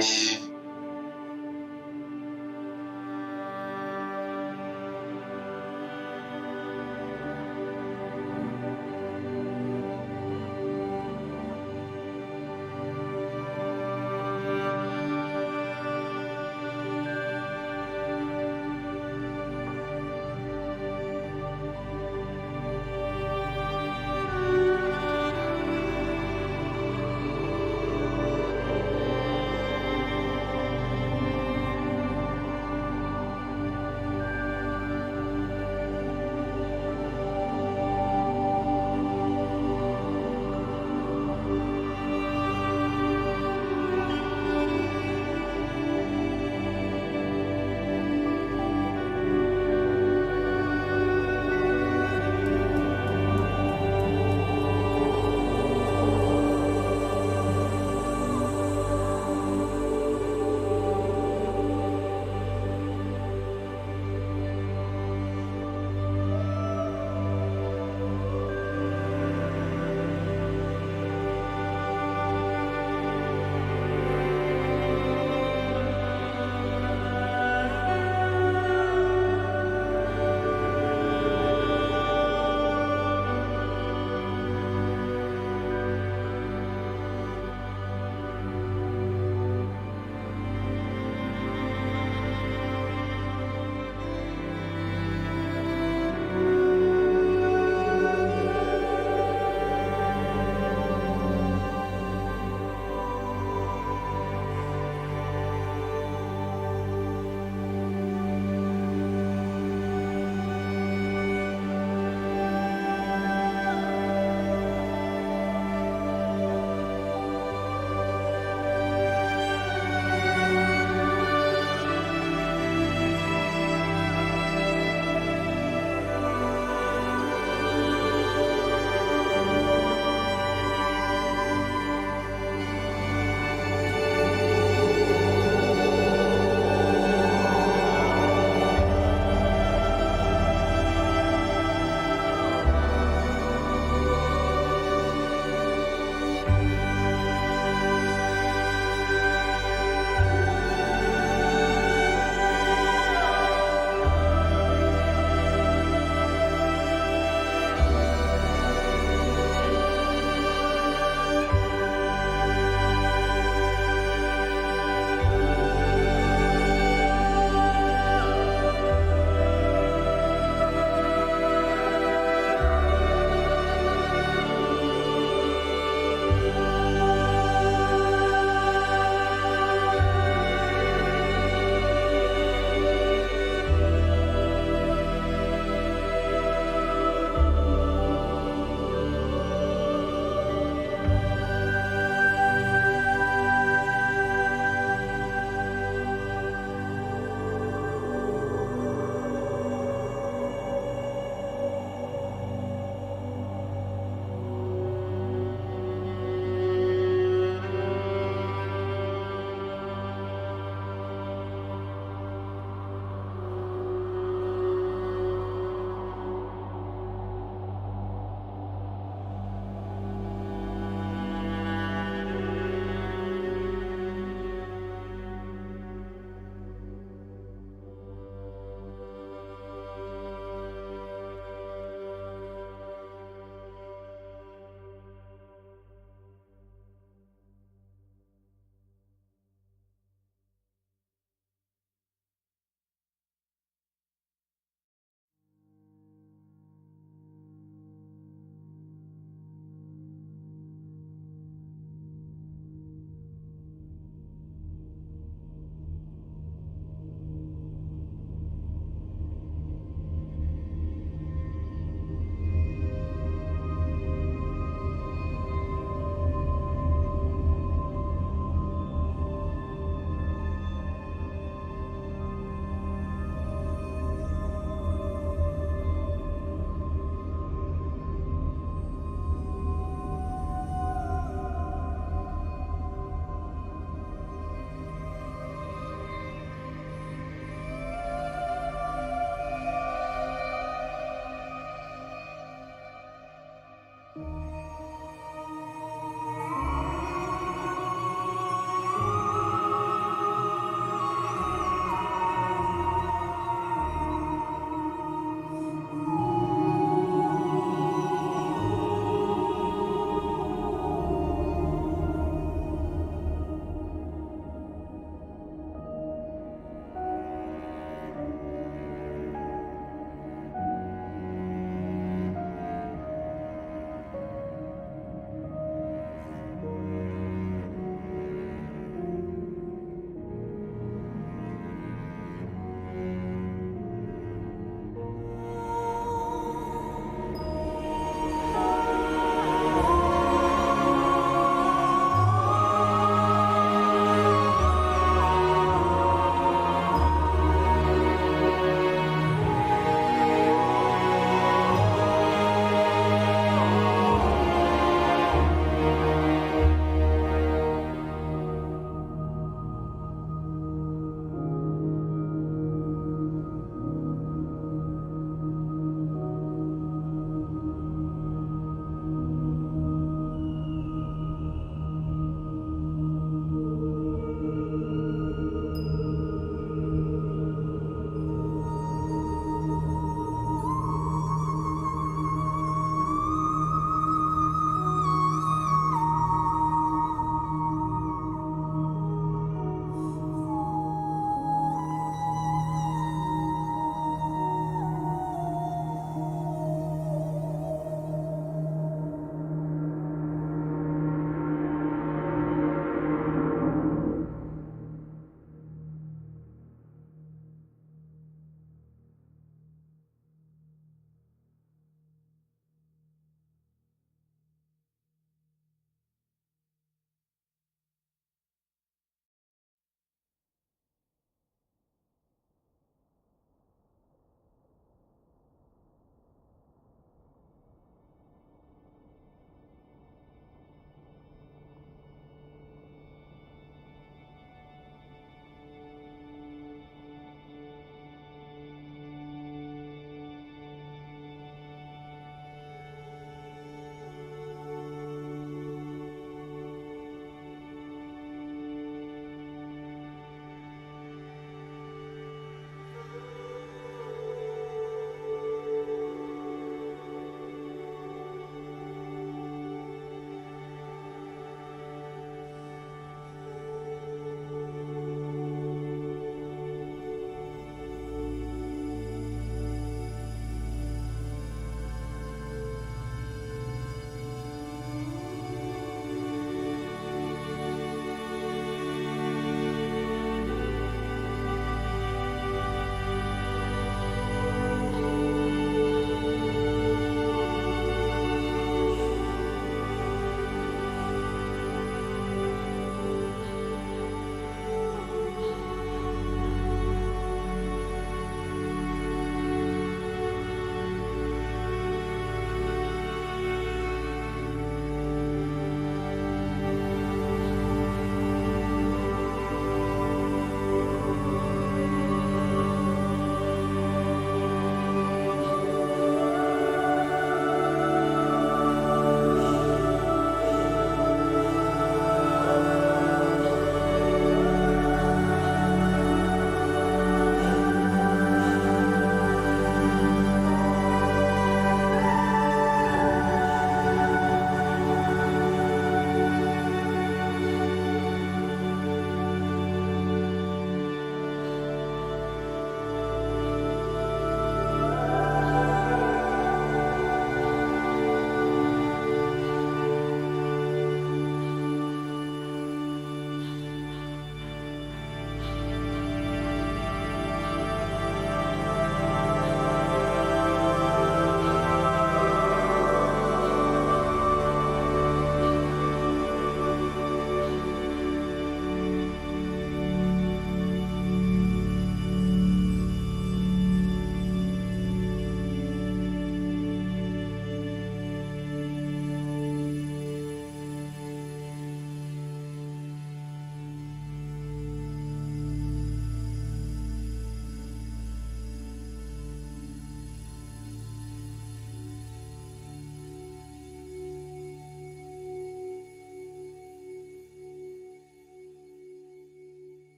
gosh.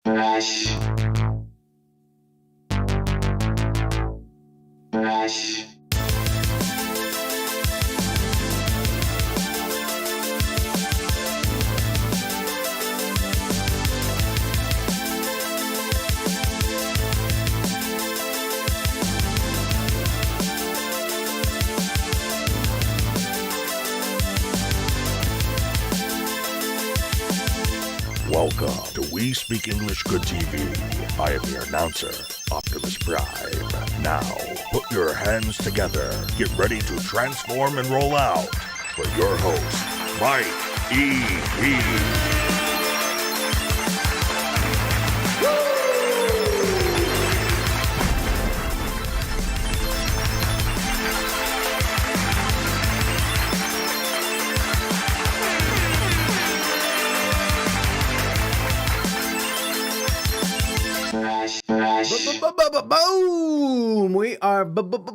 Brush, brush. Welcome to We Speak English Good TV. I am your announcer, Optimus Prime. Now, put your hands together. Get ready to transform and roll out for your host, Mike E.P. Boom! We are back.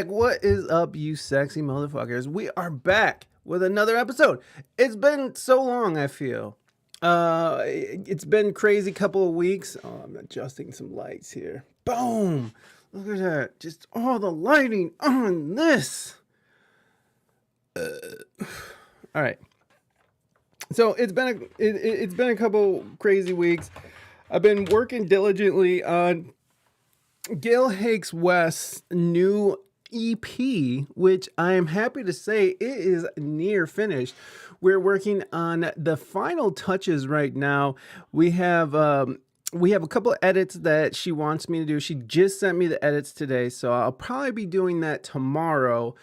What is up, you sexy motherfuckers? We are back with another episode. It's been so long, I feel. It's been crazy couple of weeks. Oh, I'm adjusting some lights here. Boom! Look at that. Just all the lighting on this. All right. So it's been a couple crazy weeks. I've been working diligently on Gail Hakes West's new EP, which I am happy to say it is near finished. We're working on the final touches right now. We have a couple of edits that she wants me to do. She just sent me the edits today, so I'll probably be doing that tomorrow.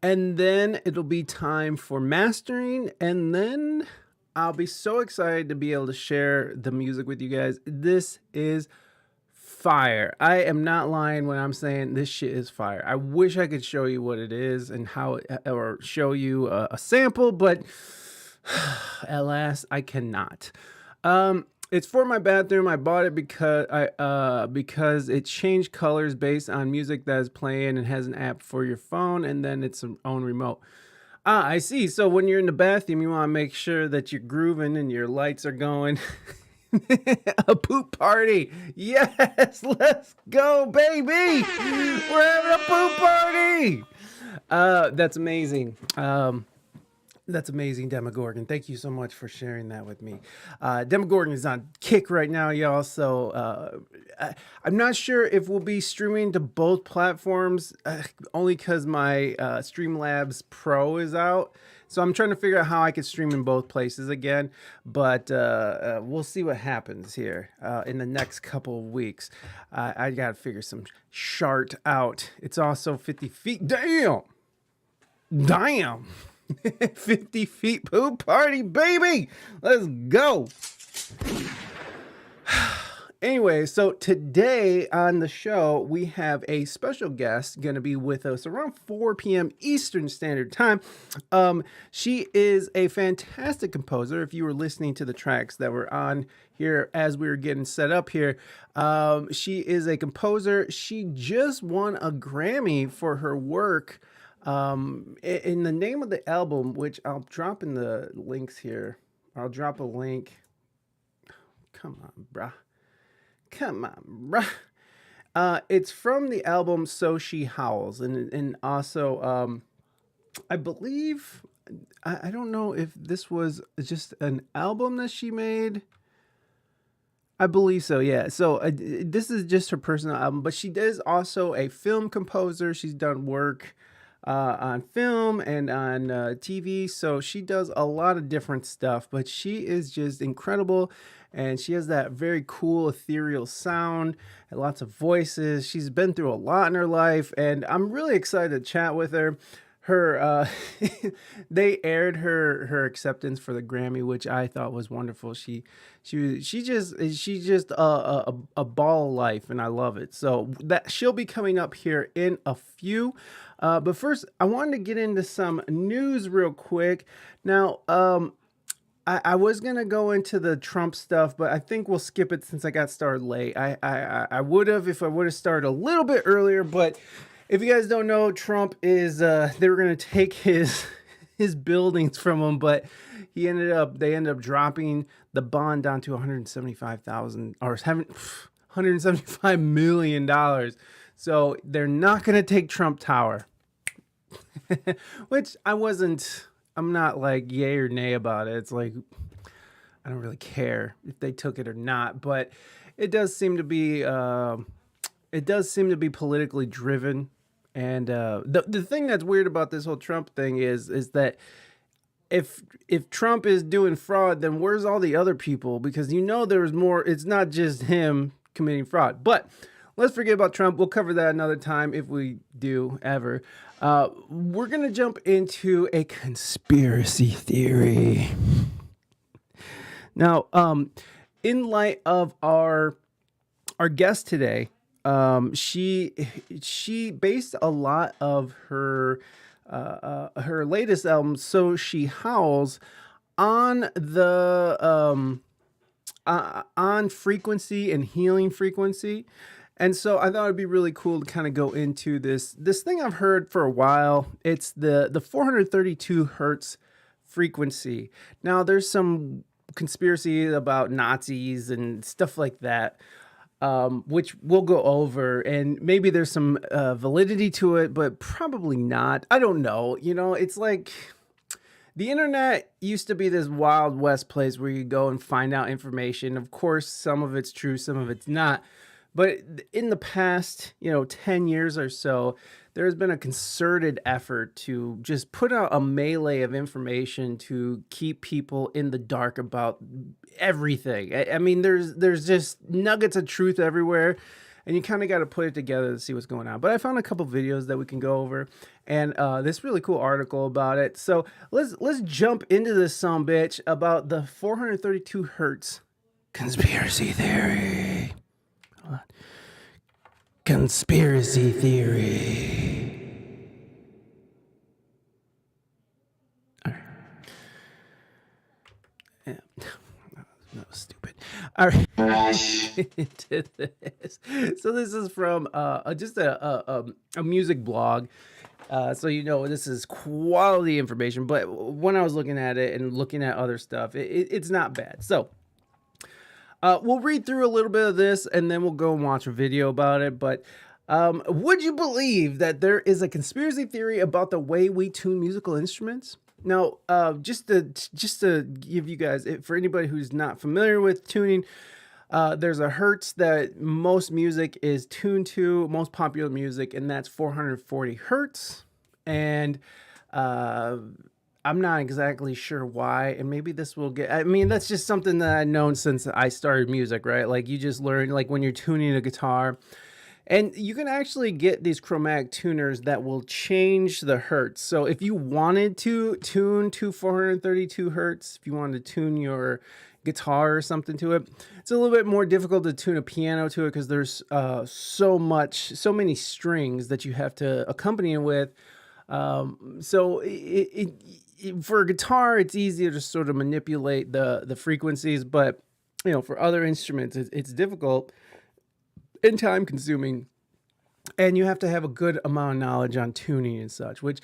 And then it'll be time for mastering, and then I'll be so excited to be able to share the music with you guys. This is fire. I am not lying when I'm saying this shit is fire. I wish I could show you what it is and how, or show you a sample, but alas, I cannot. It's for my bathroom. I bought it because it changed colors based on music that is playing and has an app for your phone, and then its own remote. Ah, I see. So when you're in the bathroom, you want to make sure that you're grooving and your lights are going. A poop party. Yes, let's go, baby. We're having a poop party. That's amazing. That's amazing, Demogorgon. Thank you so much for sharing that with me. Demogorgon is on Kick right now, y'all. So I'm not sure if we'll be streaming to both platforms, only because my Streamlabs Pro is out. So I'm trying to figure out how I could stream in both places again. But we'll see what happens here in the next couple of weeks. I got to figure some shart out. It's also 50 feet. Damn. 50 feet poop party, baby. Let's go. Anyway, so today on the show, we have a special guest going to be with us around 4 p.m. Eastern Standard Time. She is a fantastic composer. If you were listening to the tracks that were on here as we were getting set up here, she is a composer. She just won a Grammy for her work. In the name of the album, which I'll drop in the links here. I'll drop a link. Come on, bruh. It's from the album So She Howls. And also, I believe, I don't know if this was just an album that she made. I believe so, yeah. So this is just her personal album, but she is also a film composer. She's done work on film and on TV. So she does a lot of different stuff, but she is just incredible. And she has that very cool ethereal sound and lots of voices. She's been through a lot in her life, and I'm really excited to chat with her. They aired her acceptance for the Grammy, which I thought was wonderful. She's just a ball of life, and I love it. So that she'll be coming up here in a few. But first, I wanted to get into some news real quick. Now, I was gonna go into the Trump stuff, but I think we'll skip it since I got started late. I would have if I would have started a little bit earlier, but if you guys don't know, Trump is they were gonna take his buildings from him, but They ended up dropping the bond down to 175,000 or having $175 million. So they're not going to take Trump Tower, which I'm not like yay or nay about it. It's like, I don't really care if they took it or not, but it does seem to be, politically driven. And the thing that's weird about this whole Trump thing is that if Trump is doing fraud, then where's all the other people? Because there's more. It's not just him committing fraud. But let's forget about Trump. We'll cover that another time if we do ever. We're gonna jump into a conspiracy theory. Now, in light of our guest today, she based a lot of her latest album, So She Howls, on the on frequency and healing frequency. And so I thought it'd be really cool to kind of go into this thing I've heard for a while. It's the 432 hertz frequency. Now there's some conspiracy about Nazis and stuff like that, which we'll go over, and maybe there's some validity to it, but probably not. I don't know. It's like the internet used to be this Wild West place where you go and find out information. Of course, some of it's true, some of it's not. But in the past, 10 years or so, there's been a concerted effort to just put out a melee of information to keep people in the dark about everything. I mean, there's just nuggets of truth everywhere, and you kind of got to put it together to see what's going on. But I found a couple videos that we can go over, and this really cool article about it. So let's jump into this sumbitch about the 432 hertz conspiracy theory. Conspiracy theory. All right. Yeah. That was stupid. All right. Into this. So this is from just a music blog. So this is quality information. But when I was looking at it and looking at other stuff, it's not bad. So we'll read through a little bit of this, and then we'll go and watch a video about it. But would you believe that there is a conspiracy theory about the way we tune musical instruments? Now, just to give you guys, for anybody who's not familiar with tuning, there's a hertz that most music is tuned to, most popular music, and that's 440 hertz. And I'm not exactly sure why, and maybe this will that's just something that I've known since I started music, right? Like you just learn, like when you're tuning a guitar, and you can actually get these chromatic tuners that will change the hertz. So if you wanted to tune to 432 hertz, if you wanted to tune your guitar or something to it, it's a little bit more difficult to tune a piano to it because there's so many strings that you have to accompany it with. So for a guitar, it's easier to sort of manipulate the frequencies, but for other instruments, it's difficult and time consuming, and you have to have a good amount of knowledge on tuning and such, which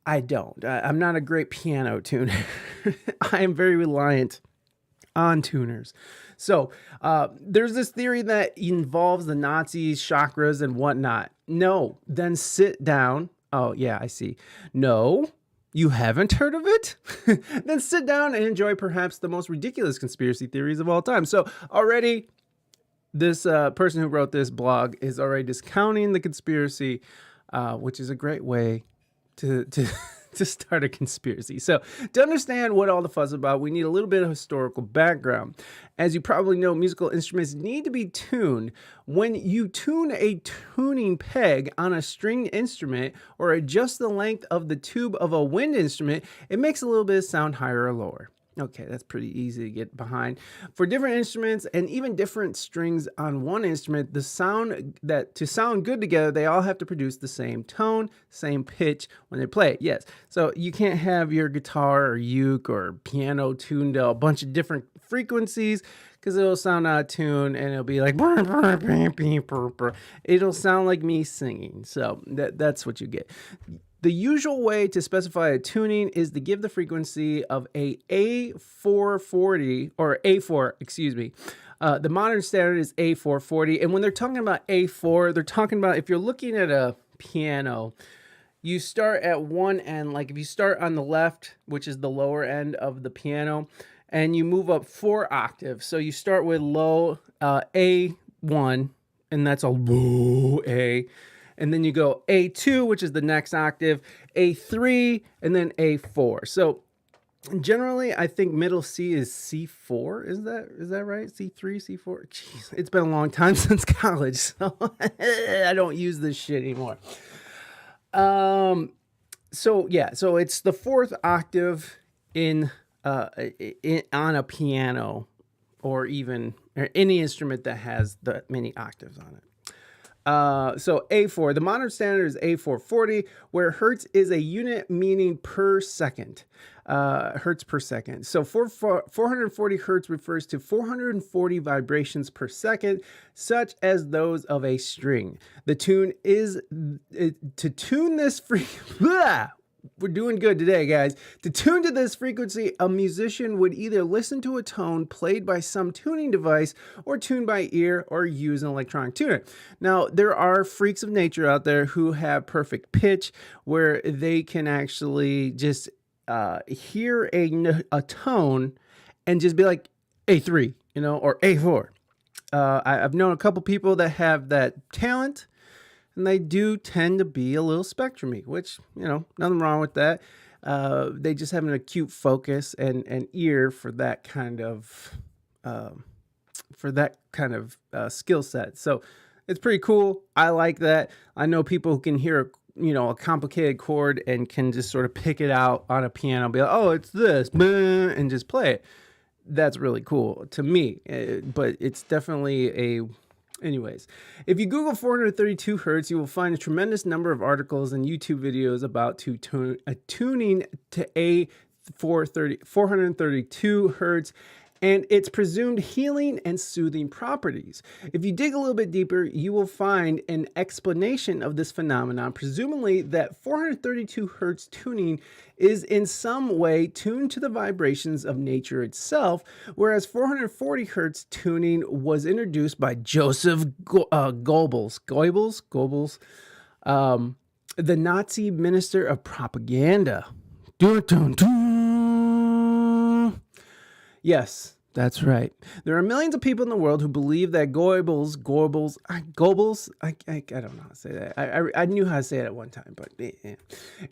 I don't. I'm not a great piano tuner. I am very reliant on tuners. So there's this theory that involves the Nazis, chakras, and whatnot. No, then sit down. Oh, yeah, I see. No, you haven't heard of it? Then sit down and enjoy perhaps the most ridiculous conspiracy theories of all time. So already, this person who wrote this blog is already discounting the conspiracy, which is a great way to start a conspiracy. So to understand what all the fuss about, we need a little bit of historical background. As you probably know, musical instruments need to be tuned. When you tune a tuning peg on a stringed instrument or adjust the length of the tube of a wind instrument, it makes a little bit of sound higher or lower. Okay, that's pretty easy to get behind. For different instruments and even different strings on one instrument, to sound good together, they all have to produce the same tone, same pitch when they play it. Yes, so you can't have your guitar or uke or piano tuned to a bunch of different frequencies because it'll sound out of tune and it'll be like, it'll sound like me singing. So that's what you get. The usual way to specify a tuning is to give the frequency of a A440 or A4, excuse me. The modern standard is A440. And when they're talking about A4, they're talking about if you're looking at a piano, you start at one end, like if you start on the left, which is the lower end of the piano, and you move up 4 octaves. So you start with low A1, and that's a low A. And then you go A2, which is the next octave, A3, and then A4. So generally, I think middle C is C4. Is that right? C3, C4? Jeez, it's been a long time since college, so I don't use this shit anymore. So it's the 4th octave on a piano, or any instrument that has that many octaves on it. So A4, the modern standard is A440, where hertz is a unit meaning per second, hertz per second. So 440 hertz refers to 440 vibrations per second, such as those of a string. The tune is, to tune this we're doing good today, guys. To tune to this frequency, a musician would either listen to a tone played by some tuning device or tune by ear or use an electronic tuner. Now, there are freaks of nature out there who have perfect pitch where they can actually just hear a tone and just be like A3, or A4. I've known a couple people that have that talent. And they do tend to be a little spectrumy, which, nothing wrong with that. They just have an acute focus and ear for that kind of skill set. So it's pretty cool. I like that. I know people who can hear a complicated chord and can just sort of pick it out on a piano, be like, oh, it's this, and just play it. That's really cool to me. But it's definitely Anyways, if you Google 432 hertz, you will find a tremendous number of articles and YouTube videos about tuning to 432 hertz and its presumed healing and soothing properties. If you dig a little bit deeper, you will find an explanation of this phenomenon, presumably that 432 hertz tuning is in some way tuned to the vibrations of nature itself, whereas 440 hertz tuning was introduced by Joseph Goebbels, the Nazi minister of propaganda. Dun, dun, dun. Yes, that's right. There are millions of people in the world who believe that Goebbels, I don't know how to say that. I knew how to say it at one time, but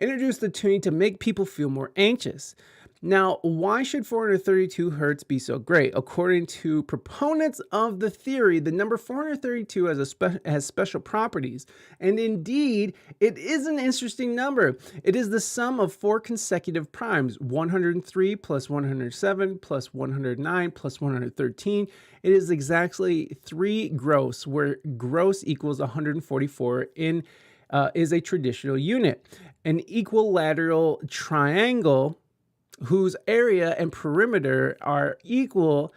introduced the tuning to make people feel more anxious. Now, why should 432 hertz be so great? According to proponents of the theory, the number 432 has special properties. And indeed, it is an interesting number. It is the sum of 4 consecutive primes, 103 plus 107 plus 109 plus 113. It is exactly 3 gross, where gross equals 144 is a traditional unit. An equilateral triangle whose area and perimeter are equal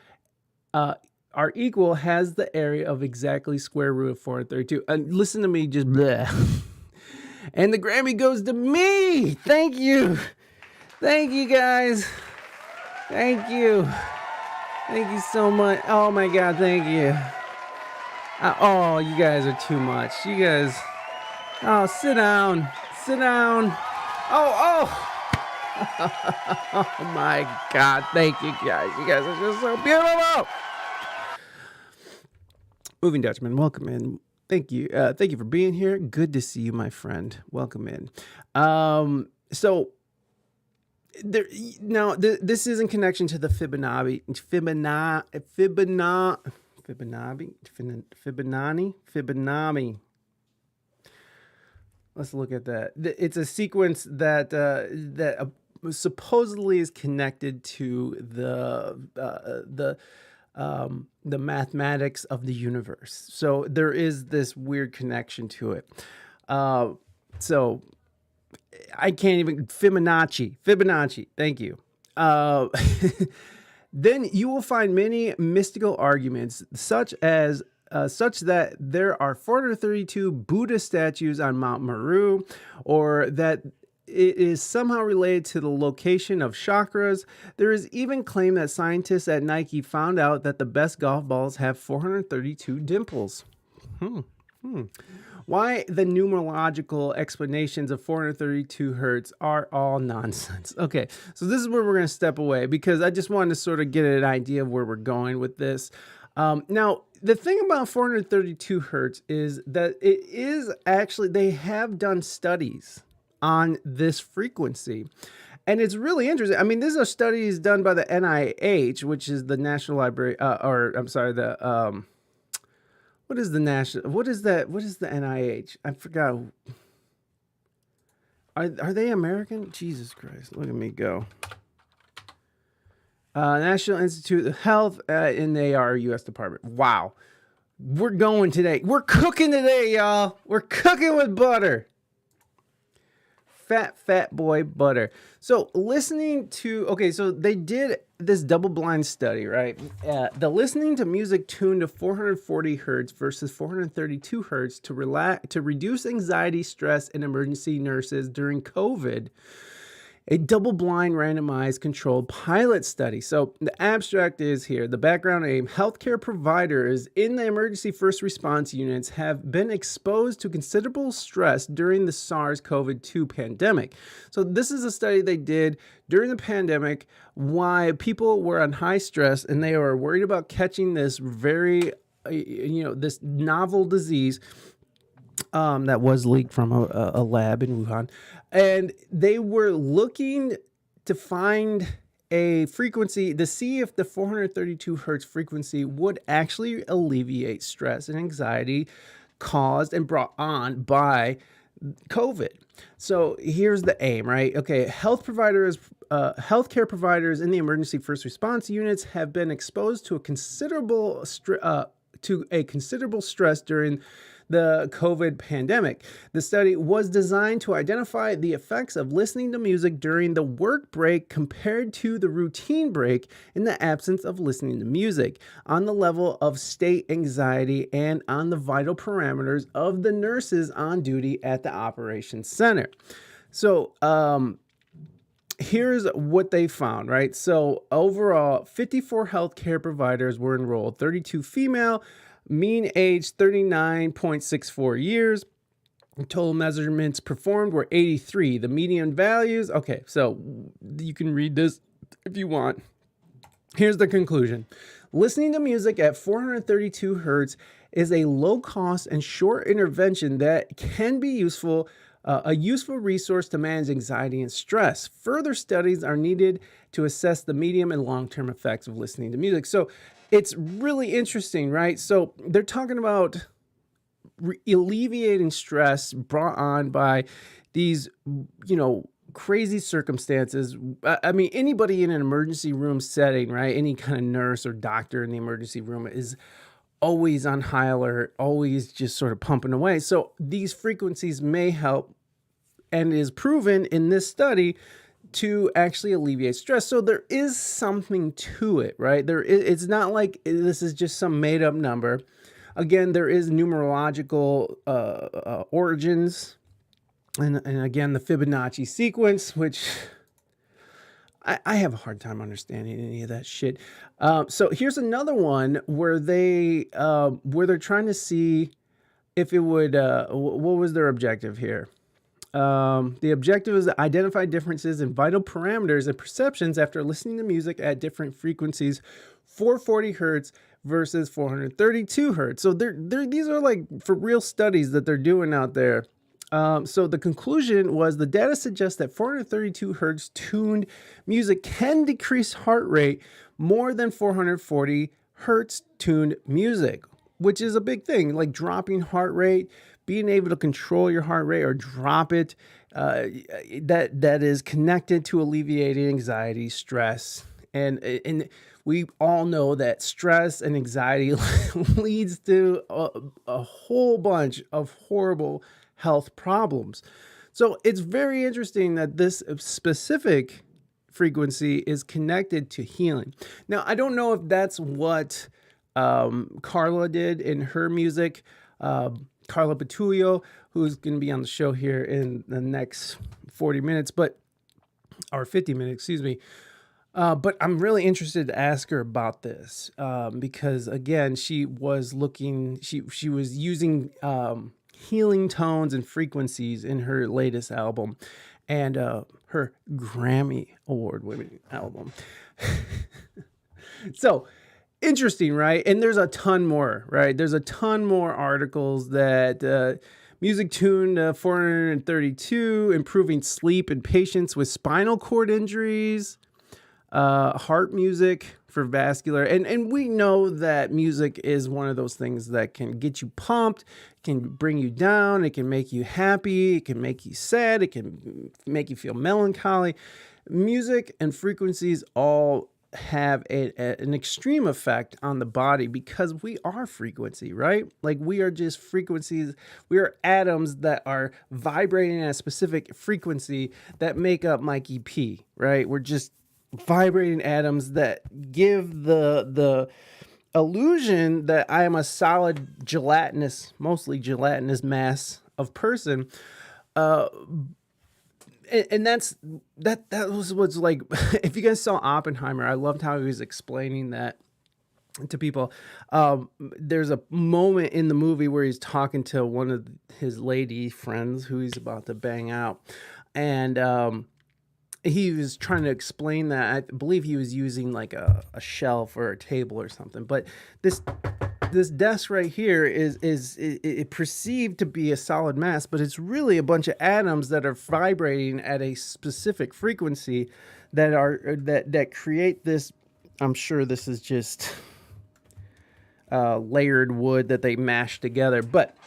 has the area of exactly square root of 432. And listen to me, just bleh. And the Grammy goes to me. Thank you. Thank you, guys. Thank you. Thank you so much. Oh my God, thank you. Oh, you guys are too much. You guys. Oh, sit down. Sit down. Oh. Oh my God, thank you guys. You guys are just so beautiful. Moving Dutchman, welcome in. Thank you. Thank you for being here. Good to see you, my friend. Welcome in. So there now this is in connection to the Fibonacci. Let's look at that. It's a sequence that supposedly is connected to the mathematics of the universe. So there is this weird connection to it. So I can't even Fibonacci. Thank you. Then you will find many mystical arguments, such as such that there are 432 Buddha statues on Mount Meru, or that it is somehow related to the location of chakras. There is even claim that scientists at Nike found out that the best golf balls have 432 dimples. Why the numerological explanations of 432 hertz are all nonsense. Okay, so this is where we're going to step away, because I just wanted to sort of get an idea of where we're going with this. Now, the thing about 432 hertz is that it is actually, they have done studies on this frequency. And it's really interesting. I mean, these are studies done by the NIH, which is the National Library, what is the national, what is that? What is the NIH? I forgot. Are they American? Jesus Christ, look at me go. National Institute of Health, and they are a U.S. department. Wow. We're going today. We're cooking today, y'all. We're cooking with butter. Fat boy butter. So so they did this double-blind study, right? The listening to music tuned to 440 hertz versus 432 hertz to reduce anxiety, stress, in emergency nurses during COVID. A double-blind, randomized, controlled pilot study. So the abstract is here. The background aim: healthcare providers in the emergency first response units have been exposed to considerable stress during the SARS-CoV-2 pandemic. So this is a study they did during the pandemic, why people were on high stress and they were worried about catching this very, this novel disease that was leaked from a lab in Wuhan. And they were looking to find a frequency to see if the 432 hertz frequency would actually alleviate stress and anxiety caused and brought on by COVID. So here's the aim, right? Okay, healthcare providers in the emergency first response units have been exposed to a considerable stress during the COVID pandemic. The study was designed to identify the effects of listening to music during the work break compared to the routine break in the absence of listening to music, on the level of state anxiety, and on the vital parameters of the nurses on duty at the operations center. So, here's what they found, right? So overall, 54 healthcare providers were enrolled, 32 female, mean age 39.64 years. Total measurements performed were 83. The median values, okay, so you can read this if you want. Here's the conclusion. Listening to music at 432 hertz is a low-cost and short intervention that can be a useful resource to manage anxiety and stress. Further studies are needed to assess the medium and long-term effects of listening to music. So it's really interesting, right? So they're talking about alleviating stress brought on by these, crazy circumstances. I mean, anybody in an emergency room setting, right? Any kind of nurse or doctor in the emergency room is always on high alert, always just sort of pumping away. So these frequencies may help, and is proven in this study, to actually alleviate stress. So there is something to it, right? It's not like this is just some made up number. Again, there is numerological origins, and again, the Fibonacci sequence, which I have a hard time understanding any of that shit. So here's another one where they're trying to see if it would, what was their objective here? The objective is to identify differences in vital parameters and perceptions after listening to music at different frequencies, 440 hertz versus 432 hertz. So these are like for real studies that they're doing out there. So the conclusion was the data suggests that 432 hertz tuned music can decrease heart rate more than 440 hertz tuned music, which is a big thing, like dropping heart rate, being able to control your heart rate or drop it, that is connected to alleviating anxiety, stress. And we all know that stress and anxiety leads to a whole bunch of horrible health problems. So it's very interesting that this specific frequency is connected to healing. Now, I don't know if that's what Carla did in her music. Carla Patullo, who's going to be on the show here in the next 40 minutes, or 50 minutes, excuse me. But I'm really interested to ask her about this because, again, she was using healing tones and frequencies in her latest album and her Grammy award-winning album. So interesting, right? And there's a ton more, right? There's a ton more articles that Music Tune 432, improving sleep in patients with spinal cord injuries, heart music for vascular. And we know that music is one of those things that can get you pumped, can bring you down, it can make you happy, it can make you sad, it can make you feel melancholy. Music and frequencies all have an extreme effect on the body because we are frequency, right? Like we are just frequencies. We are atoms that are vibrating at a specific frequency that make up Mikey P, right? We're just vibrating atoms that give the illusion that I am a solid mostly gelatinous mass of person. And that was what's like. If you guys saw Oppenheimer, I loved how he was explaining that to people. There's a moment in the movie where he's talking to one of his lady friends who he's about to bang out, and he was trying to explain that. I believe he was using like a shelf or a table or something. But this desk right here is perceived to be a solid mass, but it's really a bunch of atoms that are vibrating at a specific frequency that create this. I'm sure this is just layered wood that they mash together, but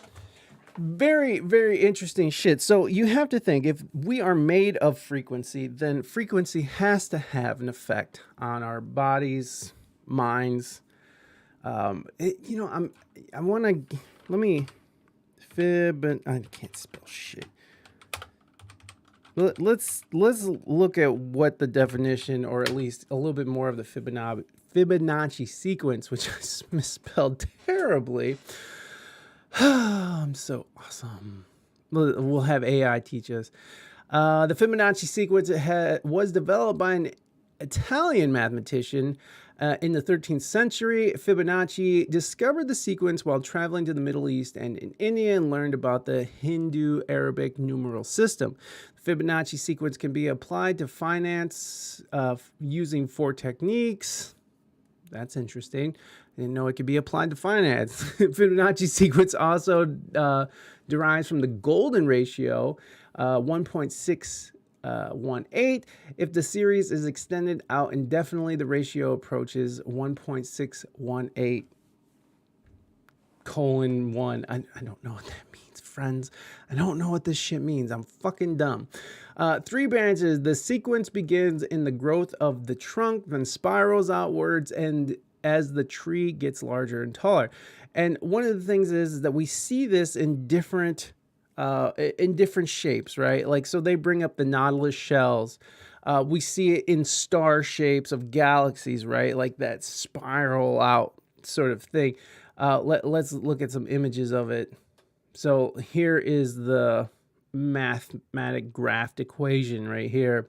very, very interesting shit. So you have to think, if we are made of frequency, then frequency has to have an effect on our bodies, minds. I want to, let me I can't spell shit. Let's look at what the definition, or at least a little bit more of the Fibonacci sequence, which I misspelled terribly. I'm so awesome. We'll have AI teach us. The Fibonacci sequence was developed by an Italian mathematician in the 13th century. Fibonacci discovered the sequence while traveling to the Middle East and in India and learned about the Hindu Arabic numeral system. The Fibonacci sequence can be applied to finance using 4 techniques. That's interesting. I didn't know it could be applied to finance. Fibonacci sequence also derives from the golden ratio, 1.618. If the series is extended out indefinitely, the ratio approaches 1.618 colon 1. I don't know what that means, friends. I don't know what this shit means. I'm fucking dumb. 3 branches. The sequence begins in the growth of the trunk, then spirals outwards, and as the tree gets larger and taller. And one of the things is that we see this in different shapes, right? Like, so they bring up the nautilus shells. We see it in star shapes of galaxies, right? Like that spiral out sort of thing. Let's look at some images of it. So here is the mathematic graphed equation right here.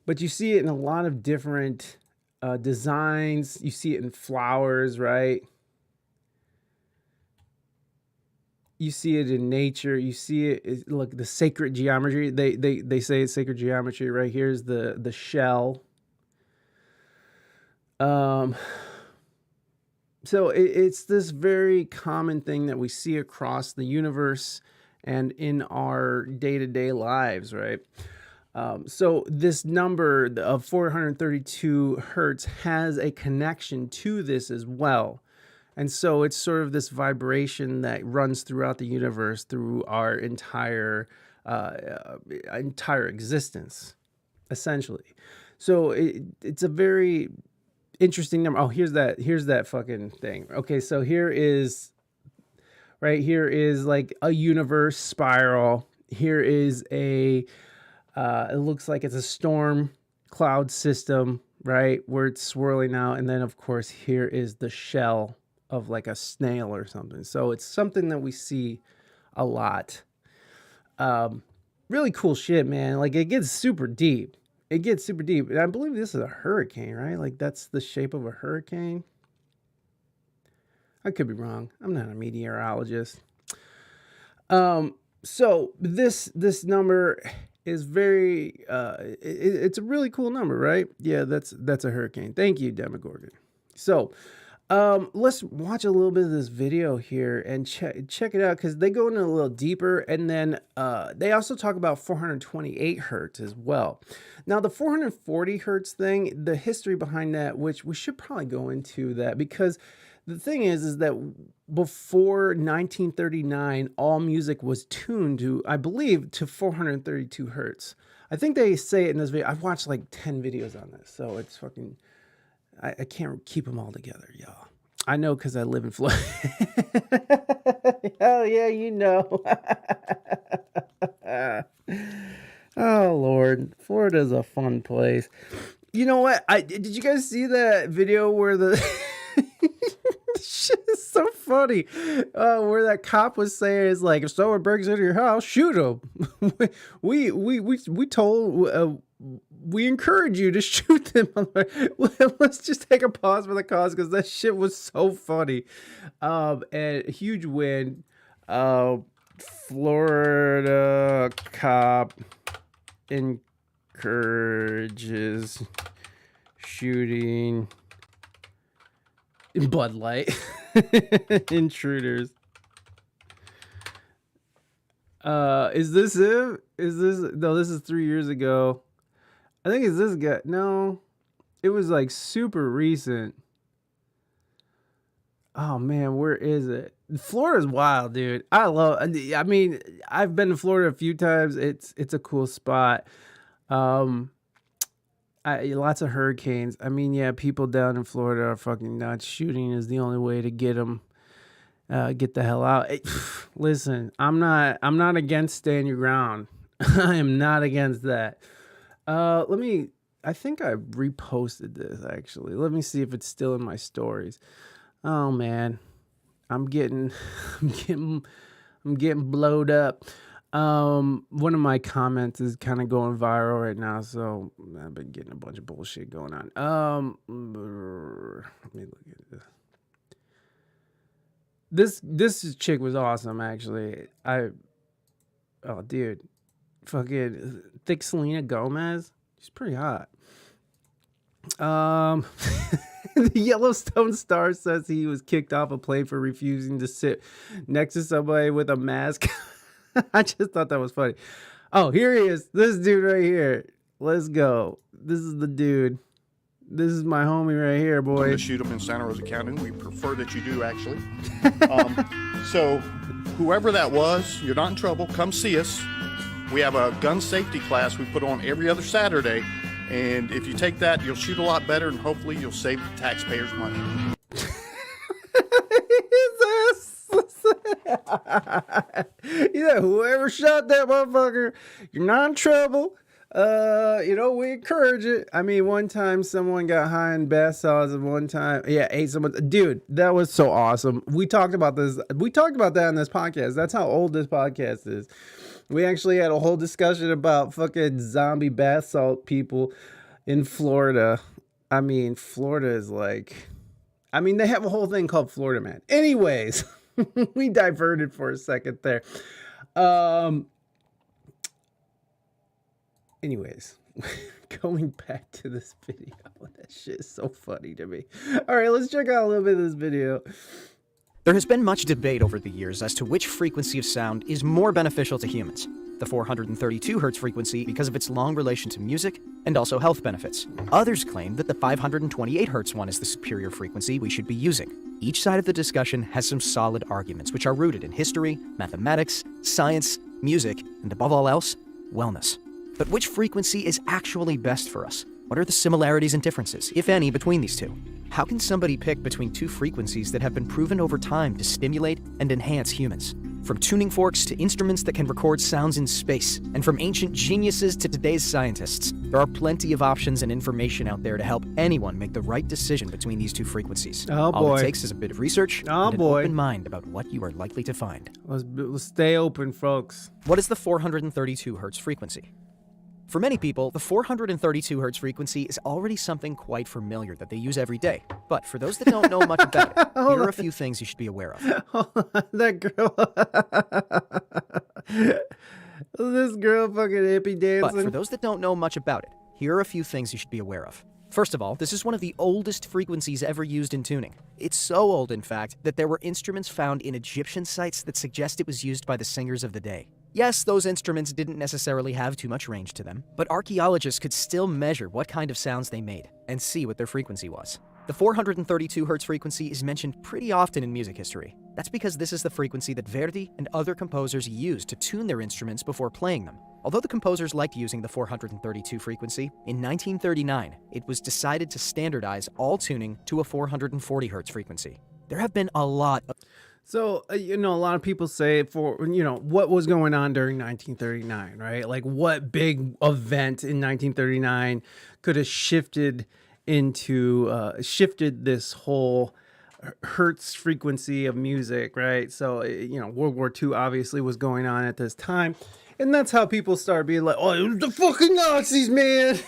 But you see it in a lot of different designs. You see it in flowers, right? You see it in nature. You see it, look, the sacred geometry. They say it's sacred geometry. Right here's the shell. So it's this very common thing that we see across the universe and in our day-to-day lives, right? So this number of 432 hertz has a connection to this as well. And so it's sort of this vibration that runs throughout the universe, through our entire existence, essentially. So it's a very interesting number. Oh, here's that fucking thing. Okay, so here is like a universe spiral. Here is it looks like it's a storm cloud system right? Where it's swirling out. And then, of course, here is the shell of like a snail or something. So it's something that we see a lot. Really cool shit, man. Like, it gets super deep. It gets super deep. And I believe this is a hurricane, right? Like, that's the shape of a hurricane. I could be wrong. I'm not a meteorologist. So this number is very it's a really cool number, right? Yeah, that's a hurricane. Thank you, Demogorgon. So let's watch a little bit of this video here and check it out, because they go in a little deeper, and then they also talk about 428 hertz as well. Now the 440 hertz thing, the history behind that, which we should probably go into that, because the thing is that before 1939, all music was tuned to, I believe, to 432 hertz. I think they say it in this video. I've watched like 10 videos on this, so it's fucking, I can't keep them all together, y'all. I know, because I live in Florida. Hell yeah, you know. Oh, Lord. Florida's a fun place. You know what? Did you guys see that video where the... Shit is so funny. Where that cop was saying is like, if someone breaks into your house, shoot them. We encourage you to shoot them. Let's just take a pause for the cause, because that shit was so funny. And a huge win. Florida cop encourages shooting Bud Light intruders. Is this him? No, this is 3 years ago. I think it's this guy. No, it was like super recent. Oh man, where is it? Florida's wild, dude. I mean, I've been to Florida a few times. It's a cool spot. Lots of hurricanes. I mean, yeah, people down in Florida are fucking nuts. Shooting is the only way to get them, get the hell out. Listen, I'm not against stand your ground. I am not against that. I think I reposted this actually. Let me see if it's still in my stories. Oh man, I'm getting blowed up. One of my comments is kind of going viral right now, so I've been getting a bunch of bullshit going on. Let me look at this. This chick was awesome, actually. Oh, dude, fucking thick Selena Gomez. She's pretty hot. The Yellowstone Star says he was kicked off a plane for refusing to sit next to somebody with a mask. I just thought that was funny. Oh, here he is. This dude right here. Let's go. This is the dude. This is my homie right here, boy. To shoot him in Santa Rosa County. We prefer that you do, actually. So, whoever that was, you're not in trouble. Come see us. We have a gun safety class we put on every other Saturday. And if you take that, you'll shoot a lot better, and hopefully you'll save the taxpayers money. Yeah, whoever shot that motherfucker, you're not in trouble. We encourage it. I mean, one time someone got high in bath salts, and one time, ate someone. Dude, that was so awesome. We talked about this. We talked about that on this podcast. That's how old this podcast is. We actually had a whole discussion about fucking zombie bath salt people in Florida. I mean, Florida is like, they have a whole thing called Florida Man. Anyways, we diverted for a second there. Anyways, going back to this video. That shit is so funny to me. All right, let's check out a little bit of this video. There has been much debate over the years as to which frequency of sound is more beneficial to humans. The 432 Hz frequency because of its long relation to music and also health benefits. Others claim that the 528 Hz one is the superior frequency we should be using. Each side of the discussion has some solid arguments which are rooted in history, mathematics, science, music, and above all else, wellness. But which frequency is actually best for us? What are the similarities and differences, if any, between these two? How can somebody pick between two frequencies that have been proven over time to stimulate and enhance humans? From tuning forks to instruments that can record sounds in space, and from ancient geniuses to today's scientists, there are plenty of options and information out there to help anyone make the right decision between these two frequencies. Oh, All boy. it takes is a bit of research and an boy. open mind about what you are likely to find. Let's stay open, folks. What is the 432 Hz frequency? For many people, the 432 Hz frequency is already something quite familiar that they use every day. But for those that don't know much about it, here are a few things you should be aware of. That girl. This girl fucking hippie dancing. But for those that don't know much about it, here are a few things you should be aware of. First of all, this is one of the oldest frequencies ever used in tuning. It's so old, in fact, that there were instruments found in Egyptian sites that suggest it was used by the singers of the day. Yes, those instruments didn't necessarily have too much range to them, but archaeologists could still measure what kind of sounds they made and see what their frequency was. The 432 Hz frequency is mentioned pretty often in music history. That's because this is the frequency that Verdi and other composers used to tune their instruments before playing them. Although the composers liked using the 432 frequency, in 1939, it was decided to standardize all tuning to a 440 Hz frequency. There have been a lot of So, a lot of people say what was going on during 1939, right? Like, what big event in 1939 could have shifted this whole hertz frequency of music, right? So, World War II obviously was going on at this time. And that's how people start being like, oh, it was the fucking Nazis, man.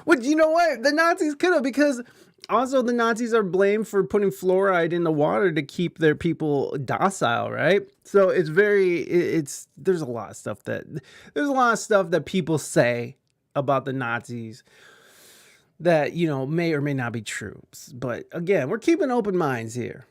Well, you know what? The Nazis could have, because also the Nazis are blamed for putting fluoride in the water to keep their people docile, right? So there's a lot of stuff that people say about the Nazis that, may or may not be true. But again, we're keeping open minds here.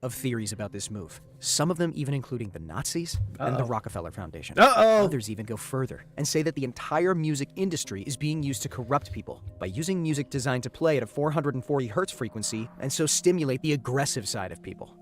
Of theories about this move, some of them even including the Nazis and the Rockefeller Foundation. Others even go further and say that the entire music industry is being used to corrupt people by using music designed to play at a 440 Hz frequency and so stimulate the aggressive side of people.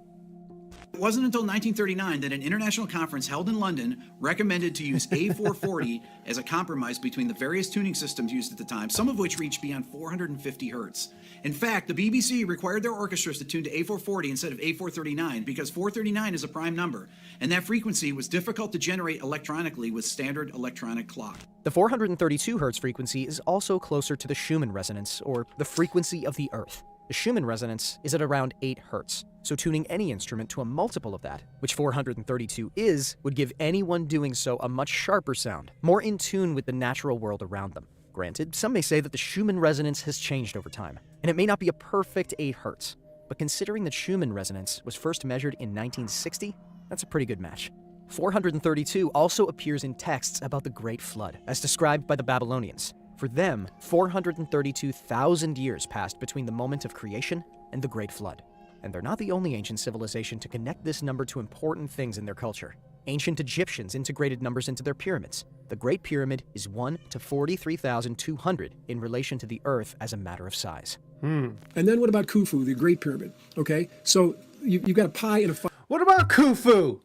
It wasn't until 1939 that an international conference held in London recommended to use A440 as a compromise between the various tuning systems used at the time, some of which reached beyond 450 hertz. In fact, the BBC required their orchestras to tune to A440 instead of A439 because 439 is a prime number, and that frequency was difficult to generate electronically with standard electronic clock. The 432 Hz frequency is also closer to the Schumann resonance, or the frequency of the Earth. The Schumann resonance is at around 8 Hz, so tuning any instrument to a multiple of that, which 432 is, would give anyone doing so a much sharper sound, more in tune with the natural world around them. Granted, some may say that the Schumann resonance has changed over time, and it may not be a perfect 8 Hz, but considering that Schumann resonance was first measured in 1960, that's a pretty good match. 432 also appears in texts about the Great Flood, as described by the Babylonians. For them, 432,000 years passed between the moment of creation and the Great Flood. And they're not the only ancient civilization to connect this number to important things in their culture. Ancient Egyptians integrated numbers into their pyramids. The Great Pyramid is 1 to 43,200 in relation to the Earth as a matter of size. And then what about Khufu, the Great Pyramid? Okay, so you've got a pi and a phi. What about Khufu?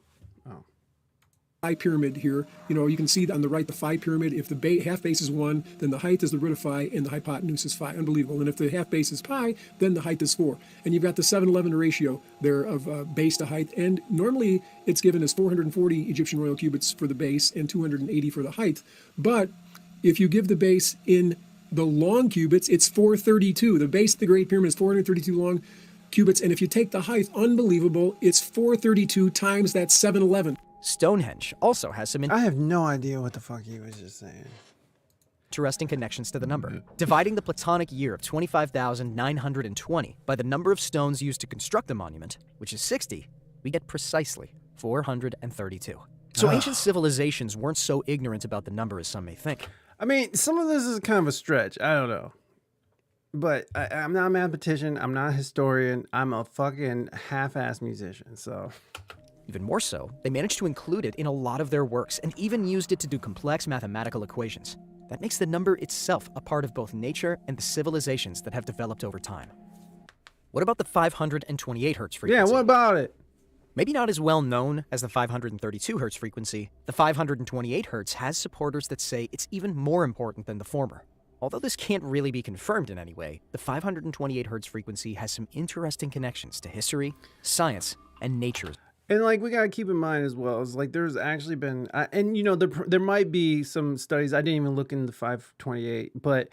Phi pyramid here. You can see on the right the phi pyramid. If the half base is 1, then the height is the root of phi and the hypotenuse is phi. Unbelievable. And if the half base is pi, then the height is 4. And you've got the 7-11 ratio there of base to height. And normally it's given as 440 Egyptian royal cubits for the base and 280 for the height. But if you give the base in the long cubits, it's 432. The base of the Great Pyramid is 432 long cubits. And if you take the height, unbelievable, it's 432 times that 711. Stonehenge also has some I have no idea what the fuck he was just saying. interesting connections to the number. Dividing the Platonic year of 25,920 by the number of stones used to construct the monument, which is 60, we get precisely 432. So ancient civilizations weren't so ignorant about the number as some may think. I mean, some of this is kind of a stretch. I don't know. But I'm not a mathematician. I'm not a historian. I'm a fucking half-ass musician, so... Even more so, they managed to include it in a lot of their works and even used it to do complex mathematical equations. That makes the number itself a part of both nature and the civilizations that have developed over time. What about the 528 Hz frequency? Yeah, what about it? Maybe not as well known as the 532 Hz frequency, the 528 Hz has supporters that say it's even more important than the former. Although this can't really be confirmed in any way, the 528 Hz frequency has some interesting connections to history, science, and nature's. And like we gotta keep in mind as well is like there's actually been and there might be some studies I didn't even look into the 528, but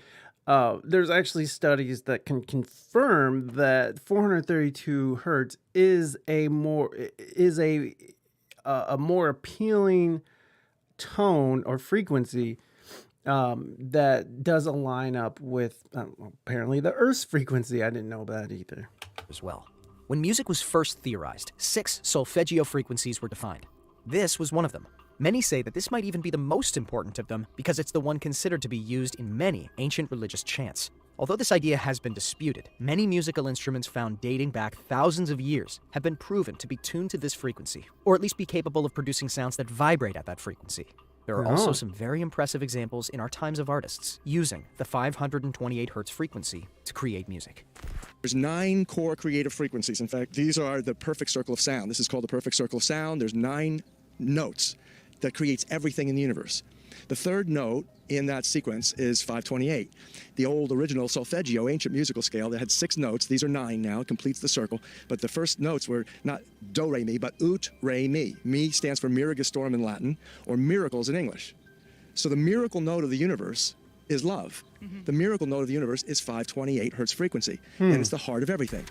there's actually studies that can confirm that 432 hertz is a more appealing tone or frequency that doesn't line up with apparently the Earth's frequency. I didn't know that either. As well. When music was first theorized, 6 solfeggio frequencies were defined. This was one of them. Many say that this might even be the most important of them because it's the one considered to be used in many ancient religious chants. Although this idea has been disputed, many musical instruments found dating back thousands of years have been proven to be tuned to this frequency, or at least be capable of producing sounds that vibrate at that frequency. There are also some very impressive examples in our times of artists using the 528 hertz frequency to create music. There's 9 core creative frequencies. In fact, these are the perfect circle of sound. This is called the perfect circle of sound. There's 9 notes that creates everything in the universe. The third note in that sequence is 528. The old original solfeggio, ancient musical scale that had 6 notes. These are 9 now, it completes the circle. But the first notes were not do, re, mi, but ut, re, mi. Mi stands for mira gestorum in Latin, or miracles in English. So the miracle note of the universe is love. The miracle note of the universe is 528 hertz frequency, and it's the heart of everything.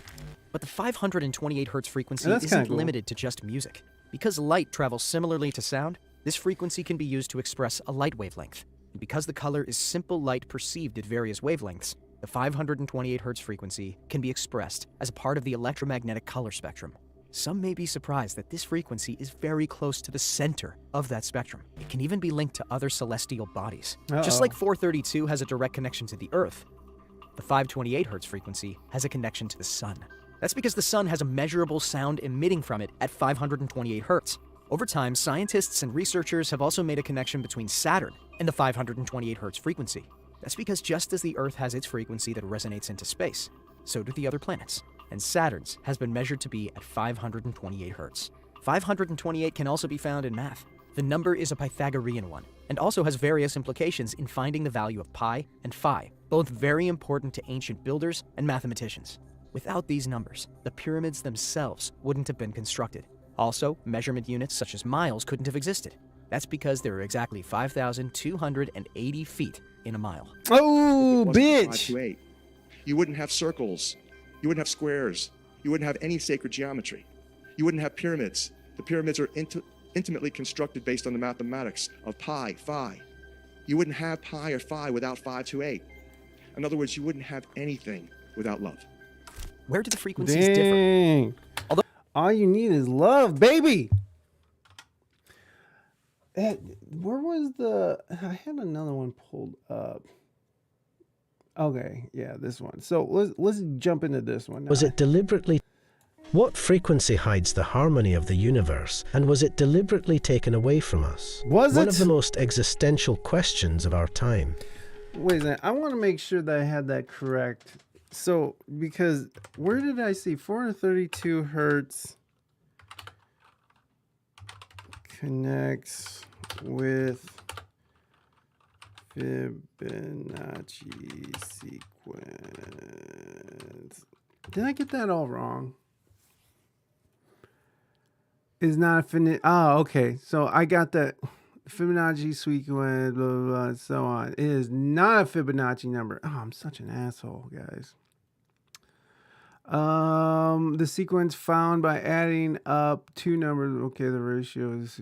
But the 528 hertz frequency That's kinda isn't cool. limited to just music. Because light travels similarly to sound, this frequency can be used to express a light wavelength. And because the color is simple light perceived at various wavelengths, the 528 hertz frequency can be expressed as a part of the electromagnetic color spectrum. Some may be surprised that this frequency is very close to the center of that spectrum. It can even be linked to other celestial bodies. Just like 432 has a direct connection to the Earth, the 528 hertz frequency has a connection to the sun. That's because the sun has a measurable sound emitting from it at 528 hertz. Over time, scientists and researchers have also made a connection between Saturn and the 528 hertz frequency. That's because just as the Earth has its frequency that resonates into space, so do the other planets. And Saturn's has been measured to be at 528 hertz. 528 can also be found in math. The number is a Pythagorean one, and also has various implications in finding the value of pi and phi, both very important to ancient builders and mathematicians. Without these numbers, the pyramids themselves wouldn't have been constructed. Also, measurement units such as miles couldn't have existed. That's because there are exactly 5,280 feet in a mile. Oh, It wasn't bitch! 528. You wouldn't have circles. You wouldn't have squares. You wouldn't have any sacred geometry. You wouldn't have pyramids. The pyramids are intimately constructed based on the mathematics of pi, phi. You wouldn't have pi or phi without 528. In other words, you wouldn't have anything without love. Where do the frequencies differ? Dang. Although- All you need is love, baby. Where was the? I had another one pulled up. Okay, yeah, this one. So let's jump into this one. Was it deliberately? What frequency hides the harmony of the universe, and was it deliberately taken away from us? Was One it? of the most existential questions of our time. Wait a second. I want to make sure that I had that correct. So, because where did I see 432 hertz connects with Fibonacci sequence? Did I get that all wrong? Is not a okay. So I got that Fibonacci sequence, blah, blah, blah, and so on. It is not a Fibonacci number. Oh, I'm such an asshole, guys. The sequence found by adding up two numbers. Okay, the ratio is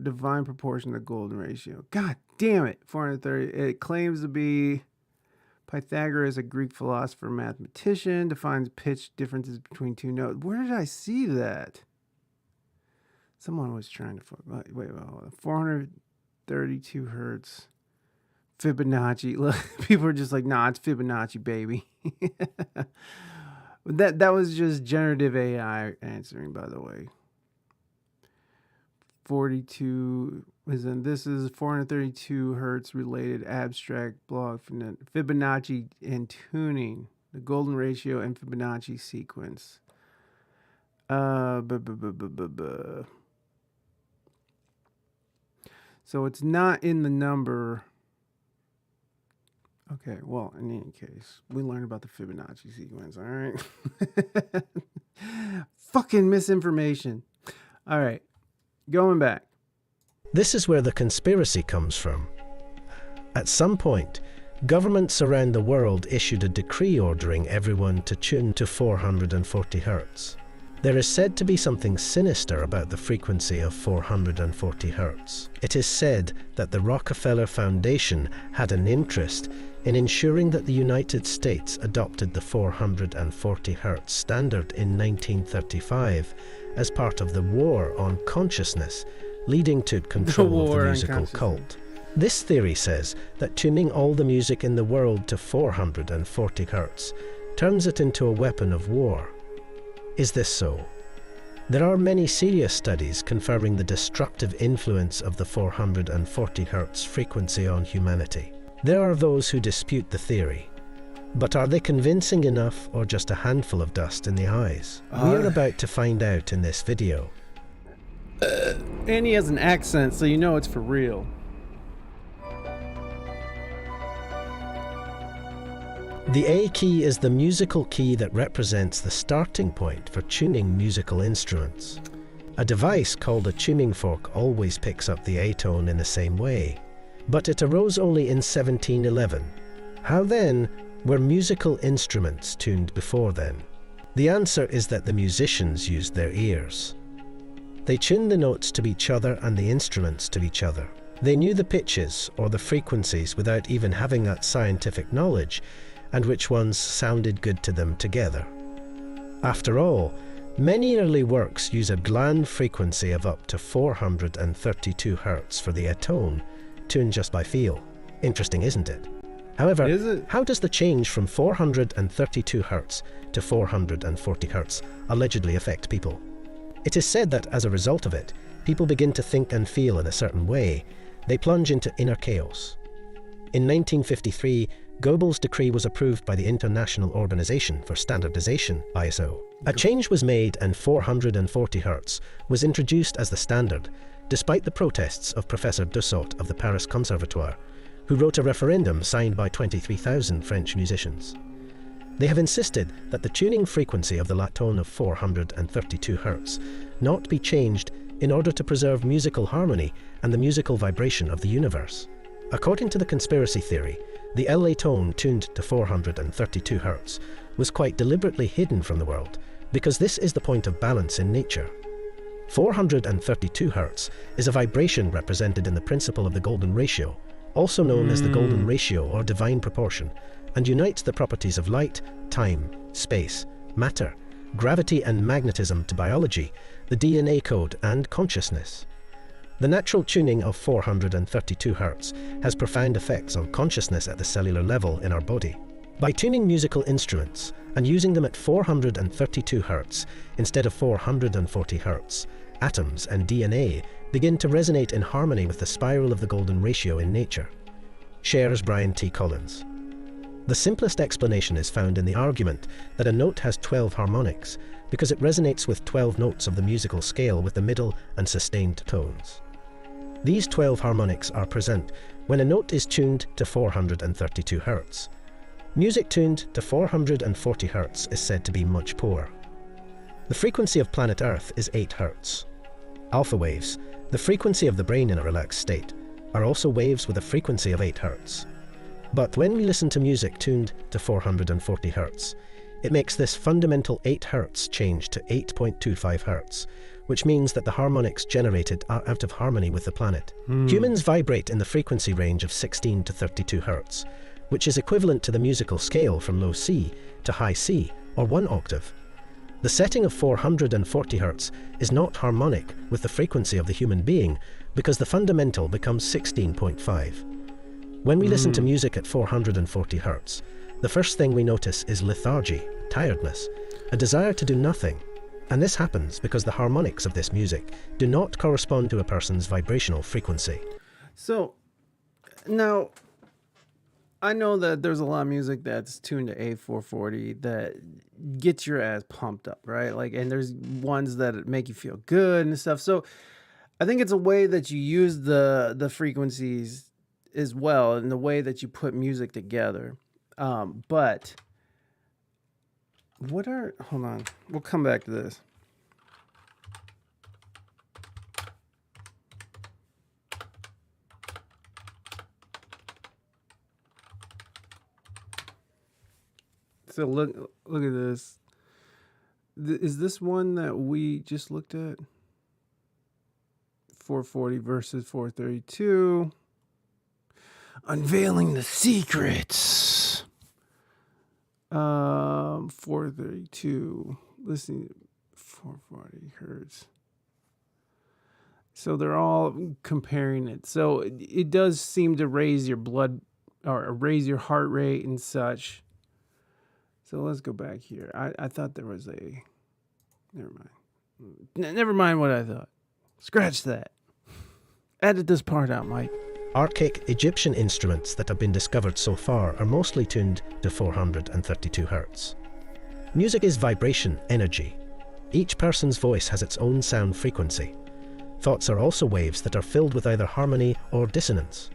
divine proportion to the golden ratio. God damn it. 430. It claims to be Pythagoras, a Greek philosopher, mathematician, defines pitch differences between two notes. Where did I see that? Someone was trying to wait, hold on. 432 hertz. Fibonacci. Look, people are just like, nah, it's Fibonacci, baby. That was just generative AI answering, by the way. 42 this is 432 hertz related abstract blog Fibonacci and tuning, the golden ratio and Fibonacci sequence. So it's not in the number. Okay, well, in any case, we learned about the Fibonacci sequence, all right? fucking misinformation. All right, going back. This is where the conspiracy comes from. At some point, governments around the world issued a decree ordering everyone to tune to 440 Hz. There is said to be something sinister about the frequency of 440 Hz. It is said that the Rockefeller Foundation had an interest in ensuring that the United States adopted the 440 Hz standard in 1935 as part of the war on consciousness, leading to control of the musical cult. This theory says that tuning all the music in the world to 440 Hz turns it into a weapon of war. Is this so? There are many serious studies confirming the destructive influence of the 440 Hz frequency on humanity. There are those who dispute the theory. But are they convincing enough, or just a handful of dust in the eyes? We are about to find out in this video. And he has an accent, so you know it's for real. The A key is the musical key that represents the starting point for tuning musical instruments. A device called a tuning fork always picks up the A tone in the same way, but it arose only in 1711. How then were musical instruments tuned before then? The answer is that the musicians used their ears. They tuned the notes to each other and the instruments to each other. They knew the pitches or the frequencies without even having that scientific knowledge, and which ones sounded good to them together. After all, many early works use a gland frequency of up to 432 Hz for the A tone, tuned just by feel. Interesting, isn't it? However, how does the change from 432 Hz to 440 Hz allegedly affect people? It is said that as a result of it, people begin to think and feel in a certain way. They plunge into inner chaos. In 1953, Goebbels' decree was approved by the International Organization for Standardization, ISO. A change was made and 440 Hz was introduced as the standard, despite the protests of Professor Dussault of the Paris Conservatoire, who wrote a referendum signed by 23,000 French musicians. They have insisted that the tuning frequency of the La tone of 432 Hz not be changed in order to preserve musical harmony and the musical vibration of the universe. According to the conspiracy theory, the La tone tuned to 432 Hz was quite deliberately hidden from the world, because this is the point of balance in nature. 432 Hz is a vibration represented in the principle of the golden ratio, also known as the golden ratio or divine proportion, and unites the properties of light, time, space, matter, gravity and magnetism to biology, the DNA code and consciousness. The natural tuning of 432 Hz has profound effects on consciousness at the cellular level in our body. By tuning musical instruments and using them at 432 Hz instead of 440 Hz, atoms and DNA begin to resonate in harmony with the spiral of the golden ratio in nature, shares Brian T. Collins. The simplest explanation is found in the argument that a note has 12 harmonics because it resonates with 12 notes of the musical scale with the middle and sustained tones. These 12 harmonics are present when a note is tuned to 432 Hz. Music tuned to 440 Hz is said to be much poorer. The frequency of planet Earth is 8 Hz. Alpha waves, the frequency of the brain in a relaxed state, are also waves with a frequency of 8 Hz. But when we listen to music tuned to 440 Hz, it makes this fundamental 8 Hz change to 8.25 Hz, which means that the harmonics generated are out of harmony with the planet. Humans vibrate in the frequency range of 16 to 32 Hz, which is equivalent to the musical scale from low C to high C, or 1 octave. The setting of 440 Hz is not harmonic with the frequency of the human being because the fundamental becomes 16.5. When we listen to music at 440 Hz, the first thing we notice is lethargy, tiredness, a desire to do nothing. And this happens because the harmonics of this music do not correspond to a person's vibrational frequency. So, now, I know that there's a lot of music that's tuned to A440 that gets your ass pumped up, right? Like, and there's ones that make you feel good and stuff. So, I think it's a way that you use the frequencies as well, in the way that you put music together. But what are, hold on, we'll come back to this. So look at this. Is this one that we just looked at? 440 versus 432. Unveiling the secrets. 432. Listen, 440 hertz. So they're all comparing it. So it does seem to raise your blood or raise your heart rate and such. So let's go back here. I thought there was a... Never mind. Never mind what I thought. Scratch that. Edit this part out, Mike. Archaic Egyptian instruments that have been discovered so far are mostly tuned to 432 Hz. Music is vibration, energy. Each person's voice has its own sound frequency. Thoughts are also waves that are filled with either harmony or dissonance.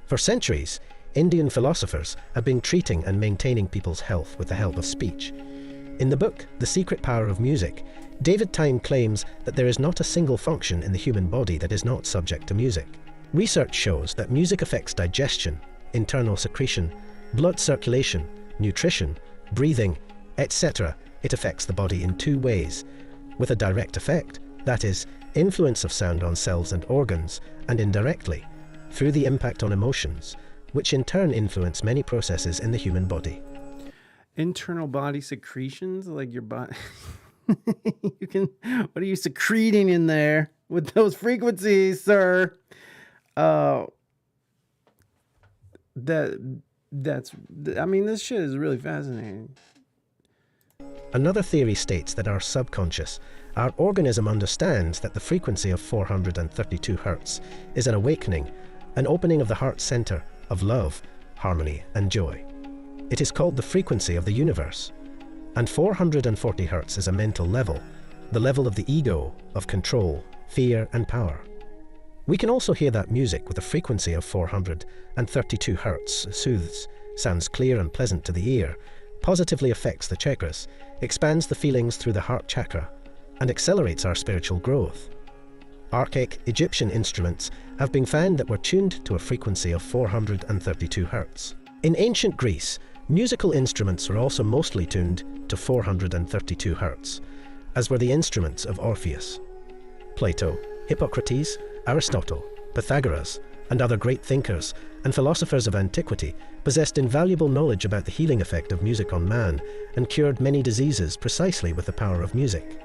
For centuries, Indian philosophers have been treating and maintaining people's health with the help of speech. In the book, The Secret Power of Music, David Tyne claims that there is not a single function in the human body that is not subject to music. Research shows that music affects digestion, internal secretion, blood circulation, nutrition, breathing, etc. It affects the body in two ways, with a direct effect, that is, influence of sound on cells and organs, and indirectly, through the impact on emotions, which in turn influence many processes in the human body. Internal body secretions, like your body... You can... What are you secreting in there with those frequencies, sir? That's I mean, this shit is really fascinating. Another theory states that our subconscious, our organism, understands that the frequency of 432 Hz is an awakening, an opening of the heart center of love, harmony and joy. It is called the frequency of the universe. And 440 Hz is a mental level, the level of the ego, of control, fear and power. We can also hear that music with a frequency of 432 Hz soothes, sounds clear and pleasant to the ear, positively affects the chakras, expands the feelings through the heart chakra, and accelerates our spiritual growth. Archaic Egyptian instruments have been found that were tuned to a frequency of 432 Hz. In ancient Greece, musical instruments were also mostly tuned to 432 Hz, as were the instruments of Orpheus. Plato, Hippocrates, Aristotle, Pythagoras, and other great thinkers and philosophers of antiquity possessed invaluable knowledge about the healing effect of music on man and cured many diseases precisely with the power of music.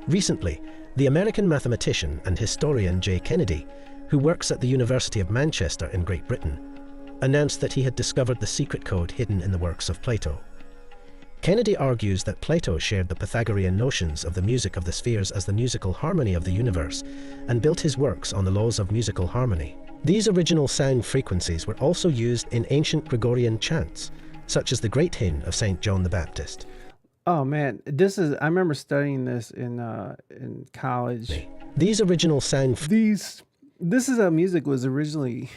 Recently, the American mathematician and historian J. Kennedy, who works at the University of Manchester in Great Britain, announced that he had discovered the secret code hidden in the works of Plato. Kennedy argues that Plato shared the Pythagorean notions of the music of the spheres as the musical harmony of the universe, and built his works on the laws of musical harmony. These original sound frequencies were also used in ancient Gregorian chants, such as the Great Hymn of St. John the Baptist. Oh man, I remember studying this in college. These original sound... This is how music was originally...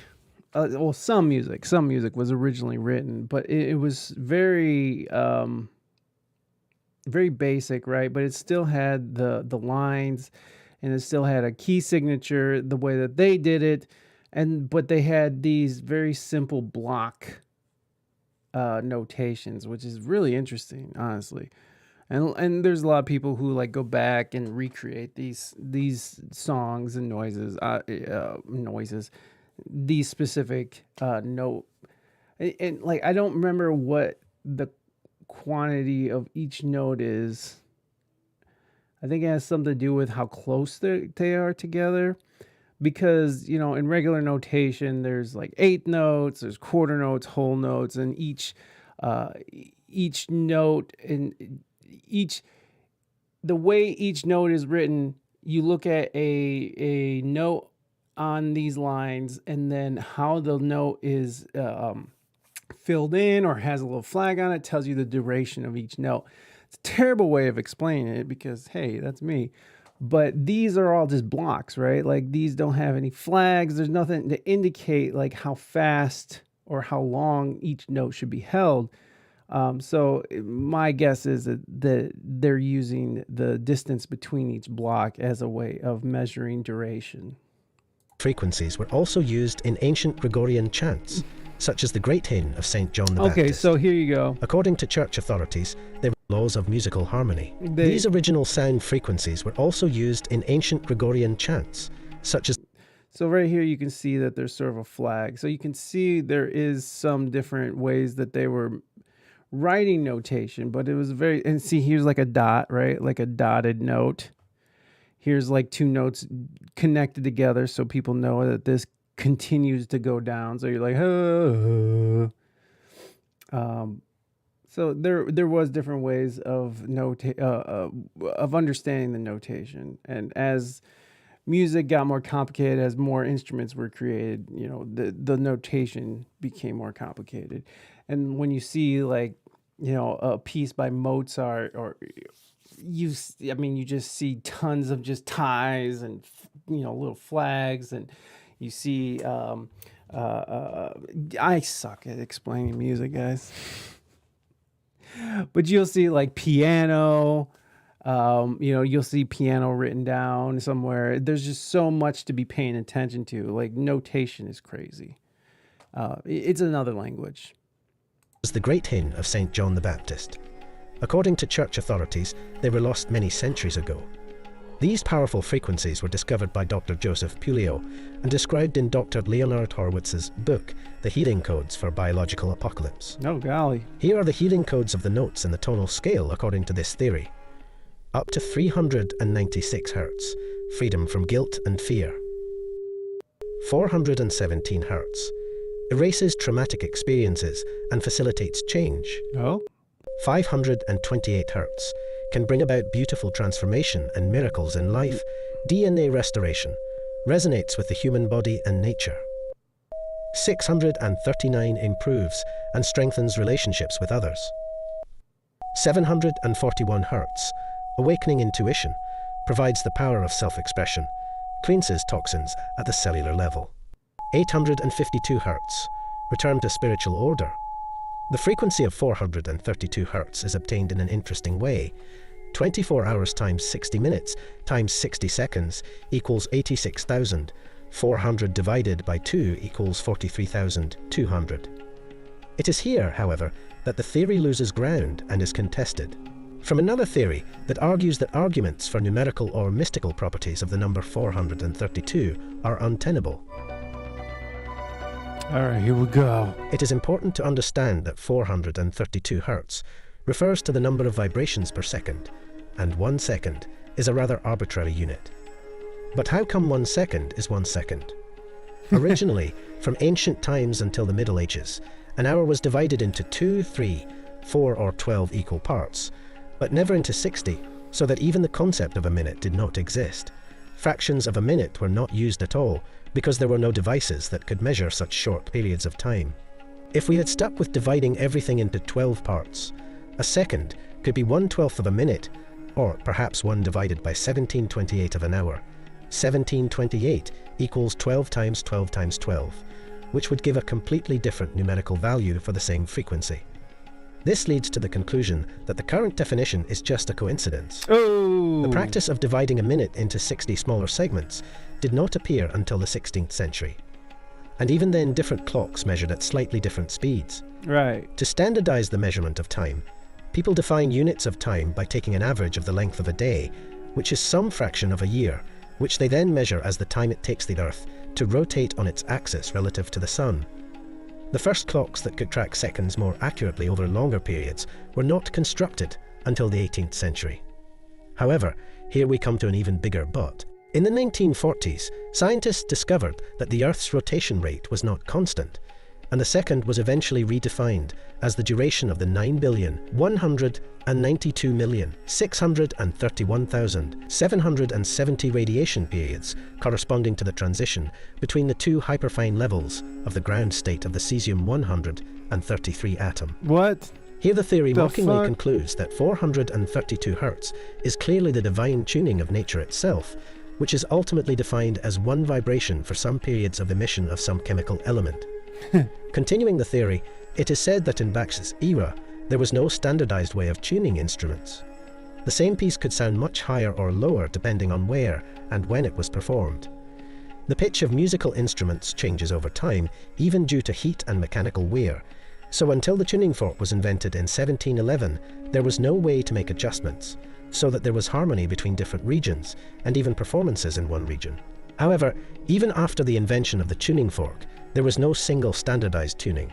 some music was originally written, but it was very... very basic, right? But it still had the lines, and it still had a key signature the way that they did it, but they had these very simple block notations, which is really interesting, honestly. And there's a lot of people who like go back and recreate these songs and noises, these specific note, and like I don't remember what the quantity of each note is. I think it has something to do with how close they are together, because in regular notation there's like 8 notes, there's quarter notes, whole notes, and each note and the way each note is written, you look at a note on these lines and then how the note is filled in or has a little flag on it tells you the duration of each note. It's a terrible way of explaining it because, hey, that's me. But these are all just blocks, right? Like these don't have any flags. There's nothing to indicate like how fast or how long each note should be held. So my guess is that they're using the distance between each block as a way of measuring duration. Frequencies were also used in ancient Gregorian chants, such as the Great Hymn of St. John the Okay, Baptist. so here you go. According to church authorities, they were laws of musical harmony. These original sound frequencies were also used in ancient Gregorian chants, such as... So right here you can see that there's sort of a flag. So you can see there is some different ways that they were writing notation, but it was very... And see, here's like a dot, right? Like a dotted note. Here's like two notes connected together so people know that this continues to go down. So you're like, so there was different ways of of understanding the notation. And as music got more complicated, as more instruments were created, you know, the notation became more complicated. And when you see like, you know, a piece by Mozart, or you just see tons of just ties and, you know, little flags, and you see, I suck at explaining music, guys. But you'll see like piano, you know, you'll see piano written down somewhere. There's just so much to be paying attention to. Like notation is crazy. It's another language. Was the Great Hymn of St. John the Baptist. According to church authorities, they were lost many centuries ago. These powerful frequencies were discovered by Dr. Joseph Patullo and described in Dr. Leonard Horwitz's book, The Healing Codes for Biological Apocalypse. Oh, golly. Here are the healing codes of the notes in the tonal scale according to this theory. Up to 396 Hertz, freedom from guilt and fear. 417 Hertz, erases traumatic experiences and facilitates change. Oh? 528 Hertz, can bring about beautiful transformation and miracles in life, DNA restoration, resonates with the human body and nature. 639 improves and strengthens relationships with others. 741 Hertz, awakening intuition, provides the power of self-expression, cleanses toxins at the cellular level. 852 Hertz, return to spiritual order. The frequency of 432 Hertz is obtained in an interesting way. 24 hours times 60 minutes times 60 seconds equals 86,000. 400 divided by 2 equals 43,200. It is here, however, that the theory loses ground and is contested. From another theory that argues that arguments for numerical or mystical properties of the number 432 are untenable. All right, here we go. It is important to understand that 432 Hertz refers to the number of vibrations per second, and 1 second is a rather arbitrary unit. But how come 1 second is 1 second? Originally, from ancient times until the Middle Ages, an hour was divided into 2, 3, 4 or 12 equal parts, but never into 60, so that even the concept of a minute did not exist. Fractions of a minute were not used at all, because there were no devices that could measure such short periods of time. If we had stuck with dividing everything into 12 parts, a second could be 1/12 of a minute, or perhaps 1 divided by 17/28 of an hour. 17/28 equals 12 times 12 times 12, which would give a completely different numerical value for the same frequency. This leads to the conclusion that the current definition is just a coincidence. Oh! The practice of dividing a minute into 60 smaller segments did not appear until the 16th century. And even then, different clocks measured at slightly different speeds. Right. To standardize the measurement of time, people define units of time by taking an average of the length of a day, which is some fraction of a year, which they then measure as the time it takes the Earth to rotate on its axis relative to the Sun. The first clocks that could track seconds more accurately over longer periods were not constructed until the 18th century. However, here we come to an even bigger but. In the 1940s, scientists discovered that the Earth's rotation rate was not constant, and the second was eventually redefined as the duration of the 9,192,631,770 radiation periods corresponding to the transition between the two hyperfine levels of the ground state of the cesium-133 atom. What? Here the theory mockingly fuck? concludes that 432 Hertz is clearly the divine tuning of nature itself, which is ultimately defined as one vibration for some periods of emission of some chemical element. Continuing the theory, it is said that in Bach's era, there was no standardized way of tuning instruments. The same piece could sound much higher or lower depending on where and when it was performed. The pitch of musical instruments changes over time, even due to heat and mechanical wear. So until the tuning fork was invented in 1711, there was no way to make adjustments, so that there was harmony between different regions, and even performances in one region. However, even after the invention of the tuning fork, there was no single standardized tuning.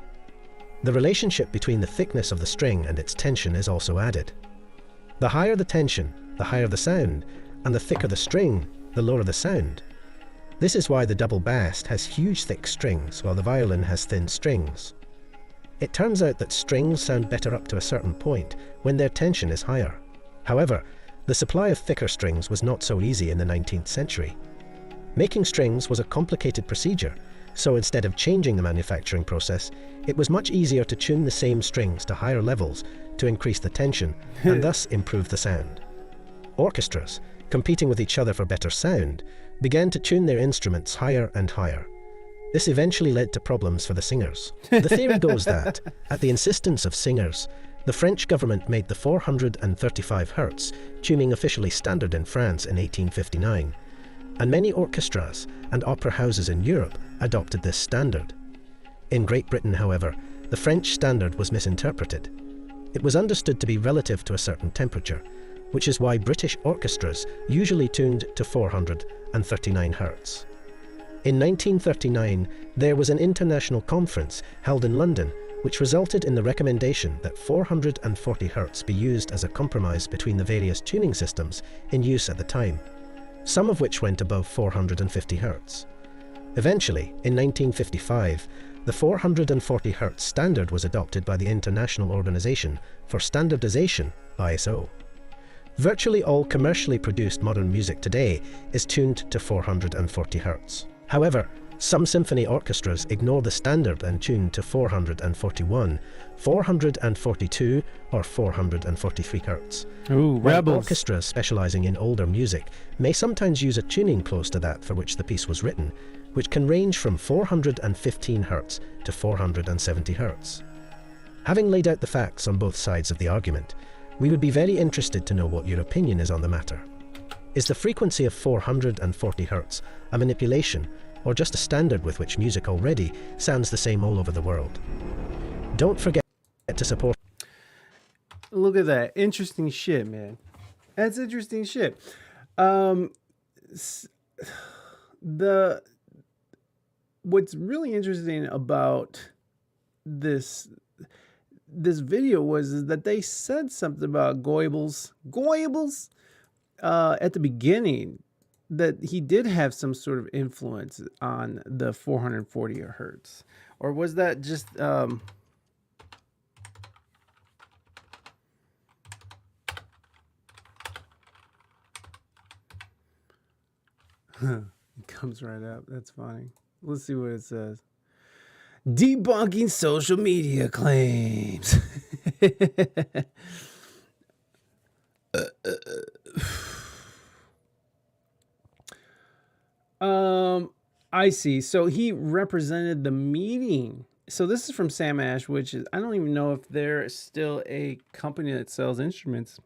The relationship between the thickness of the string and its tension is also added. The higher the tension, the higher the sound, and the thicker the string, the lower the sound. This is why the double bass has huge thick strings, while the violin has thin strings. It turns out that strings sound better up to a certain point, when their tension is higher. However, the supply of thicker strings was not so easy in the 19th century. Making strings was a complicated procedure, so instead of changing the manufacturing process, it was much easier to tune the same strings to higher levels to increase the tension and thus improve the sound. Orchestras, competing with each other for better sound, began to tune their instruments higher and higher. This eventually led to problems for the singers. The theory goes that, at the insistence of singers, the French government made the 435 Hz tuning officially standard in France in 1859, and many orchestras and opera houses in Europe adopted this standard. In Great Britain, however, the French standard was misinterpreted. It was understood to be relative to a certain temperature, which is why British orchestras usually tuned to 439 Hz. In 1939, there was an international conference held in London which resulted in the recommendation that 440 Hz be used as a compromise between the various tuning systems in use at the time, some of which went above 450 Hz. Eventually, in 1955, the 440 Hz standard was adopted by the International Organization for Standardization, ISO. Virtually all commercially produced modern music today is tuned to 440 Hz. However, some symphony orchestras ignore the standard and tune to 441, 442, or 443 Hz. Ooh, While rebels. orchestras specializing in older music may sometimes use a tuning close to that for which the piece was written, which can range from 415 Hz to 470 Hz. Having laid out the facts on both sides of the argument, we would be very interested to know what your opinion is on the matter. Is the frequency of 440 Hz a manipulation, or just a standard with which music already sounds the same all over the world? Don't forget to support. Look at that. Interesting shit, man. That's interesting shit. What's really interesting about this video was that they said something about Goebbels at the beginning, that he did have some sort of influence on the 440 hertz, or was that just it comes right up. That's funny. Let's see what it says. Debunking social media claims. I see. So he represented the meeting. So this is from Sam Ash, which is, I don't even know if they're still a company that sells instruments.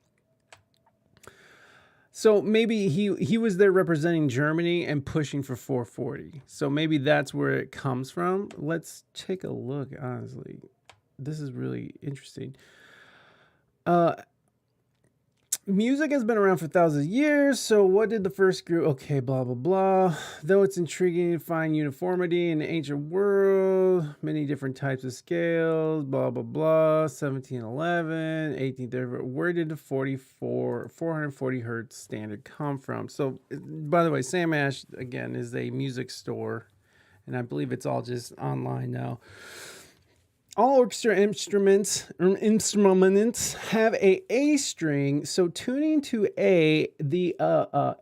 So maybe he was there representing Germany and pushing for 440. So maybe that's where it comes from. Let's take a look, honestly. This is really interesting. Music has been around for thousands of years. So what did the first group? Okay, blah, blah, blah. Though it's intriguing to find uniformity in the ancient world, many different types of scales, blah, blah, blah. 1711, 1830. Where did the 440 hertz standard come from? So, by the way, Sam Ash, again, is a music store, and I believe it's all just online now. All orchestra instruments have a A string, so tuning to A, the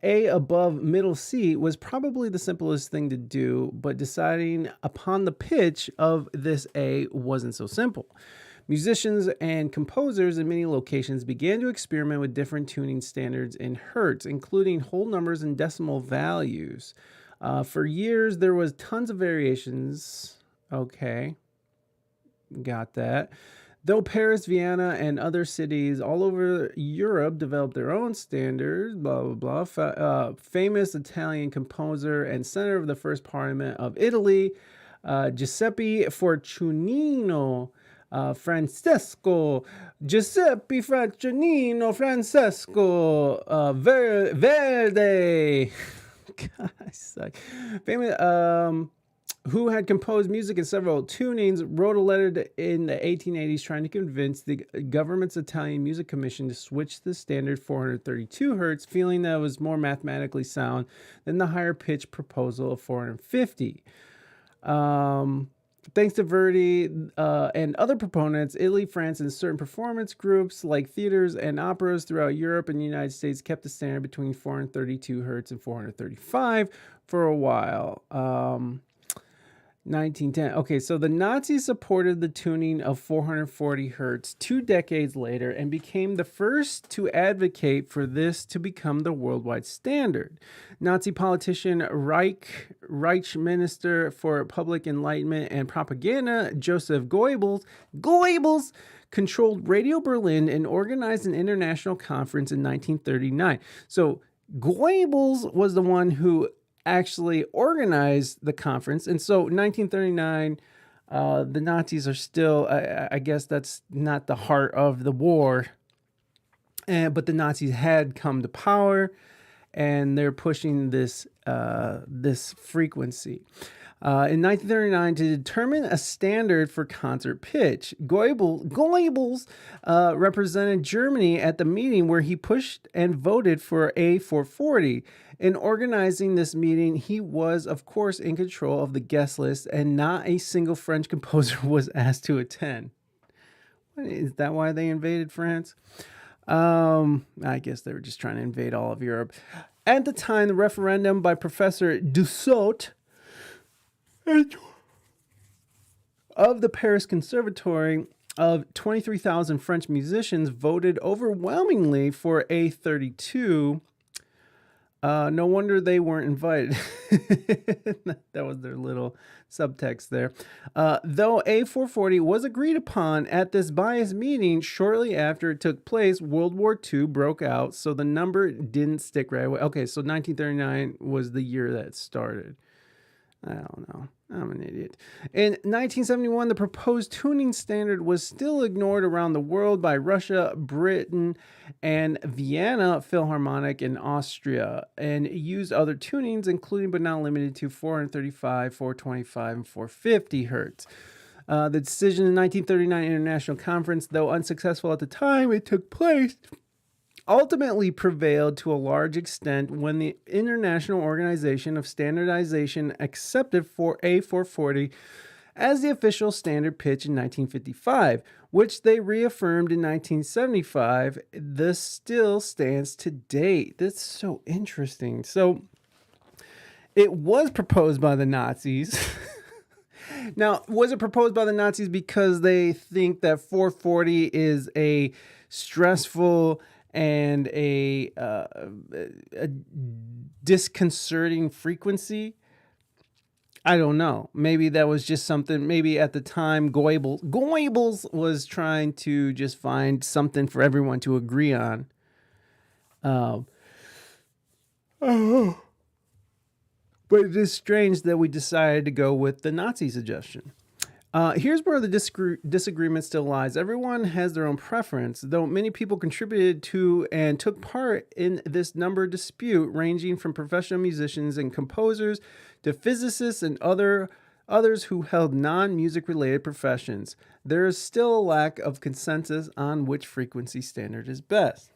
A above middle C, was probably the simplest thing to do, but deciding upon the pitch of this A wasn't so simple. Musicians and composers in many locations began to experiment with different tuning standards in hertz, including whole numbers and decimal values. For years, there was tons of variations. Okay. Got that. Though Paris, Vienna, and other cities all over Europe developed their own standards, blah, blah, blah. Famous Italian composer and senator of the first parliament of Italy, Giuseppe Fortunino Francesco, Giuseppe Fortunino Francesco Verde. God, I suck. Famous, who had composed music in several tunings, wrote a letter in the 1880s trying to convince the government's Italian Music Commission to switch to the standard 432 hertz, feeling that it was more mathematically sound than the higher pitch proposal of 450. Thanks to Verdi and other proponents, Italy, France, and certain performance groups like theaters and operas throughout Europe and the United States kept the standard between 432 hertz and 435 for a while. 1910. Okay, so the Nazis supported the tuning of 440 hertz 2 decades later and became the first to advocate for this to become the worldwide standard. Nazi politician Reich Minister for Public Enlightenment and Propaganda, Joseph Goebbels controlled Radio Berlin and organized an international conference in 1939. So Goebbels was the one who actually organized the conference. And so 1939, the Nazis are still, I guess that's not the heart of the war, but the Nazis had come to power and they're pushing this frequency. In 1939, to determine a standard for concert pitch, Goebbels represented Germany at the meeting where he pushed and voted for A440. In organizing this meeting, he was, of course, in control of the guest list, and not a single French composer was asked to attend. Is that why they invaded France? I guess they were just trying to invade all of Europe. At the time, the referendum by Professor Dussault of the Paris Conservatory of 23,000 French musicians voted overwhelmingly for A32. No wonder they weren't invited. That was their little subtext there. Though A440 was agreed upon at this biased meeting, shortly after it took place, World War II broke out, so the number didn't stick right away. Okay, so 1939 was the year that it started. I don't know. I'm an idiot. In 1971, the proposed tuning standard was still ignored around the world by Russia, Britain, and Vienna Philharmonic in Austria, and used other tunings, including but not limited to 435, 425, and 450 hertz. The decision in the 1939 International Conference, though unsuccessful at the time it took place, ultimately prevailed to a large extent when the International Organization of Standardization accepted for A440 as the official standard pitch in 1955, which they reaffirmed in 1975. This still stands to date. That's so interesting. So it was proposed by the Nazis. Now, was it proposed by the Nazis because they think that 440 is a stressful and a disconcerting frequency? I don't know. Maybe that was just something. Maybe at the time Goebbels was trying to just find something for everyone to agree on. But it is strange that we decided to go with the Nazi suggestion. Here's where the disagreement still lies. Everyone has their own preference, though many people contributed to and took part in this number dispute, ranging from professional musicians and composers to physicists and others who held non-music related professions. There is still a lack of consensus on which frequency standard is best.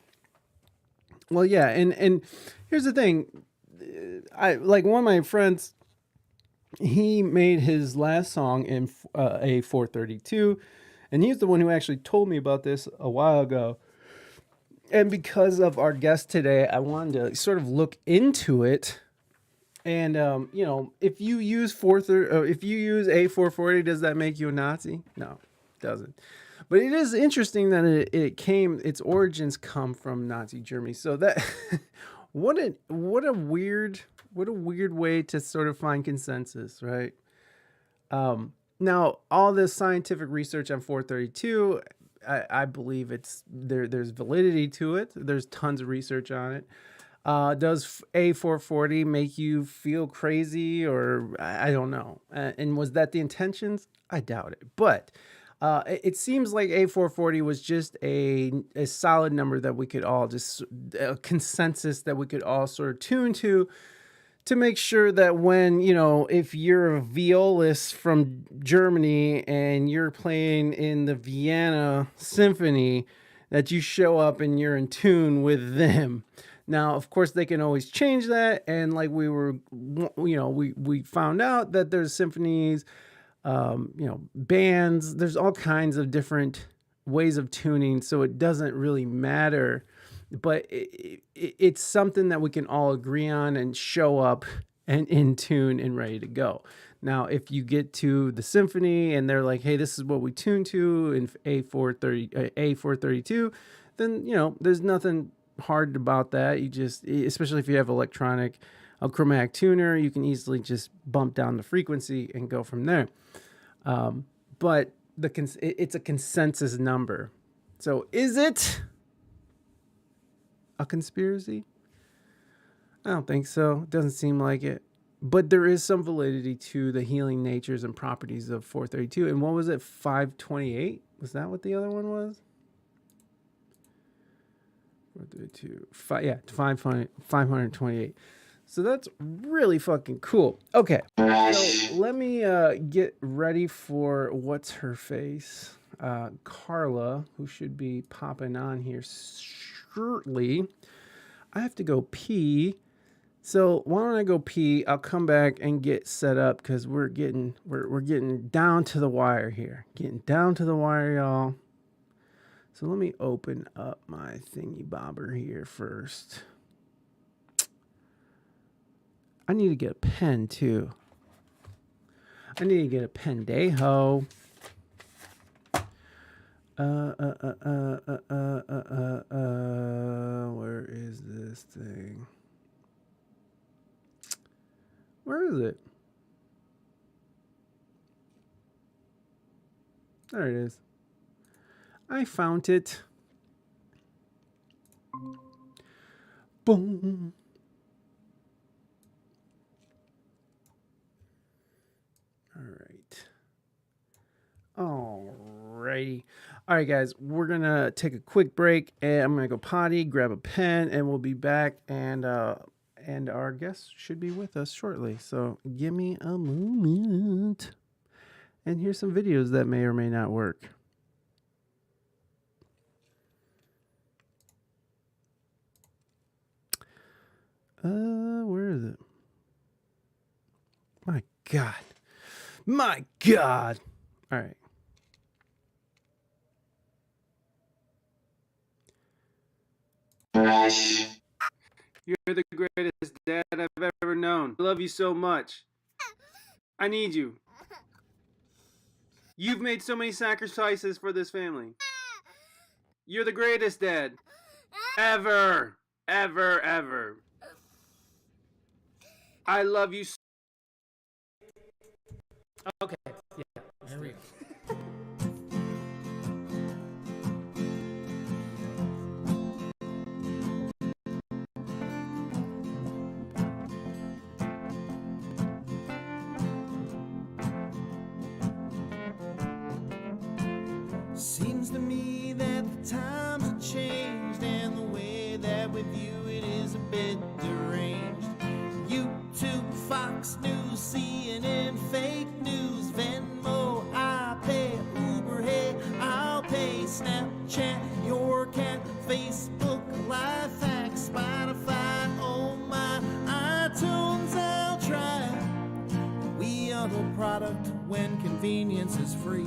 Well, yeah, and here's the thing. I like one of my friends. He made his last song in A432, and he's the one who actually told me about this a while ago. And because of our guest today, I wanted to sort of look into it. And if you use A440, does that make you a Nazi? No, it doesn't. But it is interesting that its origins come from Nazi Germany. So that what a weird way to sort of find consensus, right? Now, all this scientific research on 432, I believe it's there's validity to it. There's tons of research on it. Does A440 make you feel crazy, or I don't know? And was that the intentions? I doubt it. But it seems like A440 was just a solid number that we could all just a consensus that we could all sort of tune to make sure that when, if you're a violist from Germany and you're playing in the Vienna Symphony, that you show up and you're in tune with them. Now, of course, they can always change that. And like we found out that there's symphonies, bands, there's all kinds of different ways of tuning. So it doesn't really matter, but it's something that we can all agree on and show up and in tune and ready to go. Now, if you get to the symphony and they're like, hey, this is what we tune to in A432, then, there's nothing hard about that. You just, especially if you have a chromatic tuner, you can easily just bump down the frequency and go from there. But it's a consensus number. So is it a conspiracy? I don't think so. It doesn't seem like it. But there is some validity to the healing natures and properties of 432. And what was it? 528? Was that what the other one was? 432. 528. So that's really fucking cool. Okay. So let me get ready for what's her face. Carla, who should be popping on here shortly. I have to go pee. So why don't I go pee? I'll come back and get set up because we're getting down to the wire here. Getting down to the wire, y'all. So let me open up my thingy bobber here first. I need to get a pen too. I need to get a pendejo. Where is this thing? Where is it? There it is. I found it. Boom. All right. Alrighty. All right, guys, we're going to take a quick break and I'm going to go potty, grab a pen, and we'll be back. And our guest should be with us shortly. So give me a moment. And here's some videos that may or may not work. Where is it? My God. My God. All right. You're the greatest dad I've ever known. I love you so much. I need you. You've made so many sacrifices for this family. You're the greatest dad. Ever. Ever, ever. I love you so. Okay. Yeah. There we go. Seems to me that the times have changed and the way that we view it is a bit deranged. YouTube, Fox News, CNN, fake news, Venmo, I pay, Uber, hey, I'll pay, Snapchat, your cat, Facebook, Life Hack, Spotify, oh my, iTunes, I'll try. We are the product when convenience is free.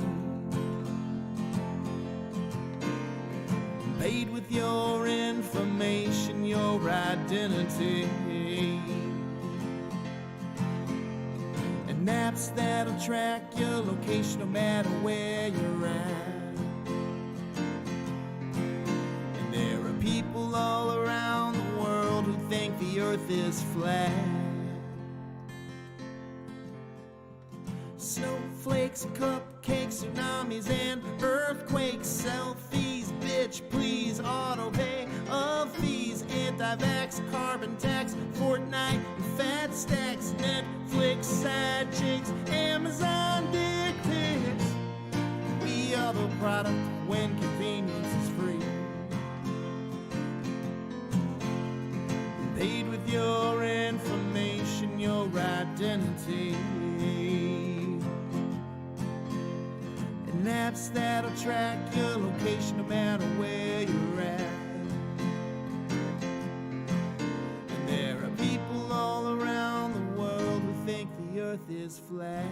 Paid with your information, your identity. And apps that'll track your location no matter where you're at. And there are people all around the world who think the earth is flat. Snowflakes, cupcakes, tsunamis, and earthquakes, cell 5X, carbon tax, Fortnite, and fat stacks, Netflix, side chicks, Amazon dick pics. We are the product when convenience is free. Paid with your information, your identity. And apps that'll track your location no matter where you're at. And there are people all around the world who think the earth is flat.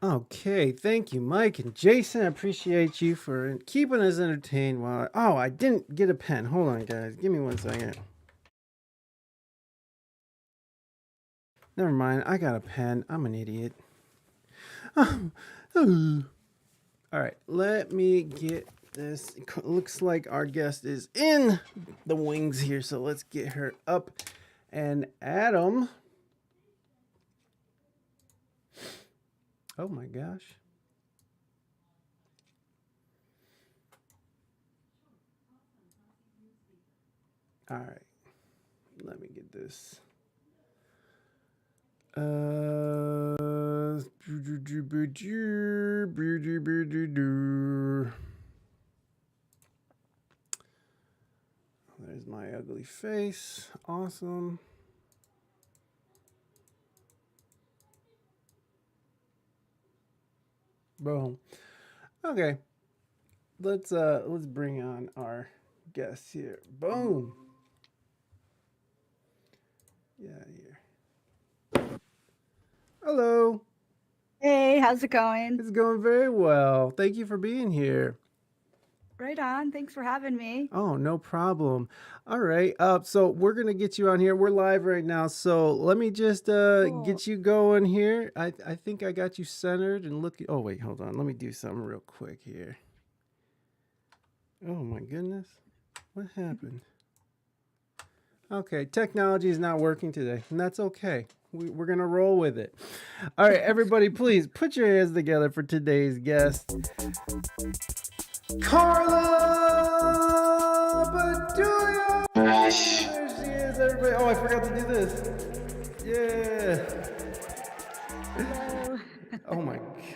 Okay, thank you, Mike and Jason. I appreciate you for keeping us entertained while I didn't get a pen. Hold on, guys. Give me 1 second. Never mind. I got a pen. I'm an idiot. All right, let me get this. It looks like our guest is in the wings here, so let's get her up and Adam. Oh my gosh. All right. Let me get this. There's my ugly face. Awesome. Boom. Okay. Let's bring on our guest here. Boom. Yeah, here. Hello. Hey, how's it going? It's going very well. Thank you for being here. Right on. Thanks for having me. Oh, no problem. All right. So we're gonna get you on here. We're live right now. So let me just Cool. get you going here. I think I got you centered and look. Oh wait, hold on. Let me do something real quick here. Oh my goodness, what happened? Okay, technology is not working today, and that's okay. We're gonna roll with it. All right, everybody, please put your hands together for today's guest, Carla Patullo. There she is, everybody. Oh, I forgot to do this. Yeah. Hello. Oh my gosh.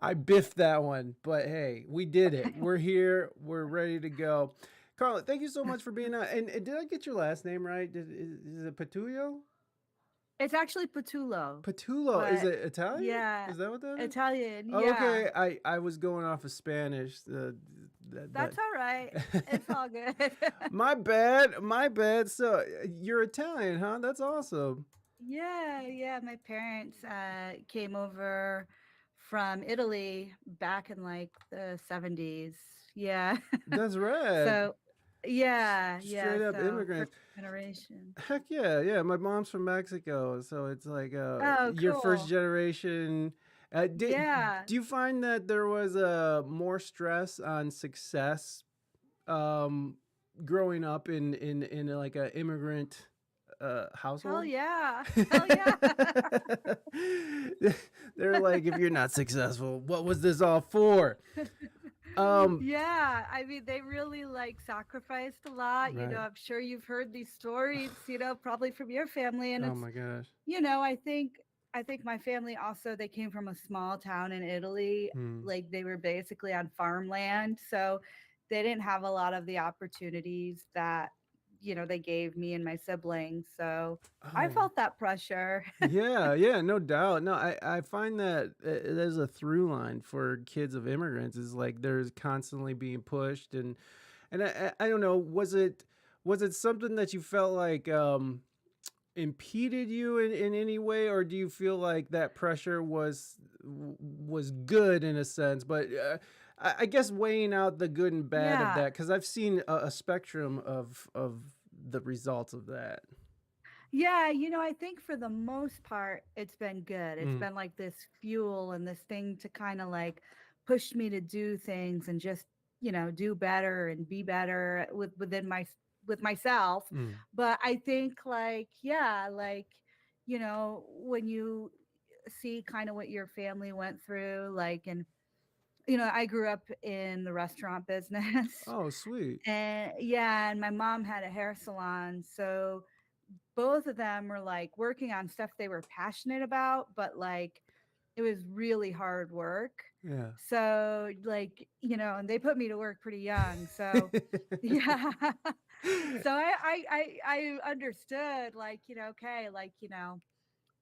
I biffed that one, but hey, we did it. We're here. We're ready to go. Carla, thank you so much for being on. And did I get your last name right? Is it Patullo? It's actually Patullo. Patullo. Is But it Italian? yeah, Is that what that is? Italian. Oh, Yeah. okay. I was going off of Spanish. That's all right. It's all good. My bad. My bad. So you're Italian, huh? That's awesome. Yeah. My parents came over from Italy back in like the 70s. Yeah. That's right. So, yeah. Straight up So, immigrants. first generation. Heck yeah. My mom's from Mexico, so it's like Oh, your first cool. generation. Yeah. Do you find that there was more stress on success growing up in like an immigrant Hell household? yeah. Hell yeah. They're like, if you're not successful, what was this all for? Yeah, I mean, they really like sacrificed a lot. Right. I'm sure you've heard these stories, probably from your family. And Oh it's, my gosh. I think my family also, they came from a small town in Italy. Hmm. Like they were basically on farmland. So they didn't have a lot of the opportunities that, they gave me and my siblings. So I Oh. felt that pressure. Yeah, no doubt. No, I find that there's a through line for kids of immigrants is like there's constantly being pushed and I don't know, was it something that you felt like impeded you in any way, or do you feel like that pressure was good in a sense? But I guess weighing out the good and bad of Yeah. that, because I've seen a spectrum of the results of that. Yeah, I think for the most part, it's been good. It's Mm. been like this fuel and this thing to kind of like pushed me to do things and just, do better and be better with myself. Mm. But I think like, yeah, like, when you see kind of what your family went through, like, and, I grew up in the restaurant business. Oh, sweet. And yeah, and my mom had a hair salon. So both of them were like working on stuff they were passionate about, but like it was really hard work. Yeah. So like, and they put me to work pretty young. So yeah. So I understood like, okay, like,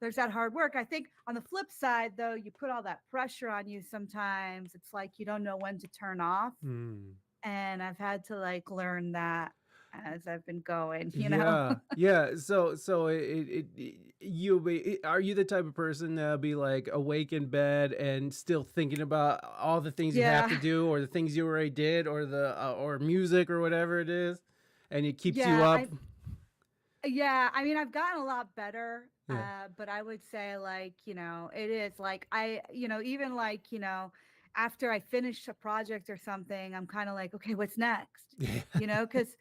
there's that hard work. I think on the flip side, though, you put all that pressure on you sometimes. It's like you don't know when to turn off. Mm. And I've had to like learn that as I've been going, Yeah, yeah. So are you the type of person that'll be like awake in bed and still thinking about all the things you have to Yeah. do, or the things you already did, or the or music or whatever it is, and it keeps you Yeah, up? yeah, I mean, I've gotten a lot better, Yeah. but I would say like, it is like even like, after I finish a project or something, I'm kind of like, okay, what's next? Yeah. Because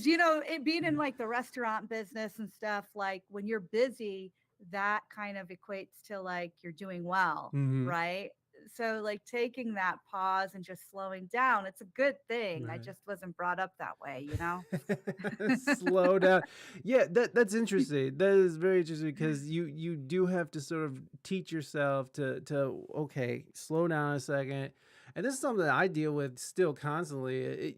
it being in like the restaurant business and stuff, like when you're busy, that kind of equates to like you're doing well, Hmm. right? So like taking that pause and just slowing down, it's a good thing. I Right. just wasn't brought up that way, Slow down. Yeah, that's interesting. That is very interesting because you do have to sort of teach yourself to okay, slow down a second. And this is something that I deal with still constantly.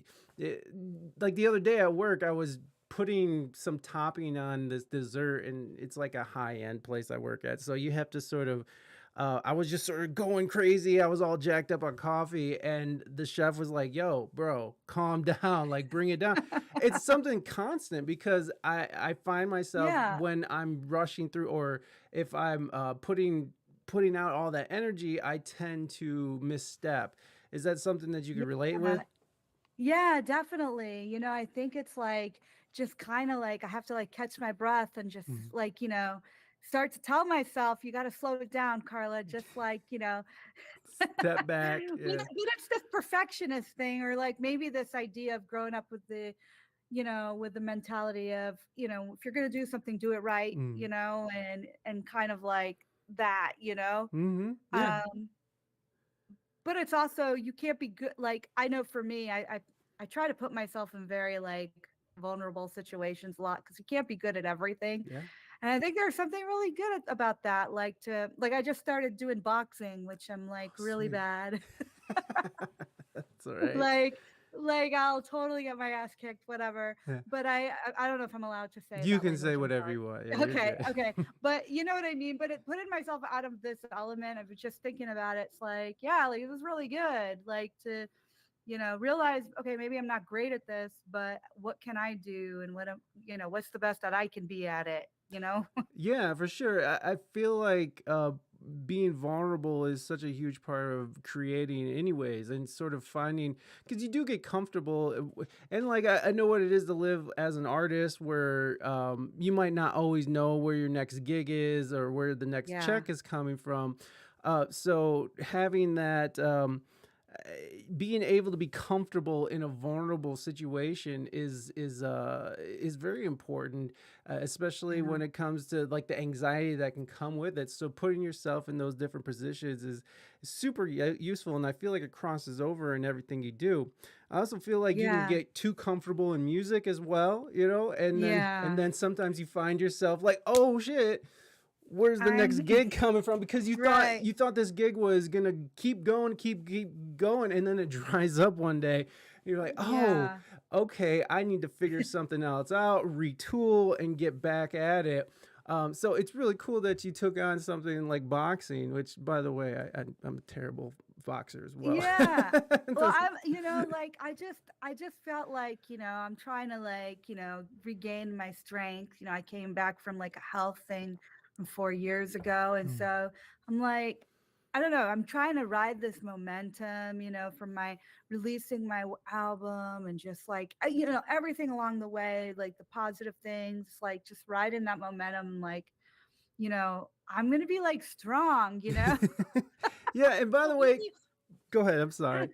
Like the other day at work, I was putting some topping on this dessert, and it's like a high-end place I work at. So you have to sort of I was just sort of going crazy. I was all jacked up on coffee, and the chef was like, "Yo, bro, calm down. Like, bring it down." It's something constant because I find myself Yeah. when I'm rushing through, or if I'm putting out all that energy, I tend to misstep. Is that something that you can relate with? Yeah. Yeah, definitely. I think it's like just kind of like I have to like catch my breath and just Mhm. like, start to tell myself, you got to slow it down, Carla. Just like, Step back. but Yeah. it's this perfectionist thing, or like maybe this idea of growing up with with the mentality of, if you're going to do something, do it right, Mm. and kind of like that, Mm-hmm. Yeah. um, but it's also you can't be good. Like I know for me, I try to put myself in very like vulnerable situations a lot because you can't be good at everything. Yeah. And I think there's something really good about that. Like I just started doing boxing, which I'm like Oh, really sweet. bad. That's all right. like like I'll totally get my ass kicked, whatever. Yeah. But I don't know if I'm allowed to say You that can say language. I'm whatever sorry. you want. Yeah, you're Okay, good. okay. But you know what I mean? But putting myself out of this element of just thinking about it, it's like, yeah, like it was really good. Like to, realize, okay, maybe I'm not great at this, but what can I do? And what's the best that I can be at it? Yeah, for sure. I feel like being vulnerable is such a huge part of creating, anyways, and sort of finding because you do get comfortable. And like, I know what it is to live as an artist where you might not always know where your next gig is or where the next Yeah. check is coming from. So having that. Being able to be comfortable in a vulnerable situation is very important, especially Yeah. when it comes to like the anxiety that can come with it. So putting yourself in those different positions is super useful, and I feel like it crosses over in everything you do. I also feel like you can Yeah. get too comfortable in music as well, and Yeah. then sometimes you find yourself like, oh shit, where's the next I'm gig coming from? Because right. you thought this gig was gonna keep going, keep going, and then it dries up one day. You're like, oh, Yeah. okay, I need to figure something else out, retool, and get back at it. So it's really cool that you took on something like boxing, which, by the way, I'm a terrible boxer as well. Yeah. Well, I'm, like I just felt like, I'm trying to like, regain my strength. I came back from like a health thing from 4 years ago. And Mm. so I'm like, I don't know, I'm trying to ride this momentum, from my releasing my album and just like, everything along the way, like the positive things, like just riding that momentum, like, I'm going to be like strong. Yeah, and by the way, Go ahead. I'm sorry.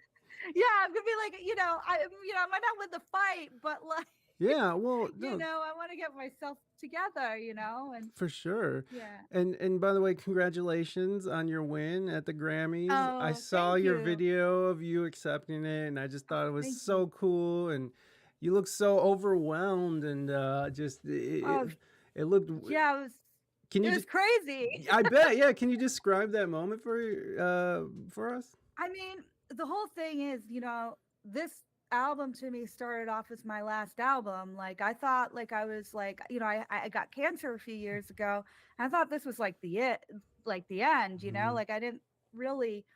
Yeah, I'm gonna be like, I might not win the fight, but like, Yeah. Well, no, I want to get myself together, and for sure. yeah. And by the way, congratulations on your win at the Grammys. I Oh, saw thank your you. video of you accepting it, and I just thought it was Thank so you. cool. And you look so overwhelmed, and just Oh, it looked. yeah, Can it you was just? crazy. I bet. Yeah. Can you describe that moment for us? I mean, the whole thing is, this album to me started off as my last album. Like I thought, like I was like, I got cancer a few years ago. And I thought this was like the end. Mhm. Like I didn't really,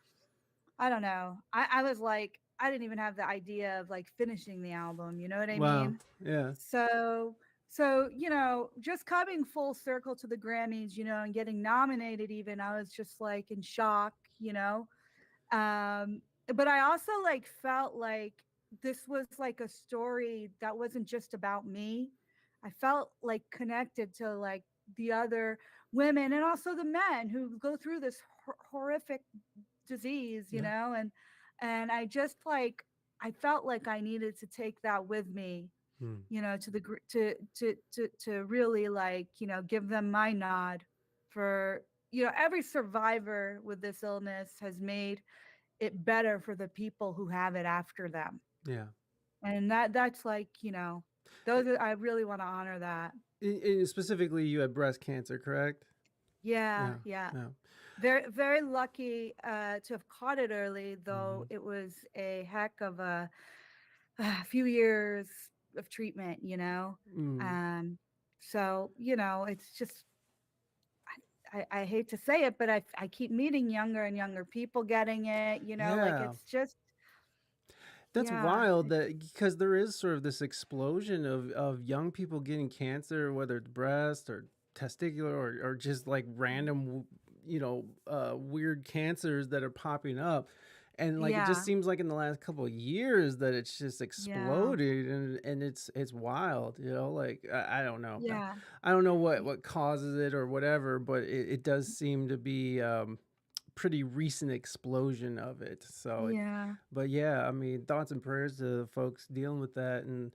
I don't know. I was like, I didn't even have the idea of like finishing the album. You know what I Wow. mean? Yeah. So just coming full circle to the Grammys, and getting nominated, even I was just like in shock. um but I also like felt like this was like a story that wasn't just about me. I felt like connected to like the other women and also the men who go through this horrific disease, Yeah. and I just like I felt like I needed to take that with me, Hmm. to the to really like give them my nod for every survivor with this illness has made it better for the people who have it after them. Yeah. And that's like, I really want to honor that. Specifically, you had breast cancer, correct? Yeah, Yeah. yeah. Yeah. Very, very lucky to have caught it early, though Mhm. it was a heck of a few years of treatment. Mm. Um, so, it's just, I hate to say it, but I keep meeting younger and younger people getting it, like Yeah. it's just, That's yeah, wild that because there is sort of this explosion of young people getting cancer, whether it's breast or testicular or just like random, weird cancers that are popping up. And like it just yeah, seems like in the last couple of years that it's just yeah, exploded and it's wild, like I don't know. yeah, I don't know what causes it or whatever, but it does seem to be pretty recent explosion of it. So yeah, but yeah, I mean, thoughts and prayers to the folks dealing with that, and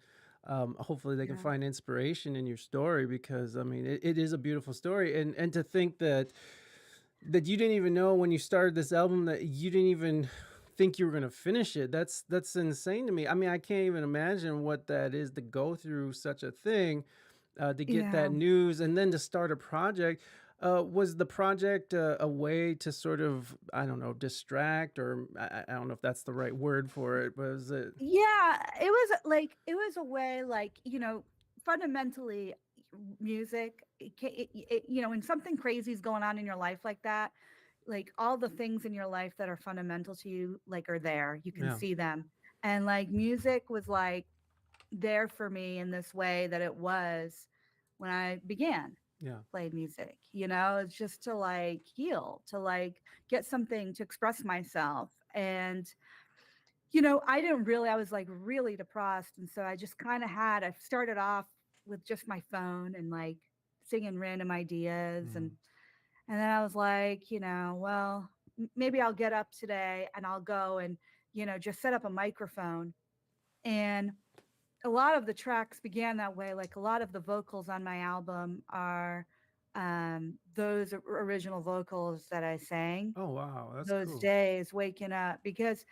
hopefully they can yeah, find inspiration in your story because I mean, it is a beautiful story, and to think that you didn't even know when you started this album that you didn't even think you were gonna finish it. That's insane to me. I mean, I can't even imagine what that is to go through such a thing, to get yeah. that news and then to start a project. Was the project a way to sort of, I don't know, distract, or I don't know if that's the right word for it, but was it? Yeah, it was a way like, fundamentally music, when something crazy is going on in your life like that, like all the things in your life that are fundamental to you like are there. You can Yeah, see them. And like music was like there for me in this way that it was when I began yeah, play music. It's just to like heal, to like get something to express myself. And I was like really depressed. And so I started off with just my phone and like singing random ideas. mm, And then I was like, well, maybe I'll get up today and I'll go and, just set up a microphone. And a lot of the tracks began that way. Like a lot of the vocals on my album are those original vocals that I sang oh wow, that's those cool. days waking up, because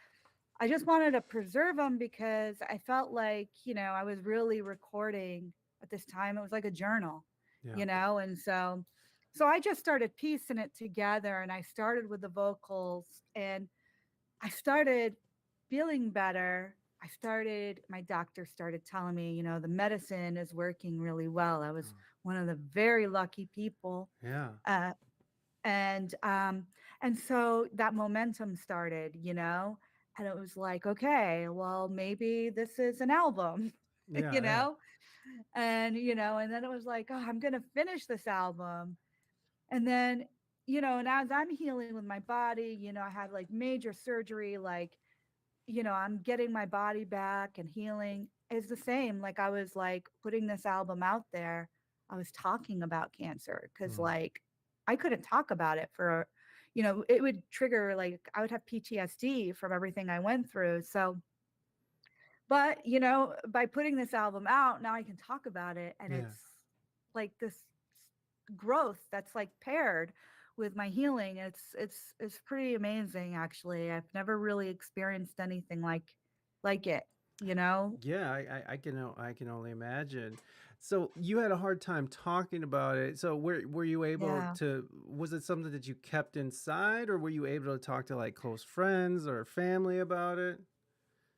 I just wanted to preserve them, because I felt like, I was really recording at this time. It was like a journal, Yeah, and so I just started piecing it together, and I started with the vocals, and I started feeling better. My doctor started telling me, the medicine is working really well. I was one of the very lucky people. yeah, Uh, and so that momentum started, and it was like, okay, well, maybe this is an album, you yeah, yeah. know, and then it was like, oh, I'm gonna finish this album. And then, and as I'm healing with my body, I had like major surgery, like, I'm getting my body back and healing is the same. Like I was like putting this album out there. I was talking about cancer because Mm, like I couldn't talk about it for, it would trigger, like, I would have PTSD from everything I went through. So, but, by putting this album out, now I can talk about it. And Yeah. it's like this growth that's like paired with my healing. It's pretty amazing, actually. I've never really experienced anything like it, you know? Yeah, I can only imagine. So you had a hard time talking about it. So were you able Yeah. to, was it something that you kept inside, or were you able to talk to like close friends or family about it?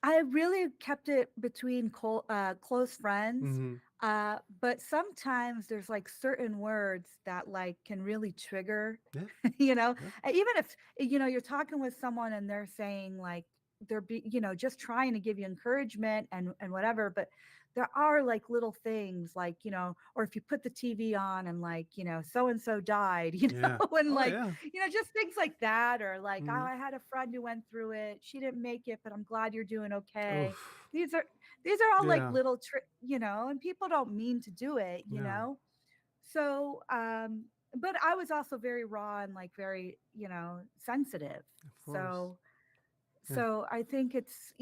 I really kept it between close friends. Hmm. But sometimes there's like certain words that like can really trigger, Yeah. you know, Yeah. even if, you're talking with someone and they're saying like, just trying to give you encouragement and whatever. But there are like little things like, or if you put the TV on and like, so and so died, Yeah. and Oh like, yeah. just things like that. Or like, oh, Hmm. I had a friend who went through it. She didn't make it, but I'm glad you're doing okay. Oof. These are these are all like Yeah. little and people don't mean to do it, No. So, but I was also very raw and like very, sensitive. Of course. So, Yeah. I think it's,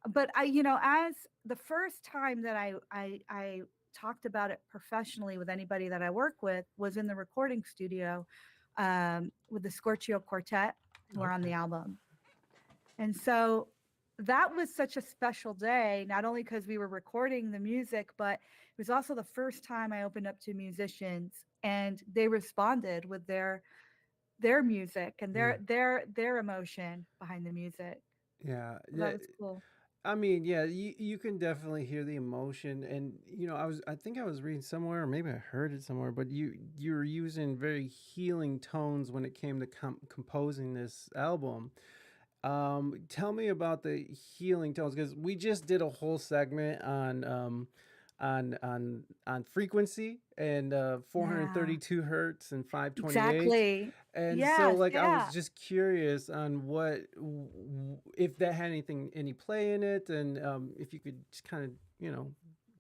but as the first time that I talked about it professionally with anybody that I work with was in the recording studio, with the Scorchio Quartet, who are on the Okay. album. And so that was such a special day, not only because we were recording the music, but it was also the first time I opened up to musicians and they responded with their music and Yeah. their emotion behind the music. Yeah. So that Yeah. was cool. I mean, yeah, you can definitely hear the emotion, and I think I was reading somewhere, or maybe I heard it somewhere, but you're using very healing tones when it came to composing this album. Tell me about the healing tones, because we just did a whole segment on frequency and Yeah, 432 hertz and 528. exactly. And so, Yes, like, I was yeah. just curious on if that had any play in it, and if you could just kind of,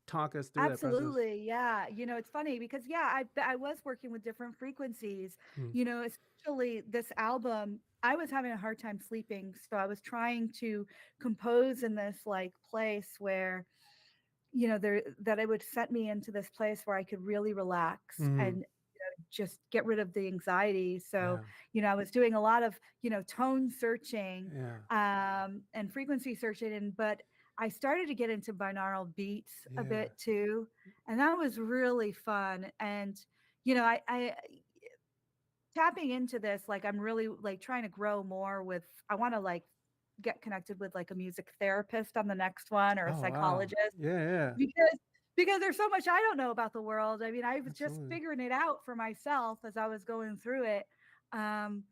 talk us through that process. Absolutely. Yeah. It's funny because, yeah, I was working with different frequencies, Hmm. especially this album. I was having a hard time sleeping. So I was trying to compose in this like place where, that it would set me into this place where I could really relax Hmm. and just get rid of the anxiety. So, Yeah. I was doing a lot of, tone searching, Yeah. and frequency searching. But I started to get into binaural beats a Yeah. bit too. And that was really fun. And, I tapping into this, like, I'm really like trying to grow more with, I want to like get connected with like a music therapist on the next one or a Oh wow. psychologist Yeah. Yeah. because there's so much I don't know about the world. I mean, I was just Absolutely. figuring it out for myself as I was going through it. Um,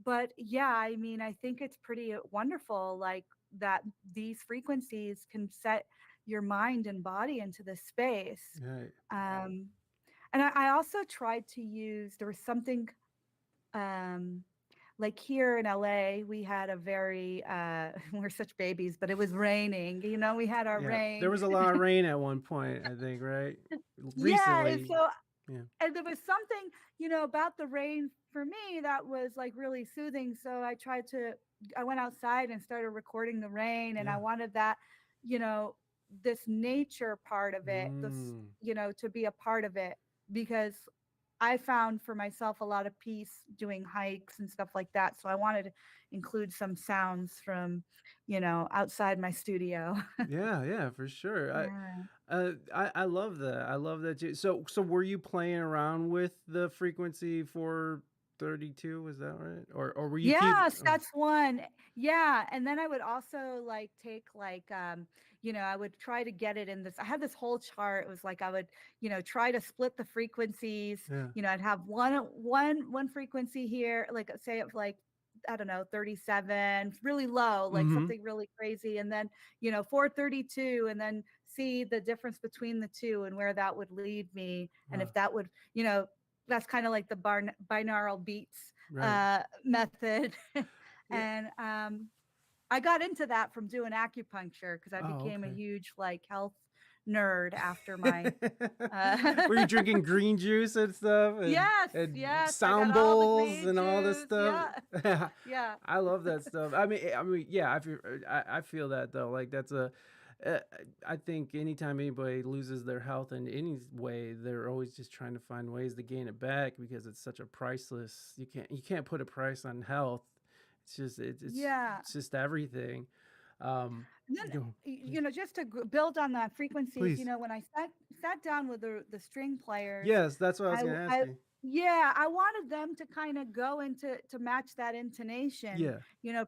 but yeah, I mean, I think it's pretty wonderful, like that these frequencies can set your mind and body into this space. Right. Um, and I also tried to use, there was something, um, like here in LA, we had a very, we're such babies, but it was raining. We had our Yeah. There rain. was a lot of rain at one point, I think, right? Yeah, and Recently. so Yeah. and there was something, about the rain for me that was like really soothing. So I went outside and started recording the rain, and I Yeah. wanted that, you know, this nature part of it, Mm. to be a part of it because I found for myself a lot of peace doing hikes and stuff like that. So I wanted to include some sounds from, outside my studio. Yeah, yeah, for sure. Yeah. I love that. I love that too. So were you playing around with the frequency for 32? Is that right? Or were you keep? Yes, that's one. Yeah, and then I would also like take like I would try to get it in this. I had this whole chart. It was like I would, try to split the frequencies. Yeah. I'd have one frequency here, like say it like I don't know, 37, really low, like Mm-hmm. something really crazy, and then 432, and then see the difference between the two and where that would lead me, and Wow. if that would, that's kind of like the binaural beats Right. method. Yeah. And I got into that from doing acupuncture because I Oh, became a okay. huge like health nerd after my Were you drinking green juice and stuff? Yes, And yes, I sound got all the bowls green and all this juice. stuff. Yeah. Yeah. I love that stuff. I mean, yeah. I feel that though. Like that's a. Uh, I think anytime anybody loses their health in any way, they're always just trying to find ways to gain it back because it's such a priceless. You can't put a price on health. It's just Yeah. it's just everything. And then, Go, just to build on that frequencies, please. when I sat down with the string players, Yes, that's what I was I, gonna ask I you. yeah, I wanted them to kind of go into to match that intonation, Yeah.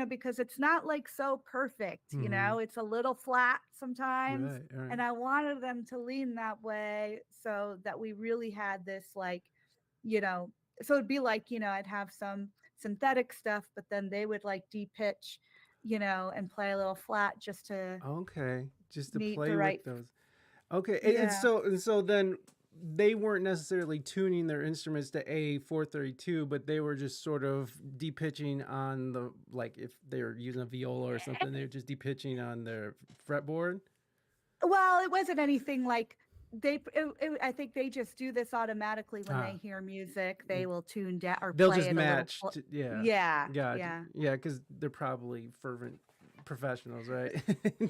because it's not like so perfect, Hmm. it's a little flat sometimes, Right. Right. and I wanted them to lean that way so that we really had this like, you know, so it'd be like, I'd have some synthetic stuff, but then they would like de-pitch, and play a little flat just to Okay, just to meet the play right. with those. Okay, Yeah. and so then they weren't necessarily tuning their instruments to A432, but they were just sort of depitching on the like if they were using a viola or something, they were just depitching on their fretboard. Well, it wasn't anything like I think they just do this automatically when they Ah, hear music. They will tune down or they'll play just it a little. match. Yeah, Yeah, gotcha. yeah. Yeah, because they're probably fervent professionals, right?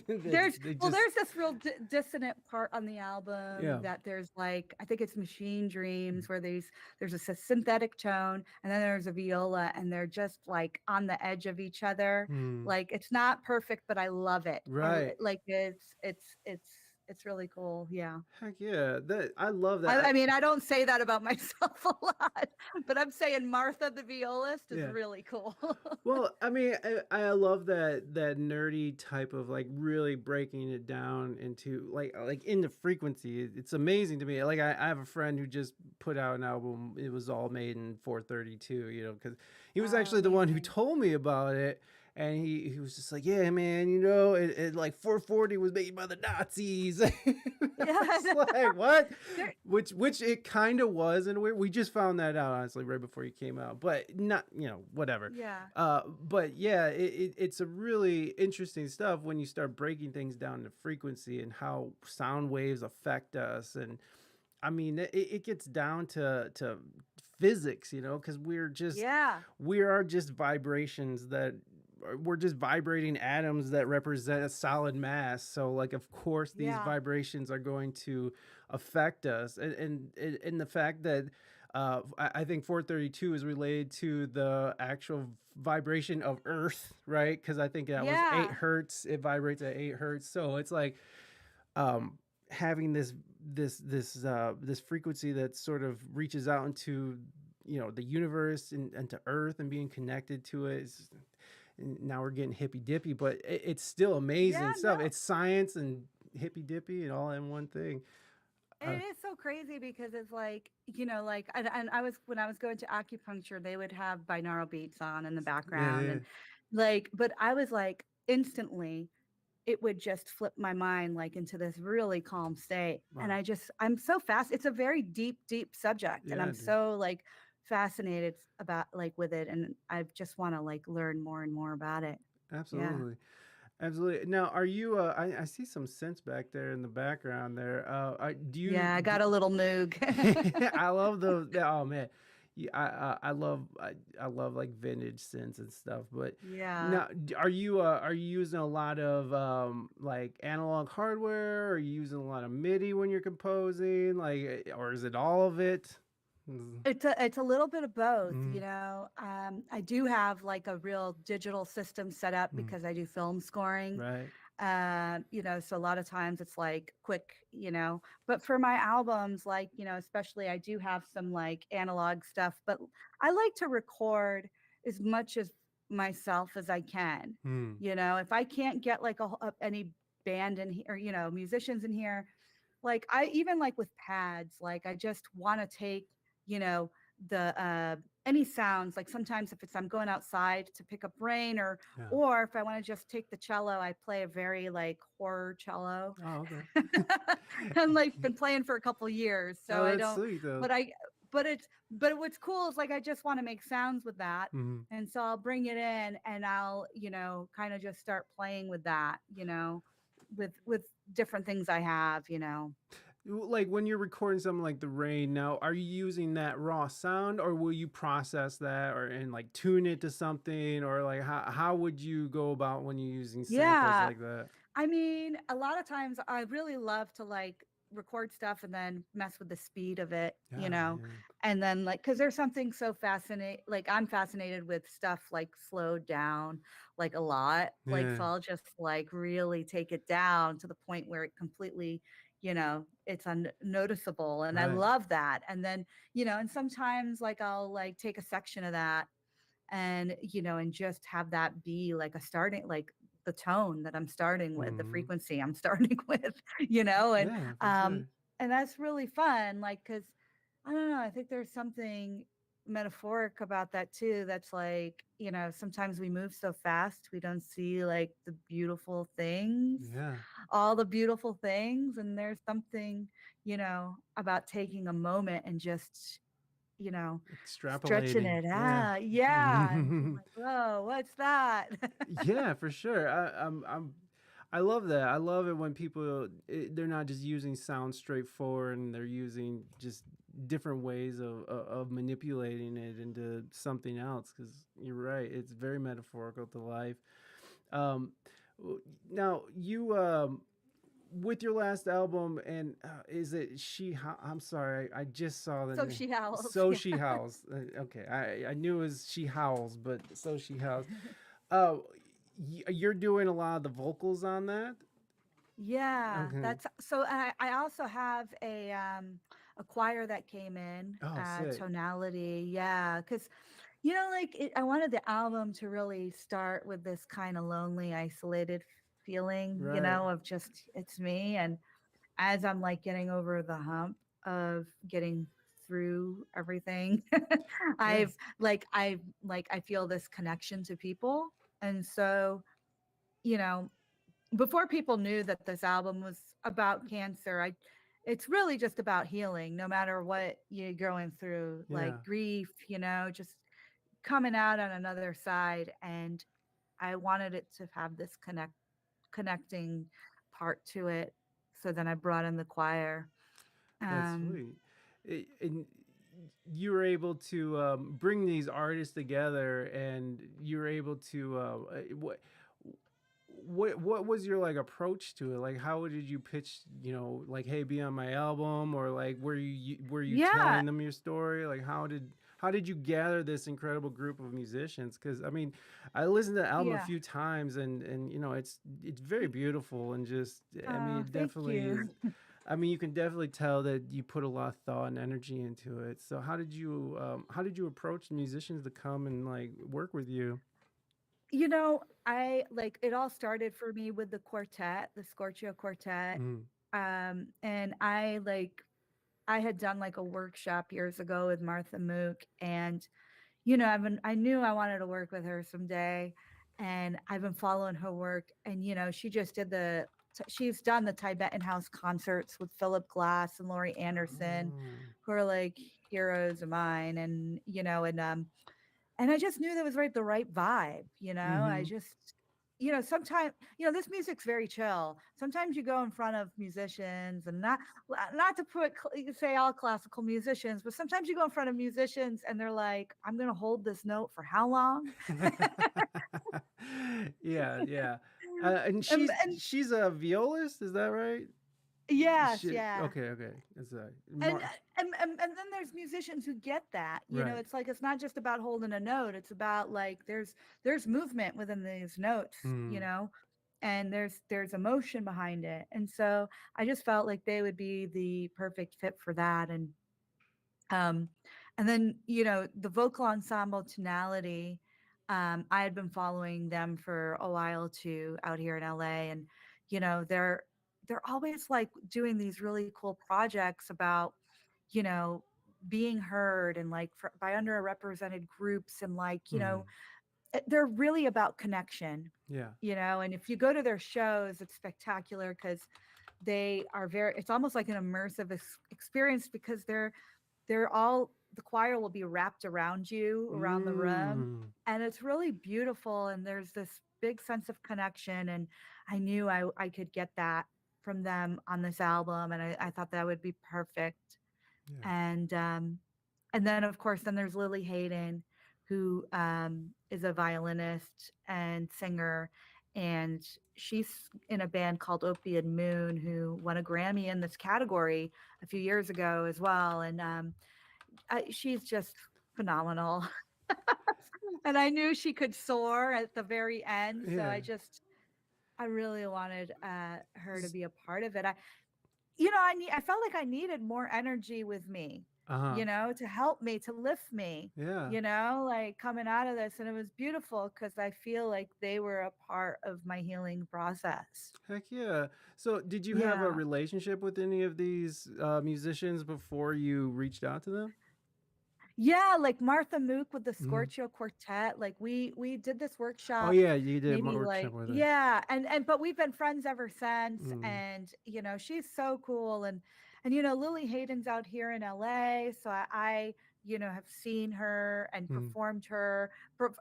There's They well, just there's this real dissonant part on the album yeah. that there's like I think it's Machine Dreams where there's a synthetic tone and then there's a viola and they're just like on the edge of each other. Hmm. Like it's not perfect, but I love it. Right. Like it's really cool. Yeah. Heck yeah. I love I, that. I mean, I don't say that about myself a lot, but I'm saying Martha the violist is Yeah. really cool. Well, I mean, I love that nerdy type of like really breaking it down into like into frequency. It's amazing to me. Like I have a friend who just put out an album. It was all made in 432. Because he was actually the one who Amazing. told me about it. And he was just like, yeah, man, it like 440 was made by the Nazis. It's like, what? There- Which it kind of was in a way. We just found that out, honestly, right before he came out. But not, whatever. yeah. But yeah, it's a really interesting stuff when you start breaking things down to frequency and how sound waves affect us. And I mean, it gets down to physics, because Yeah. we are just vibrations that we're just vibrating atoms that represent a solid mass. So like, of course, these Yeah. vibrations are going to affect us. And the fact that I think 432 is related to the actual vibration of Earth, right? Because I think that was Yeah. 8 hertz. It vibrates at 8 hertz. So it's like having this frequency that sort of reaches out into the universe and to Earth and being connected to it. And now we're getting hippy dippy, but it's still amazing Yeah, stuff. no. It's science and hippy dippy and all in one thing. It is so crazy because it's like, like, and when I was going to acupuncture, they would have binaural beats on in the background. Yeah. And like, but I was like, instantly, it would just flip my mind like into this really calm state. And Wow. I'm so fast. It's a very deep, deep subject. And Yeah, I'm dude. so like fascinated about like with it. And I just want to like learn more and more about it. Yeah. Absolutely. Absolutely. Now, are you? I see some synths back there in the background there. Do you? Yeah. I got a little moog. I love those. Oh man, yeah, I love like vintage synths and stuff. But Yeah. now, are you using a lot of like analog hardware? Are you using a lot of MIDI when you're composing? Like, or is it all of it? It's a little bit of both, Mm, I do have like a real digital system set up mm, because I do film scoring. right. So a lot of times it's like quick, but for my albums, like, especially I do have some like analog stuff, but I like to record as much as myself as I can. Hmm. If I can't get like any band in here, or, musicians in here, like I even like with pads, like I just want to take, the any sounds, like sometimes if I'm going outside to pick up rain Yeah. or if I want to just take the cello, I play a very like horror cello. Oh, okay. And like been playing for a couple years. So Oh, I that's don't, sweet though. but what's cool is like I just want to make sounds with that. Mhm. And so I'll bring it in and I'll, kind of just start playing with that, with different things I have, you know. Like when you're recording something like the rain now, are you using that raw sound, or will you process that or and like tune it to something, or like how would you go about when you're using samples Yeah. like that? I mean, a lot of times I really love to like record stuff and then mess with the speed of it, you Yeah, know, yeah, and then like, cause there's something so fascinating, like I'm fascinated with stuff like slowed down like a lot. Like, yeah, so I'll just like really take it down to the point where it completely, you know, it's unnoticeable. And I right. love that. And then, you know, and sometimes like I'll like take a section of that and you know and just have that be like a starting like the tone that I'm starting with, the Hmm. frequency I'm starting with, you know. Yeah, for sure. And that's really fun, like, because I don't know, I think there's something metaphoric about that too, that's like, you know, sometimes we move so fast we don't see like the beautiful things, Yeah, all the beautiful things, and there's something, you know, about taking a moment and just, you know, stretching extrapolating. it Yeah. out. Yeah. And being like, whoa, what's that? Yeah, for sure. I love that. I love it when people they're not just using sound straightforward, and they're using just different ways of manipulating it into something else. Because you're right, it's very metaphorical to life. Um, Now you with your last album, and is it I'm sorry, I just saw the So name. she howls. So Yeah. She Howls. Okay, I knew it was She Howls, but So She Howls. Oh, you're doing a lot of the vocals on that. Yeah, Okay. that's so. I also have a choir that came in, Oh, sick. tonality. Yeah, because you know, like I wanted the album to really start with this kind of lonely, isolated feeling, you Right. know, of just it's me. And as I'm like getting over the hump of getting through everything, Yeah. I feel this connection to people. And so, you know, before people knew that this album was about cancer, I it's really just about healing, no matter what you're going through, like Yeah. grief, you know, just coming out on another side. And I wanted it to have this connecting part to it. So then I brought in the choir. That's Um, sweet. And you were able to bring these artists together, and you were able to what was your like approach to it? Like, how did you pitch? You know, like, hey, be on my album, or like, were you yeah, telling them your story? Like, how did you gather this incredible group of musicians? Because I mean, I listened to the album a yeah. few times, and you know, it's very beautiful, and just I mean, Oh, it thank definitely you. is. I mean, you can definitely tell that you put a lot of thought and energy into it. So how did you approach musicians to come and like work with you? You know, I like it all started for me with the quartet, the Scorchio quartet. Mm. And I had done like a workshop years ago with Martha Mook, and you know, I knew I wanted to work with her someday, and I've been following her work. And you know, she just did she's done the Tibetan House concerts with Philip Glass and Laurie Anderson, Oh. who are like heroes of mine. And you know, and I just knew that was the right vibe, you know. I Mm-hmm. just, you know, sometimes, you know, this music's very chill. Sometimes you go in front of musicians, and not to say all classical musicians, but sometimes you go in front of musicians and they're like, I'm going to hold this note for how long? Yeah, yeah. And And she's a violist, is that right? yes, She, yeah. okay, okay. That's and and then there's musicians who get that, you know. right. It's like it's not just about holding a note, it's about like there's movement within these notes, you Mm, know, and there's emotion behind it. And so I just felt like they would be the perfect fit for that. Um and then, you know, the vocal ensemble Tonality, I had been following them for a while too out here in LA. And you know, they're always like doing these really cool projects about, you know, being heard and like by underrepresented groups. And like, you mm, know, they're really about connection, yeah. you know. And if you go to their shows, it's spectacular because they are it's almost like an immersive experience, because they're all the choir will be wrapped around you around the room, Mm, and it's really beautiful. And there's this big sense of connection, and I knew I could get that from them on this album, and I thought that would be perfect. Yeah. And then of course then there's Lily Hayden, who is a violinist and singer, and she's in a band called Opiate Moon, who won a Grammy in this category a few years ago as well. And she's just phenomenal. And I knew she could soar at the very end, so Yeah. I really wanted her to be a part of it. I felt like I needed more energy with me, Uh-huh. to help me, to lift me, Yeah. like coming out of this. And it was beautiful because I feel like they were a part of my healing process. Heck yeah. So did you have a Yeah. relationship with any of these musicians before you reached out to them? Yeah, like Martha Mook with the Mhm. Scorchio Quartet. Like we did this Oh workshop yeah, you did maybe workshop like, with her. yeah, and but we've been friends ever since. Mm. And she's so cool. And Lily Hayden's out here in LA, so I have seen her and Mm. performed her.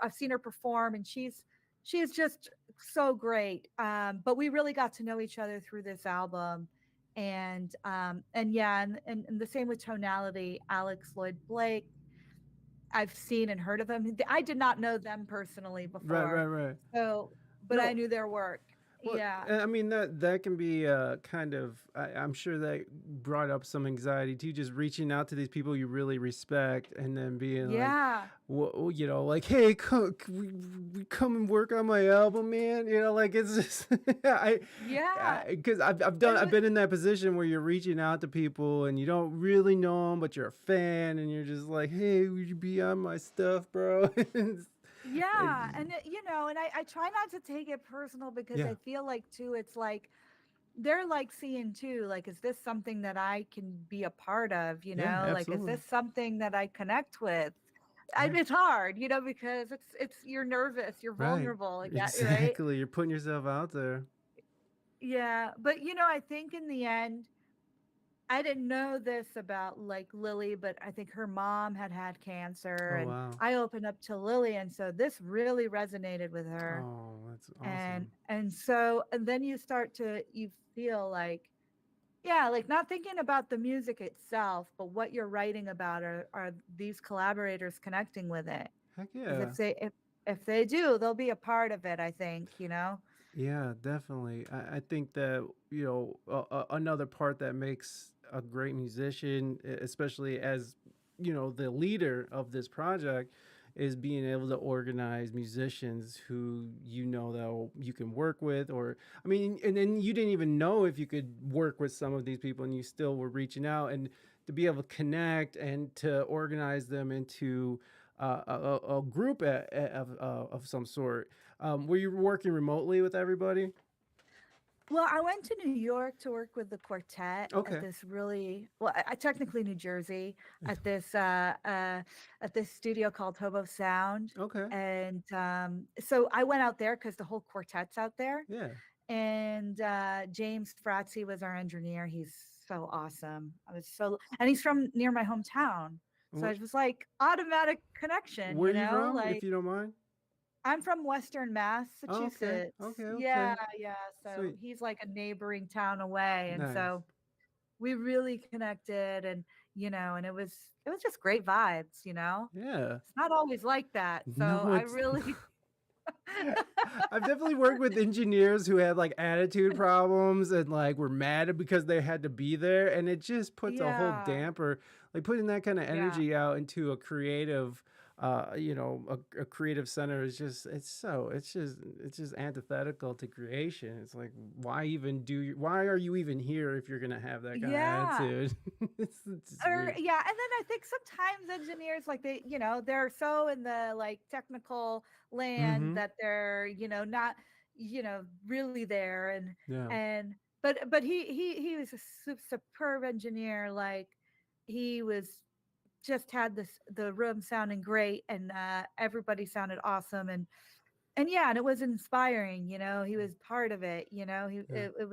I've seen her perform, and she's just so great. But we really got to know each other through this album. And yeah, and the same with Tonality, Alex Lloyd Blake. I've seen and heard of them. I did not know them personally Right, right, before. right. But I No, knew their work. well, Yeah. I mean that can be kind of. I'm sure that brought up some anxiety too. Just reaching out to these people you really respect, and then being like, Yeah. like, hey, we come and work on my album, man. Like it's just, Yeah. because It I've was, been in that position where you're reaching out to people and you don't really know them, but you're a fan, and you're just like, hey, would you be on my stuff, bro? yeah. And I try not to take it personal because Yeah, I feel like too, it's like they're like seeing too, like, is this something that I can be a part of? yeah, Like, is absolutely. this something that I connect with? Yeah. It's hard, because it's you're nervous, you're Right. vulnerable, like that, right? Exactly. You're putting yourself out there. Yeah. But I think in the end, I didn't know this about like Lily, but I think her mom had cancer, Oh and wow. I opened up to Lily, and so this really resonated with her. Oh, that's And awesome. and then you feel like, yeah, like not thinking about the music itself, but what you're writing about, are these collaborators connecting with it? Heck Because yeah. if they do, they'll be a part of it, I think. Yeah, definitely. I think that, another part that makes a great musician, especially as, the leader of this project, is being able to organize musicians who that you can work with. Or, I mean, and then you didn't even know if you could work with some of these people, and you still were reaching out, and to be able to connect and to organize them into a group of some sort. Were you working remotely with everybody? Well, I went to New York to work with the quartet at Okay. this really well, I technically New Jersey, at this studio called Hobo Sound. Okay. And so I went out there because the whole quartet's out there. Yeah. And James Frazzi was our engineer. He's so awesome. And he's from near my hometown. So Where, it was like automatic connection, where are you from, if like you don't mind? I'm from Western Oh, okay. Massachusetts. Okay. Yeah, Okay. yeah. So Sweet. he's like a neighboring town away. And Nice. so we really connected, and and it was just great vibes. Yeah. It's not always like that. So No, I it's really I've definitely worked with engineers who had like attitude problems and like were mad because they had to be there, and it just puts a whole yeah. damper, like putting that kind of Yeah. energy out into a creative a creative center is just it's just antithetical to creation. It's like, why are you even here if you're gonna have that kind of Yeah. attitude? It's just Or weird. yeah, and then I think sometimes engineers, like, they're so in the like technical land Mm-hmm. that they're not really there. and Yeah. and but he was a superb engineer. Like, he was just had the room sounding great, and everybody sounded awesome. And yeah, and it was inspiring. He was part of it. Yeah. It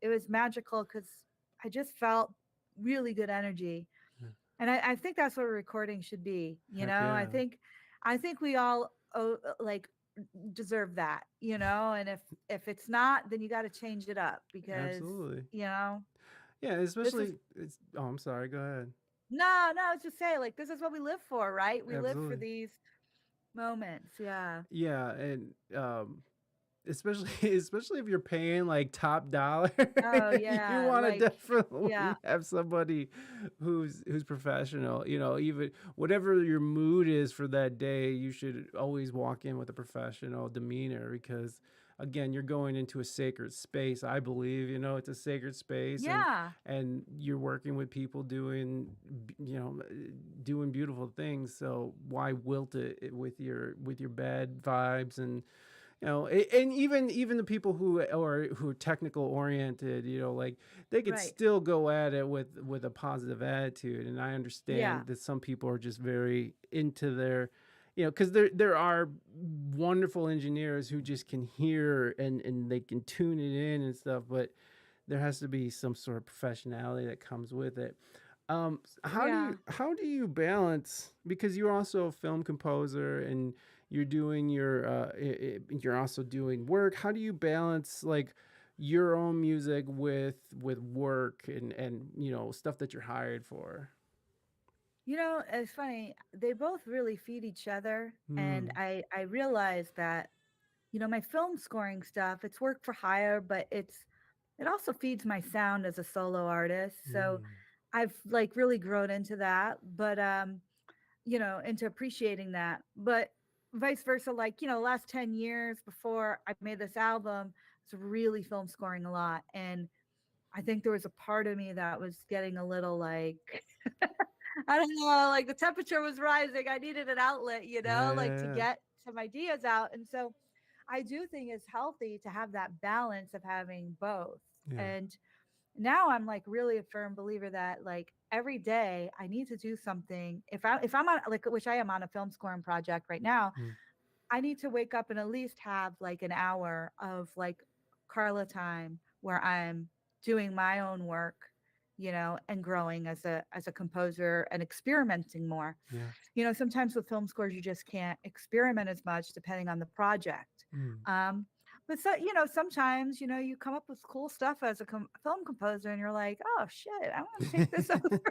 was magical because I just felt really good energy. Yeah. And I think that's what a recording should be. Heck I yeah. think we all like deserve that, and if it's not, then you got to change it up because, Absolutely. you know, Yeah, this is especially it's oh, I'm sorry, go ahead. no, I was just saying, like, this is what we live for, right? We live for Absolutely. these moments. Yeah. Yeah, and especially if you're paying like top dollar, Oh you yeah, want to like, definitely yeah, have somebody who's professional. Even whatever your mood is for that day, you should always walk in with a professional demeanor because again, you're going into a sacred space. I believe, it's a sacred space, and yeah, and you're working with people doing beautiful things. So why wilt it with your bad vibes and and even the people who are technical oriented, like they could right, still go at it with a positive attitude. And I yeah, understand that some people are just very into their, because there are wonderful engineers who just can hear and they can tune it in and stuff, but there has to be some sort of professionality that comes with it. How do yeah. you balance, because you're also a film composer and you're doing you're also doing work. How do you balance like your own music with work and stuff that you're hired for? It's funny. They both really feed each other, and Hmm. I realized that my film scoring stuff, it's work for hire, but it also feeds my sound as a solo artist. So Hmm. I've like really grown into that, but into appreciating that. But vice versa, like, last 10 years before I made this album, it's really film scoring a lot. And I think there was a part of me that was getting a little like I don't know, like the temperature was rising. I needed an outlet, like to Yeah. get some ideas out. And so I do think it's healthy to have that balance of having both. Yeah. And now I'm like really a firm believer that like every day I need to do something. If I'm on, like, which I am on a film scoring project right now, Hmm. I need to wake up and at least have like an hour of like Carla time where I'm doing my own work, and growing as a composer and experimenting more. Yeah. Sometimes with film scores you just can't experiment as much depending on the project. Hmm. Um, but so, sometimes, you come up with cool stuff as a film composer and you're like, oh shit, I want to take this over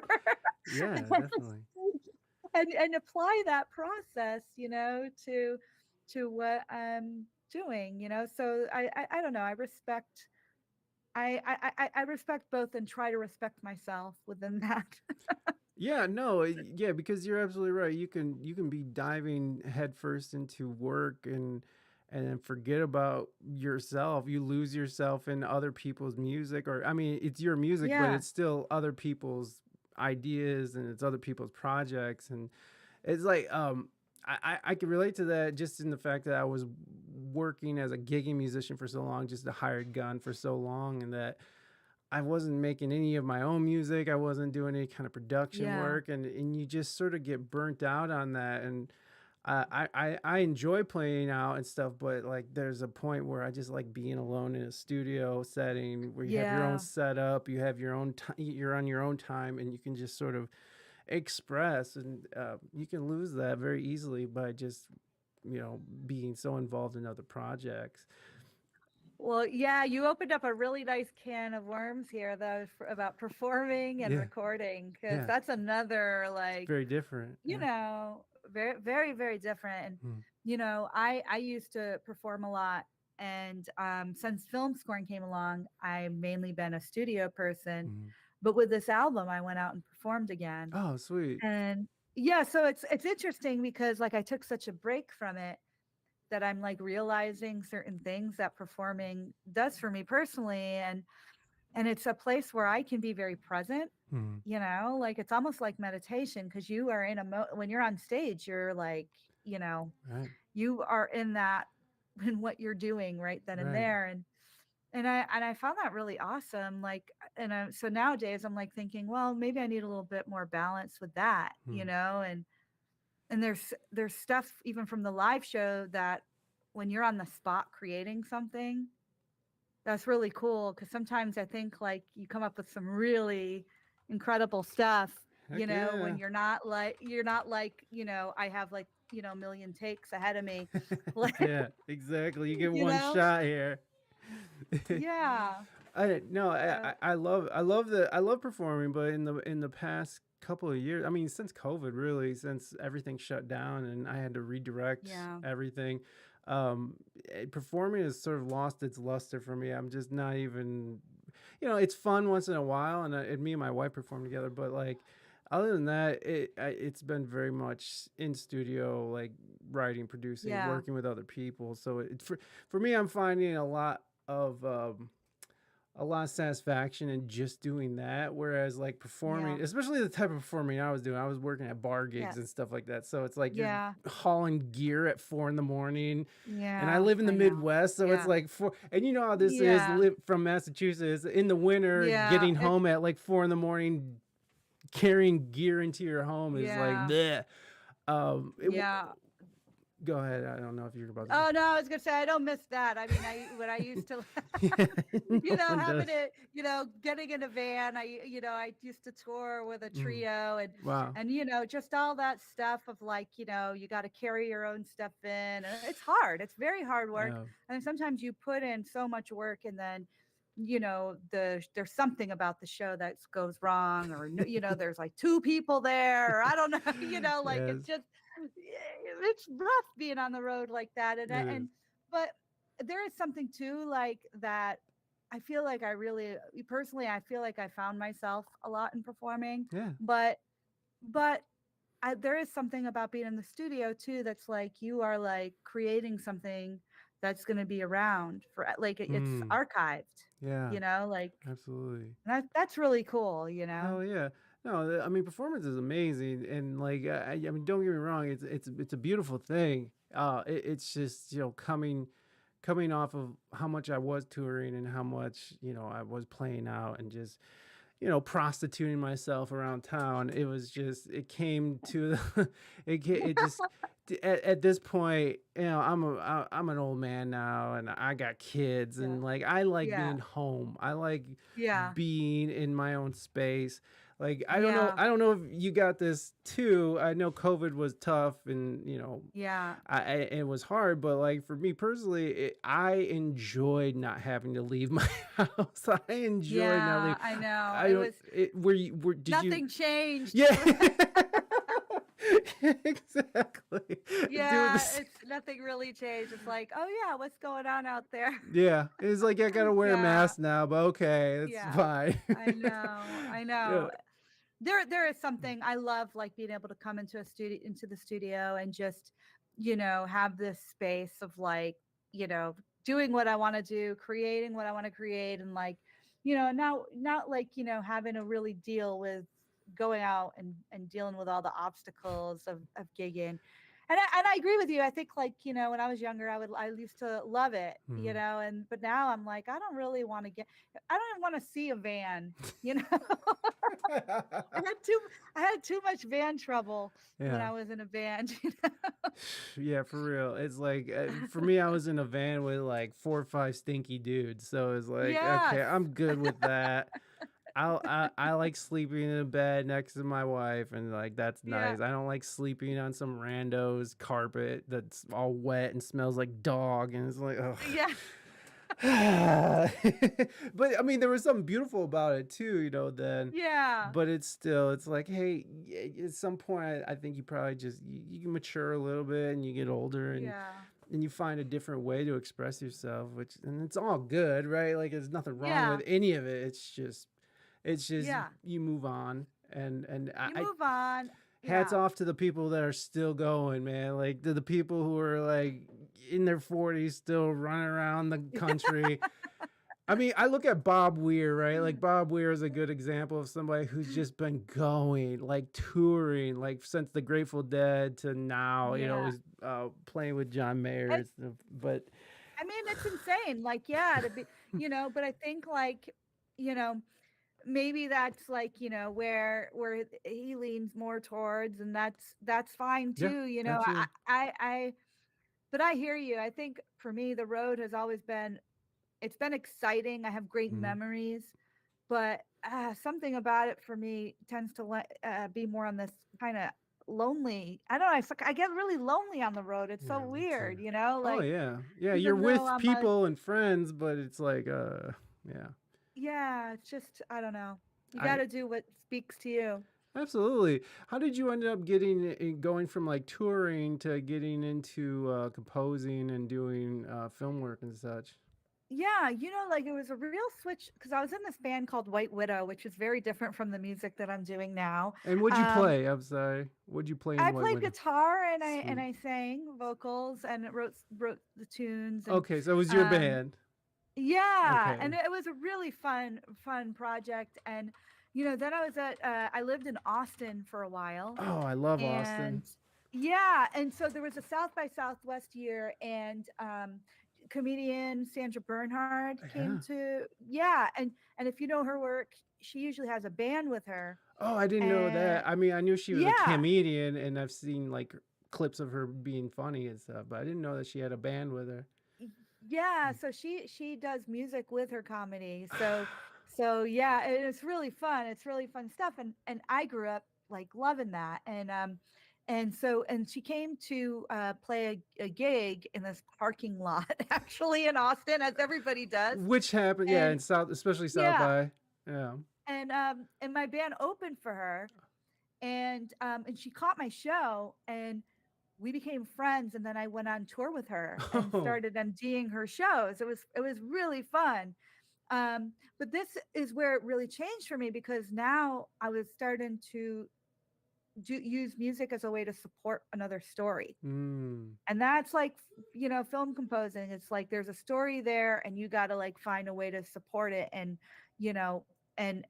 Yeah, definitely. and apply that process, to what I'm doing, So I don't know. I respect both and try to respect myself within that. Yeah, no, yeah, because you're absolutely right. You can be diving headfirst into work and then forget about yourself. You lose yourself in other people's music, or I mean, it's your music, but Yeah. it's still other people's ideas and it's other people's projects, and it's like I can relate to that just in the fact that I was working as a gigging musician for so long, just a hired gun for so long, and that I wasn't making any of my own music. I wasn't doing any kind of production Yeah. work, and you just sort of get burnt out on that. And I enjoy playing out and stuff, but like there's a point where I just like being alone in a studio setting where you have your own Yeah. setup, you have your own you're on your own time, and you can just sort of express, and you can lose that very easily by just being so involved in other projects. Well, yeah, you opened up a really nice can of worms here, though, about performing and Yeah, recording, because yeah, that's another, it's like, very different. Yeah. very, very, very different. And, Hmm. I used to perform a lot. And since film scoring came along, I've mainly been a studio person. Hmm. But with this album, I went out and performed again. Oh, sweet. And yeah, so it's interesting because like I took such a break from it that I'm like realizing certain things that performing does for me personally, and it's a place where I can be very present, Hmm. like it's almost like meditation because you are in when you're on stage, you're like, you know, Right. you are in that in what you're doing right then and Right. there. And I found that really awesome. Like, so nowadays I'm like thinking, well, maybe I need a little bit more balance with that, Hmm. and there's stuff even from the live show that when you're on the spot creating something, that's really cool because sometimes I think like you come up with some really incredible stuff, Heck when yeah. you're not like, I have like million takes ahead of me. Like, Yeah, exactly. You get you one know? shot here. Yeah. I no, So, I love performing, but in the past couple of years, I mean, since COVID, really, since everything shut down and I had to redirect yeah. everything, performing has sort of lost its luster for me. I'm just not even, it's fun once in a while, and me and my wife perform together, but like. Other than that, it's been very much in studio, like writing, producing, Yeah. working with other people. So for me, I'm finding a lot of satisfaction in just doing that. Whereas like Yeah. performing, especially the type of performing I was doing, I was working at bar gigs Yes. and stuff like that. So it's like you're Yeah. hauling gear at 4 a.m. And I Yeah. live in the I know. Midwest, so it's Yeah. like and you know how this is Yeah. from Massachusetts in the winter, Yeah. getting home at like 4 a.m, carrying gear into your home is like Yeah. bleh. Yeah. Go ahead. I don't know if you're about to. Oh no, I was gonna say I don't miss that. I mean, when I used to, Yeah, no one having does. it, getting in a van. I used to tour with a Mm, trio, wow. and just all that stuff of like, you got to carry your own stuff in, and it's hard. It's very hard work, Yeah. and sometimes you put in so much work, and then, there's something about the show that goes wrong, or there's like two people there, or I don't know, like it's Yes, just it's rough being on the road like that, it is. but there is something too like that. I feel like I feel like I found myself a lot in performing, Yeah. but but there is something about being in the studio too that's like you are like creating something that's going to be around for like it's Mm, archived, yeah. like Absolutely. that's really cool. Hell yeah. No, I mean performance is amazing, and like I mean don't get me wrong, it's a beautiful thing. It's just coming off of how much I was touring and how much I was playing out and just prostituting myself around town. It was just it came to it just at this point, I'm an old man now and I got kids Yeah. and like I like Yeah. being home. I like Yeah. being in my own space. Like Yeah. I don't know if you got this too. I know COVID was tough and Yeah. it was hard, but like for me personally, I enjoyed not having to leave my house. I enjoyed not Yeah. leaving. I know. I It don't. was Did you? nothing changed. Yeah. Exactly. Dude, Yeah, it's nothing really changed. It's like, oh yeah, what's going on out there? yeah. It's like I gotta wear a Yeah. mask now, but okay, it's Yeah. fine. I know. I Yeah. know. There is something I love, like being able to come into the studio and just, have this space of like, doing what I want to do, creating what I want to create, and like, now not like, having to really deal with going out and dealing with all the obstacles of gigging. And I agree with you. I think like, when I was younger, I used to love it, Hmm. but now I'm like, I don't really want to I don't even want to see a van, I had too much van trouble when Yeah. I was in a band. Yeah, for real. It's like for me, I was in a van with like 4 or 5 stinky dudes, so it's like, okay, Yes. I'm good with that. I like sleeping in a bed next to my wife, and like that's Yeah. nice. I don't like sleeping on some rando's carpet that's all wet and smells like dog, and it's like, ugh. Yeah. But I mean, there was something beautiful about it too, then. Yeah. But it's like, hey, at some point, I think you probably just you can mature a little bit and you get older Yeah. and you find a different way to express yourself, and it's all good, right? Like there's nothing wrong Yeah. with any of it. It's just Yeah. you move on, and You move on. hats Yeah. off to the people that are still going, man. Like to the people who are like in their 40s still running around the country. I mean, I look at Bob Weir, right? Like Bob Weir is a good example of somebody who's just been going, like touring, like since the Grateful Dead to now. Yeah. He's playing with John Mayer and stuff. But I mean, it's insane. Like, yeah, to be, but I think like, you know, maybe that's like, where he leans more towards, and that's fine yeah, too. absolutely. But I hear you. I think for me, the road has always it's been exciting. I have great Mhm. memories, but something about it for me tends to be more on this kind of lonely. I don't know. I get really lonely on the road. It's so weird, you know, Oh like yeah. Yeah, you're even though with I'm a, people and friends, but it's like yeah. yeah, it's just, I don't know. You got I to do what speaks to you. Absolutely. How did you end up going from like touring to getting into composing and doing film work and such? Yeah, you know, like it was a real switch because I was in this band called White Widow, which is very different from the music that I'm doing now. And what'd you Um, play? I'm sorry. What'd you play in I White played Widow? guitar and Sweet. I sang vocals and wrote the tunes and Okay, so it was your um band. yeah, and Okay. it was a really fun project. And you know, then I lived in Austin for a while. Oh, I love Austin. And yeah, and so there was a South by Southwest year, and comedian Sandra Bernhard came Yeah. to, yeah, and if you know her work, she usually has a band with her. Oh, I didn't know And that. I mean, I knew she was a yeah, comedian and I've seen like clips of her being funny and stuff, but I didn't know that she had a band with her. yeah, so she does music with her comedy. So yeah, it's really fun. It's really fun stuff. And I grew up like loving that. And she came to play a gig in this parking lot actually in Austin, as everybody does. Which happened, yeah, in And South, especially South yeah, by. Yeah. and my band opened for her, and she caught my show, and we became friends. And then I went on tour with her and Oh. started MDing her shows. It was really fun. But this is where it really changed for me, because now I was starting to use music as a way to support another story. Mm. And that's like, you know, film composing. It's like there's a story there and you got to like find a way to support it, and, you know, and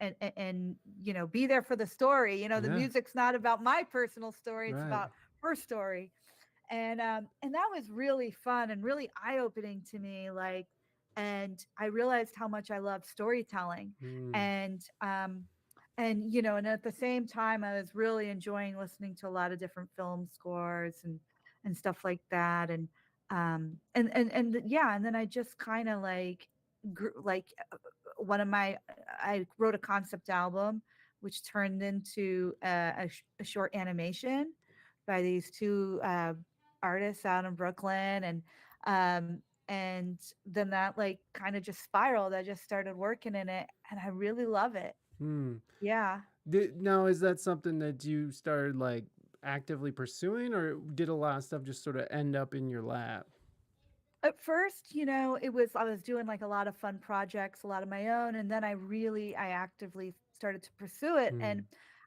you know, be there for the story. You know, the Yeah. music's not about my personal story, it's Right. about her story. And that was really fun and really eye-opening to me, like, and I realized how much I love storytelling. Mm. And you know, and at the same time I was really enjoying listening to a lot of different film scores and stuff like that. And yeah, and then I just kind of like one of my I wrote a concept album which turned into a short animation by these two artists out in Brooklyn. And then that like kind of just spiraled. I just started working in it and I really love it. Hmm. Yeah. Now, is that something that you started like actively pursuing, or did a lot of stuff just sort of end up in your lap? At first, you know, I was doing like a lot of fun projects, a lot of my own, and then I actively started to pursue it. Hmm.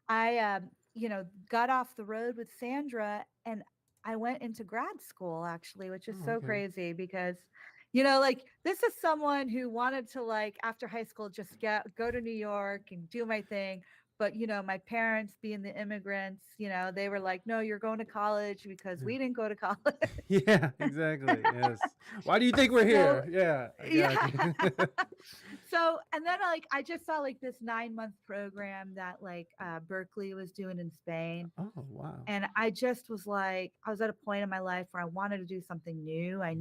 And you know, got off the road with Sandra, and I went into grad school actually, which is Oh, so okay. crazy because, you know, like this is someone who wanted to like after high school just go to New York and do my thing. But you know, my parents being the immigrants, you know, they were like, no, you're going to college because we didn't go to college. Yeah, exactly. Yes. Why do you think we're So here? Yeah, I got yeah. you. So and then like I just saw like this 9-month program that like Berkeley was doing in Spain. Oh, wow. And I just was like, I was at a point in my life where I wanted to do something new. I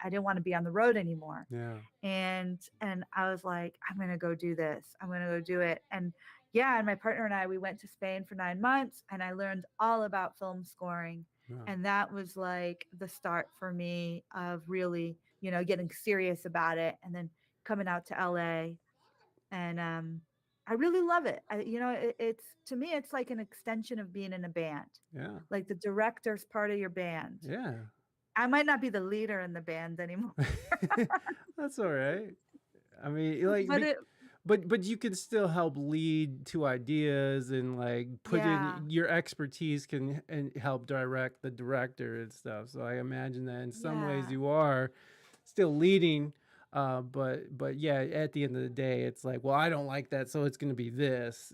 didn't want to be on the road anymore. Yeah. And I was like, I'm gonna go do this. I'm gonna go do it. And yeah, and my partner and I, we went to Spain for 9 months and I learned all about film scoring. Yeah. And that was like the start for me of really, you know, getting serious about it and then coming out to LA. And I really love it. You know, it's to me, it's like an extension of being in a band. Yeah. Like the director's part of your band. Yeah. I might not be the leader in the band anymore, That's all right. I mean, like, but it, but you can still help lead to ideas and like put yeah, in your expertise can and help direct the director and stuff. So I imagine that in some ways yeah, you are still leading, but yeah, at the end of the day, it's like, well, I don't like that, so it's going to be this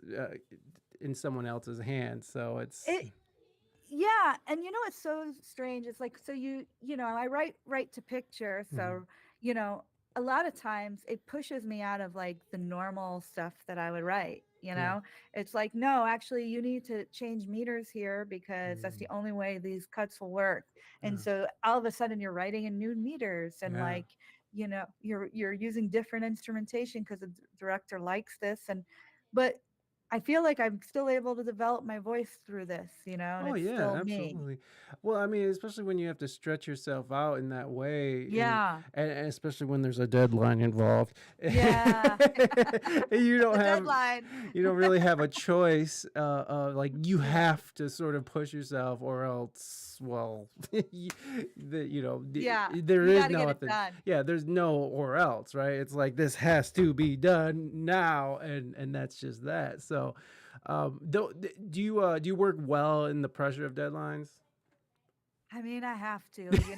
in someone else's hands. So it's it, yeah. And you know, it's so strange. It's like, so you know, I write to picture. Mhm. So, you know, a lot of times it pushes me out of like the normal stuff that I would write. You Yeah. know, it's like, no, actually, you need to change meters here because that's the Mm. only way these cuts will work. And Yeah. so all of a sudden you're writing in new meters and Yeah. like, you know, you're using different instrumentation because the director likes this. But I feel like I'm still able to develop my voice through this, and Oh it's yeah, still me. absolutely. Well, I mean, especially when you have to stretch yourself out in that way, Yeah. and especially when there's a deadline involved, Yeah. and you don't The have, deadline. you don't really have a choice. Like you have to sort of push yourself, or else, well, Yeah. there You is got to get it nothing. done. Yeah, there's no or else, right? It's like this has to be done now, and that's just that. So. Do you work well in the pressure of deadlines? I mean, I have to, it is,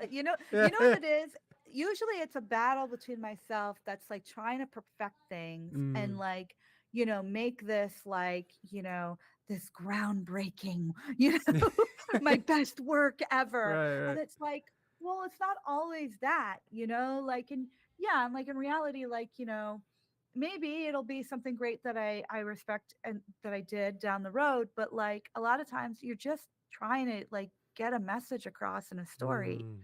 you know what it is? Usually it's a battle between myself that's like trying to perfect things and Mm, like, make this like, this groundbreaking, you know, my best work ever. right, And right. it's like, well, it's not always that, like, and yeah, and like in reality, like, maybe it'll be something great that I respect and that I did down the road, but like a lot of times you're just trying to like get a message across in a story. Mm,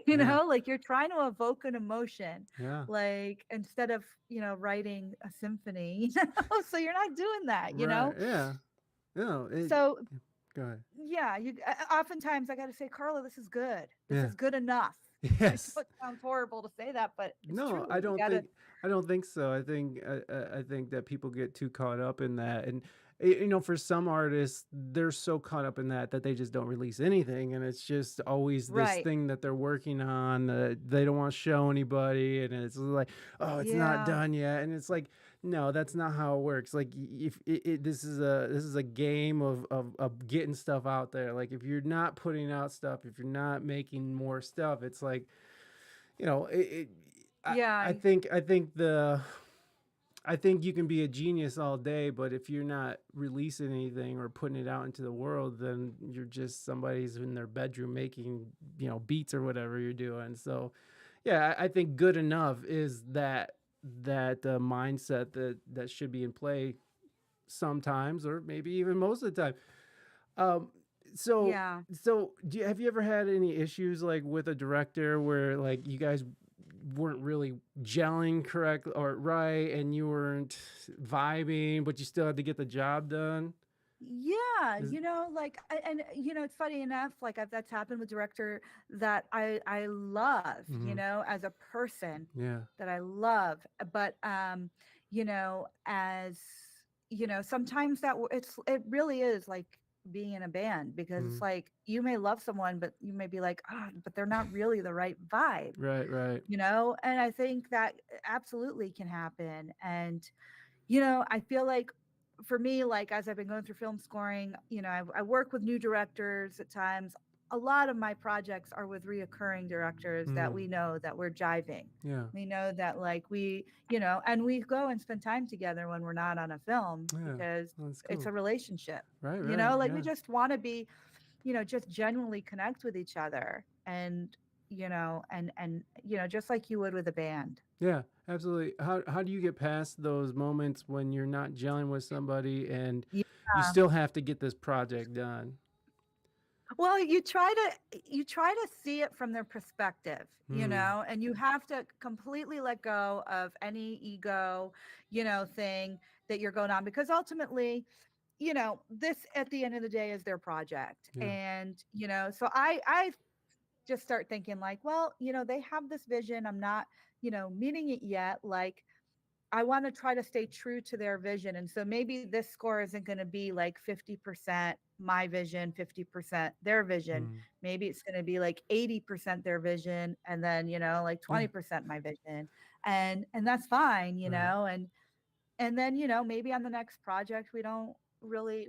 yeah, Like you're trying to evoke an emotion, yeah. like instead of, writing a symphony, so you're not doing that. Right, yeah. No, So go ahead. yeah, oftentimes I got to say, Carla, this is good. This Yeah. is good enough. I know Yes. it sounds horrible to say that, but it's No, true. You gotta, I don't think so. I think that people get too caught up in that, and for some artists, they're so caught up in that they just don't release anything, and it's just always this right. thing that they're working on that they don't want to show anybody, and it's like, oh, it's not Yeah. done yet, and it's like, no, that's not how it works. Like if this is a game of getting stuff out there. Like if you're not putting out stuff, if you're not making more stuff, it's like you know it, it Yeah. I think you can be a genius all day, but if you're not releasing anything or putting it out into the world, then you're just somebody who's in their bedroom making beats or whatever you're doing. So yeah, I think good enough is that mindset that should be in play sometimes, or maybe even most of the time. um so Yeah. have you ever had any issues like with a director where like you guys weren't really gelling correct or right, and you weren't vibing, but you still had to get the job done? Yeah, Is- like, and it's funny enough, like that's happened with director that I love, Mhm. as a person Yeah. that I love, but as sometimes it really is like being in a band because it's Mhm. like you may love someone, but you may be like, oh, but they're not really the right vibe, Right, right. and I think that absolutely can happen. And I feel like for me, like as I've been going through film scoring, I work with new directors at times. A lot of my projects are with reoccurring directors that we Mm. know that we're jiving. Yeah. We know that like and we go and spend time together when we're not on a film Yeah. because That's it's a cool. relationship. Right, right. Like we Yeah. just want to be, just genuinely connect with each other and just like you would with a band. Yeah, absolutely. How do you get past those moments when you're not gelling with somebody and you Yeah. still have to get this project done? Well, you try to see it from their perspective, Mm. and you have to completely let go of any ego, thing that you're going on because ultimately, this at the end of the day is their project. Yeah. And, so I just start thinking like, well, they have this vision. I'm not, meeting it yet. Like I want to try to stay true to their vision. And so maybe this score isn't going to be like 50% my vision, 50% their vision. Mm. Maybe it's going to be like 80% their vision and then, like Yeah. 20% my vision. And that's fine, Right. and then, maybe on the next project we don't really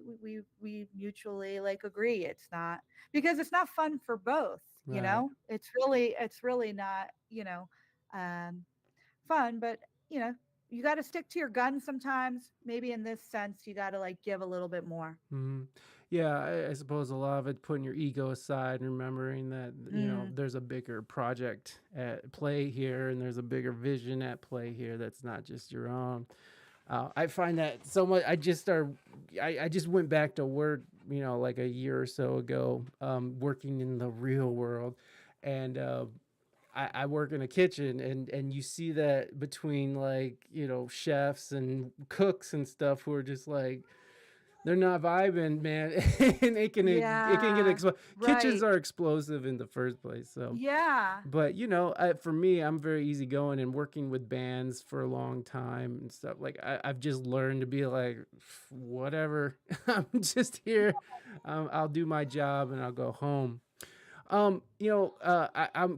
we mutually like agree. It's not because it's not fun for both, Right. it's really not, um fun, but you got to stick to your guns sometimes. Maybe in this sense, you got to like give a little bit more. Hmm. Yeah, I suppose a lot of it putting your ego aside and remembering that Mm, there's a bigger project at play here, and there's a bigger vision at play here that's not just your own. I find that so much. I just went back to work, like a year or so ago, working in the real world, and I work in a kitchen, and you see that between like, chefs and cooks and stuff who are just like, they're not vibing, man. And it can get Yeah. kitchens Right. are explosive in the first place. So, Yeah. but for me, I'm very easygoing, and working with bands for a long time and stuff. Like I've just learned to be like, whatever. I'm just here. I'll do my job and I'll go home. I'm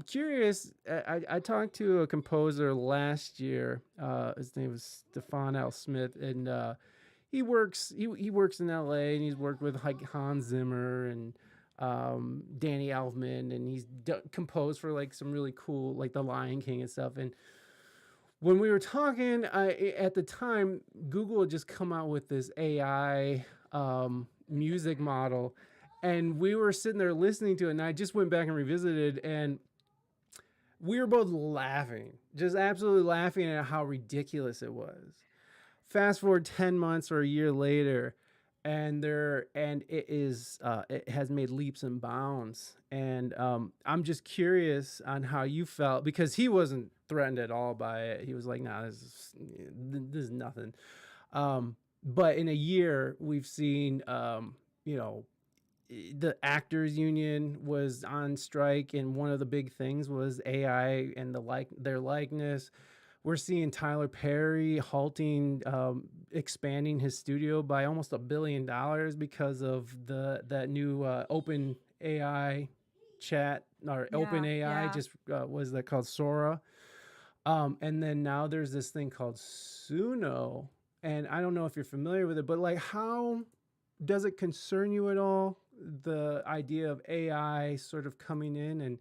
curious. I talked to a composer last year. His name was Stefan L. Smith, and he works in L.A. and he's worked with like Hans Zimmer and Danny Elfman, and he's composed for like some really cool, like The Lion King and stuff. And when we were talking, at the time, Google had just come out with this AI music model, and we were sitting there listening to it, and I just went back and revisited, and we were both laughing, just absolutely laughing at how ridiculous it was. Fast forward 10 months or a year later, and it has made leaps and bounds. And I'm just curious on how you felt, because he wasn't threatened at all by it. He was like, "Nah, this is nothing." But in a year, we've seen, the actors union was on strike, and one of the big things was AI and their likeness. We're seeing Tyler Perry halting, expanding his studio by almost $1 billion because of that new open AI chat, or open AI, Yeah. just what is that called, Sora. And then now there's this thing called Suno, and I don't know if you're familiar with it, but like, how does it concern you at all, the idea of AI sort of coming in and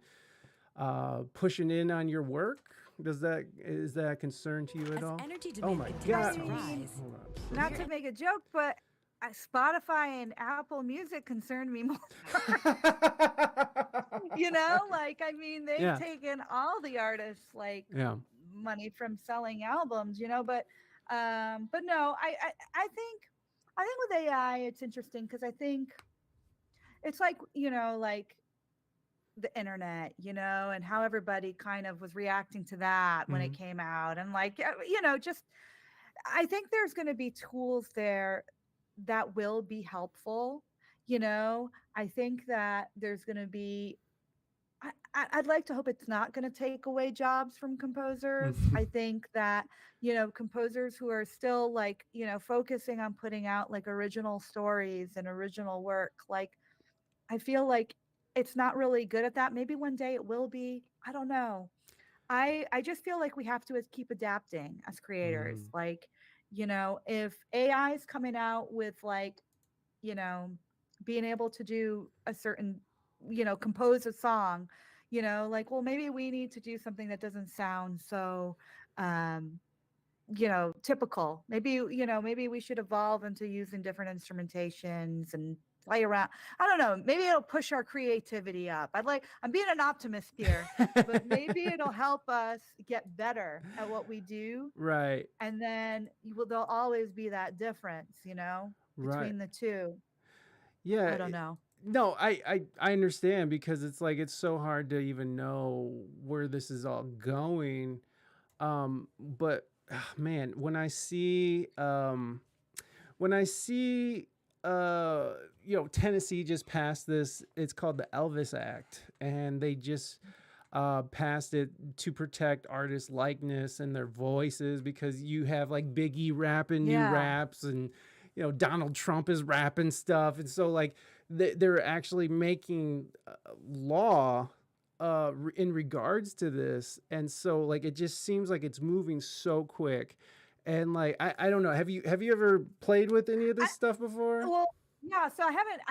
pushing in on your work? Is that a concern to you at all? Oh my God. continues to rise. Hold on. Not to make a joke, but Spotify and Apple Music concerned me more. Like, I mean, they've Yeah. taken all the artists like Yeah. money from selling albums, but no, I think with AI it's interesting, because I think it's like, like the internet, and how everybody kind of was reacting to that when it came out, and like, just, I think there's going to be tools there that will be helpful. I think that there's going to be, I'd like to hope it's not going to take away jobs from composers. I think that, composers who are still like, focusing on putting out like original stories and original work, like, I feel like it's not really good at that. Maybe one day it will be. I don't know. I just feel like we have to keep adapting as creators. Like, if AI is coming out with like, being able to do a certain, compose a song, like, well, maybe we need to do something that doesn't sound so, typical. Maybe we should evolve into using different instrumentations and play around. I don't know. Maybe it'll push our creativity up. I'm being an optimist here, but maybe it'll help us get better at what we do. Right. And then there'll always be that difference, Right. between the two. Yeah. I don't know. No, I understand, because it's like, it's so hard to even know where this is all going. But man, when I see Tennessee just passed this, it's called the Elvis Act, and they just passed it to protect artists' likeness and their voices, because you have like Biggie rapping new raps, and Donald Trump is rapping stuff, and so like they're actually making law in regards to this, and so like it just seems like it's moving so quick. And like, I don't know, have you ever played with any of this stuff before? Well, yeah, so I haven't.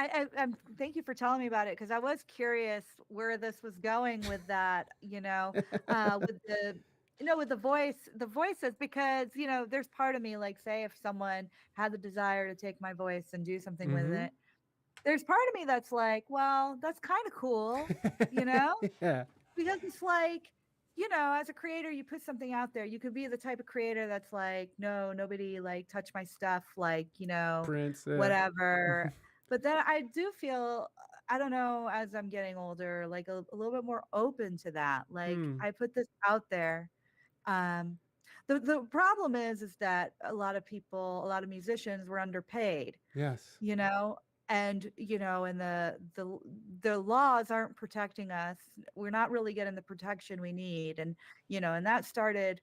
Thank you for telling me about it, because I was curious where this was going with that. With the voices, because there's part of me, like, say if someone had the desire to take my voice and do something with it, there's part of me that's like, well, that's kind of cool, Yeah. because it's like, as a creator, you put something out there. You could be the type of creator that's like, no, nobody like touch my stuff, like, Prince, whatever. But then I do feel I don't know, as I'm getting older, like a little bit more open to that. Like Hmm. I put this out there. Um, the problem is that a lot of people, a lot of musicians were underpaid, Yes. you know, and and the laws aren't protecting us. We're not really getting the protection we need, and and that started,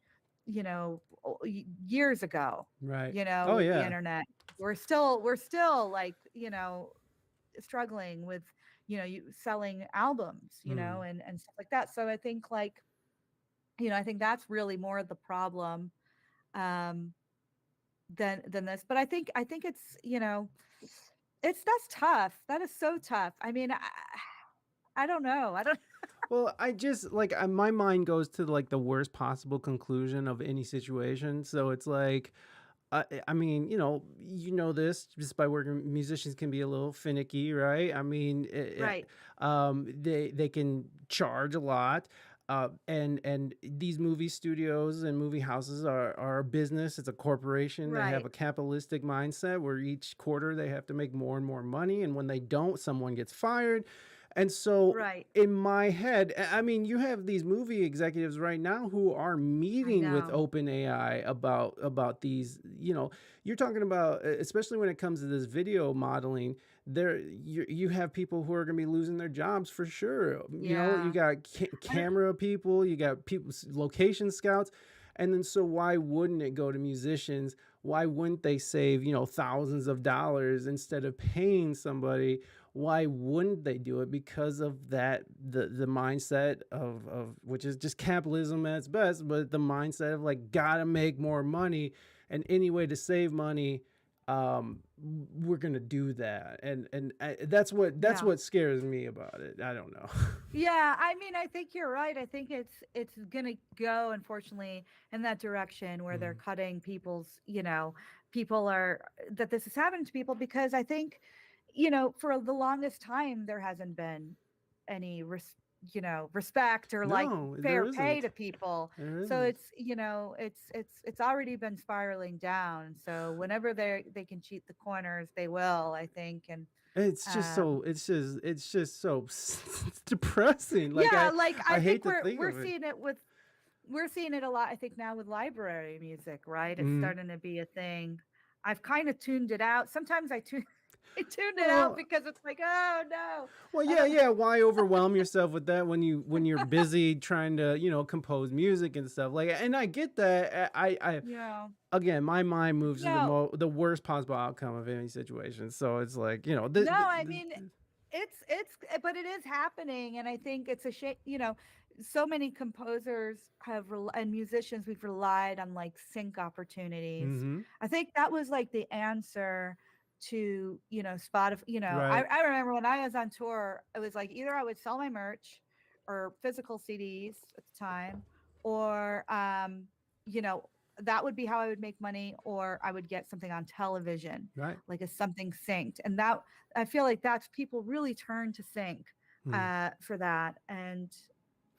years ago, Right. Oh with the yeah. internet. We're still like, struggling with, you selling albums, Hmm. and stuff like that. So I think like, I think that's really more of the problem, um, than this. But I think it's, that's tough. That is so tough. I mean, I don't know. I don't. Well, I just like my mind goes to like the worst possible conclusion of any situation. So it's like, I mean, this just by working. Musicians can be a little finicky, right? I mean, Right. they can charge a lot. And these movie studios and movie houses are a business. It's a corporation. They have Right. a capitalistic mindset where each quarter they have to make more and more money, and when they don't, someone gets fired. And so Right. in my head, I mean, you have these movie executives right now who are I meeting with know. OpenAI about these. You're talking about, especially when it comes to this video modeling. You have people who are going to be losing their jobs for sure. You Yeah. got I don't, camera people, you got people, location scouts. And then so why wouldn't it go to musicians? Why wouldn't they save, thousands of dollars instead of paying somebody? Why wouldn't they do it? Because of the mindset of which is just capitalism at its best, but the mindset of like gotta make more money, and any way to save money, we're gonna do that. And that's yeah. what scares me about it. I don't know. Yeah, I mean, I think you're right. I think it's gonna go, unfortunately, in that direction where they're Mm. cutting people's, people are that this is happening to people because I think, for the longest time there hasn't been any respect or like No, there fair pay isn't. to people. There So isn't. it's, it's already been spiraling down. So whenever they can cheat the corners, they will, I think. And um It's just so it's depressing. Like yeah, like I I hate think to we're think we're of it. seeing it with we're seeing it a lot, I think, now with library music, right? It's Mhm. starting to be a thing. I've kind of tuned it out. Sometimes I tuned it out Well, because it's like, oh no, I yeah, don't. yeah. Why overwhelm yourself with that when you're busy trying to compose music and stuff like? And I get that. Yeah. Again, my mind moves to No, the worst possible outcome of any situation. So it's like no, I mean, but it is happening, and I think it's a shame. So many composers and musicians, we've relied on like sync opportunities. mm-hmm. I think that was like the answer to Spotify. Right. I remember when I was on tour, it was like either I would sell my merch or physical CDs at the time, or you know that would be how I would make money, or I would get something on television, Right. like a something synced. And that, I feel like that's, people really turn to sync Hmm. for that. And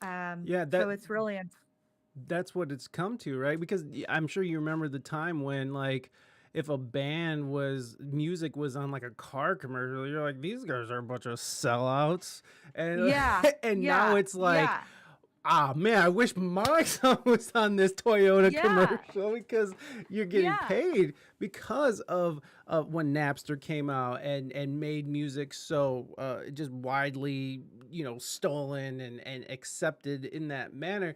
Yeah. so it's really That's what it's come to, right? Because I'm sure you remember the time when, like, if a band was music was on like a car commercial, you're like, these guys are a bunch of sellouts, and yeah, and now yeah, it's like, yeah, ah, man, I wish my song was on this Toyota yeah, commercial because you're getting yeah, paid because of when Napster came out and made music so just widely, stolen and accepted in that manner.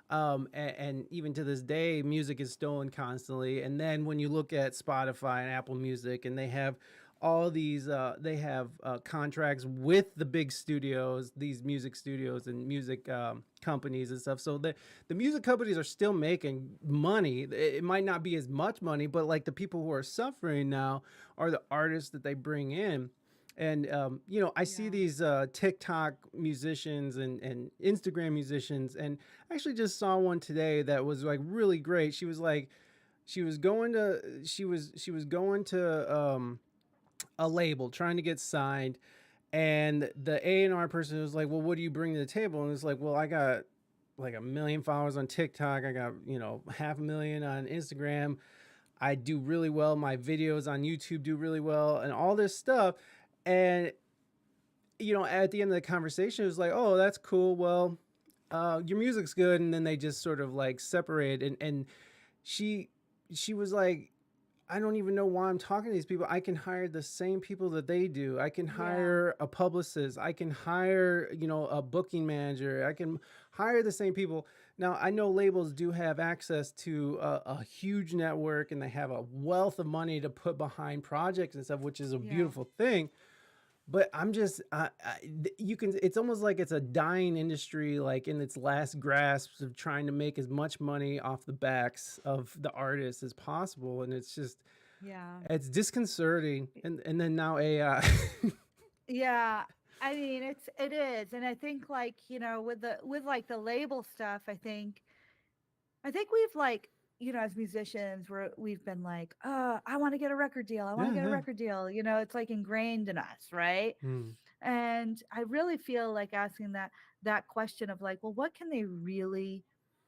And even to this day, music is stolen constantly. And then when you look at Spotify and Apple Music, and they have all these, contracts with the big studios, these music studios and music companies and stuff. So the music companies are still making money. It might not be as much money, but like the people who are suffering now are the artists that they bring in. And I see yeah. these TikTok musicians and Instagram musicians, and I actually just saw one today that was like really great. She was like, she was going to a label trying to get signed, and the A&R person was like, well, what do you bring to the table? And it's like, well, I got like 1 million followers on TikTok. I got 500,000 on Instagram. I do really well. My videos on YouTube do really well, and all this stuff. And at the end of the conversation, it was like, oh, that's cool. Well, your music's good. And then they just sort of like separate. And she was like, I don't even know why I'm talking to these people. I can hire the same people that they do. I can hire a publicist. I can hire, a booking manager. I can hire the same people. Now, I know labels do have access to a huge network, and they have a wealth of money to put behind projects and stuff, which is a beautiful thing. But I'm just, it's almost like it's a dying industry, like in its last grasps of trying to make as much money off the backs of the artists as possible. And it's just, it's disconcerting. And then now AI. Yeah. I mean, it is. And I think like, with like the label stuff, I think we've like, as musicians, we've been like, I want to get a record deal. I want to get a record deal. It's like ingrained in us, right? And I really feel like asking that question of like, well, what can they really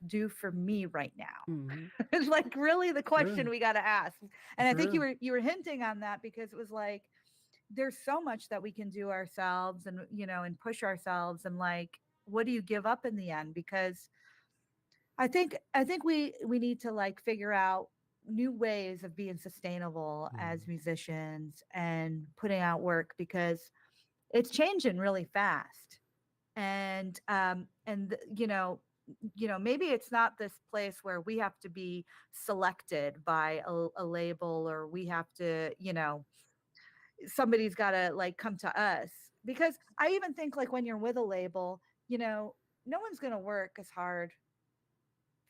do for me right now? It's like really the question we got to ask. And I think you were hinting on that, because it was like, there's so much that we can do ourselves, and and push ourselves, and like, what do you give up in the end? Because I think we need to like figure out new ways of being sustainable as musicians and putting out work, because it's changing really fast. And maybe it's not this place where we have to be selected by a label, or we have to, somebody's got to like come to us. Because I even think like when you're with a label, no one's going to work as hard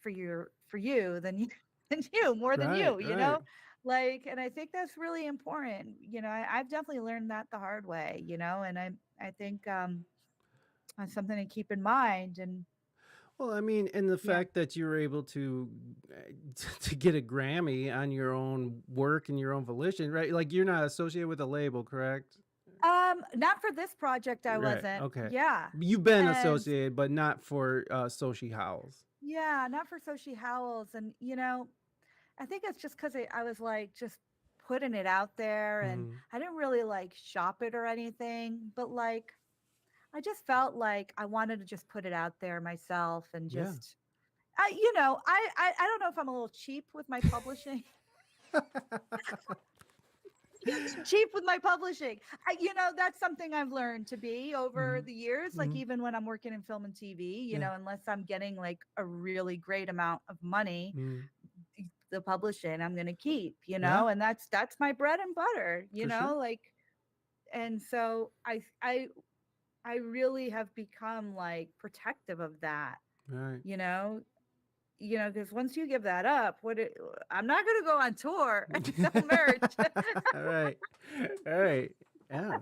for you than you more than you know, like, and I think that's really important. I've definitely learned that the hard way, and I think that's something to keep in mind. And Well, I mean, and the fact that you were able to get a Grammy on your own work and your own volition, right? Like, you're not associated with a label, correct? Not for this project, I wasn't. Okay. Yeah. You've been associated, but not for Sochi Howells. Yeah, not for Sochi Howells. And I think it's just because I was like just putting it out there, and I didn't really like shop it or anything, but like I just felt like I wanted to just put it out there myself, and just I don't know if I'm a little cheap with my publishing. Cheap with my publishing. That's something I've learned to be over the years. Like even when I'm working in film and TV, unless I'm getting like a really great amount of money, the publishing I'm going to keep, and that's my bread and butter, like, and so I really have become like protective of that, right? Because once you give that up, I'm not going to go on tour and sell merch. All right, yeah.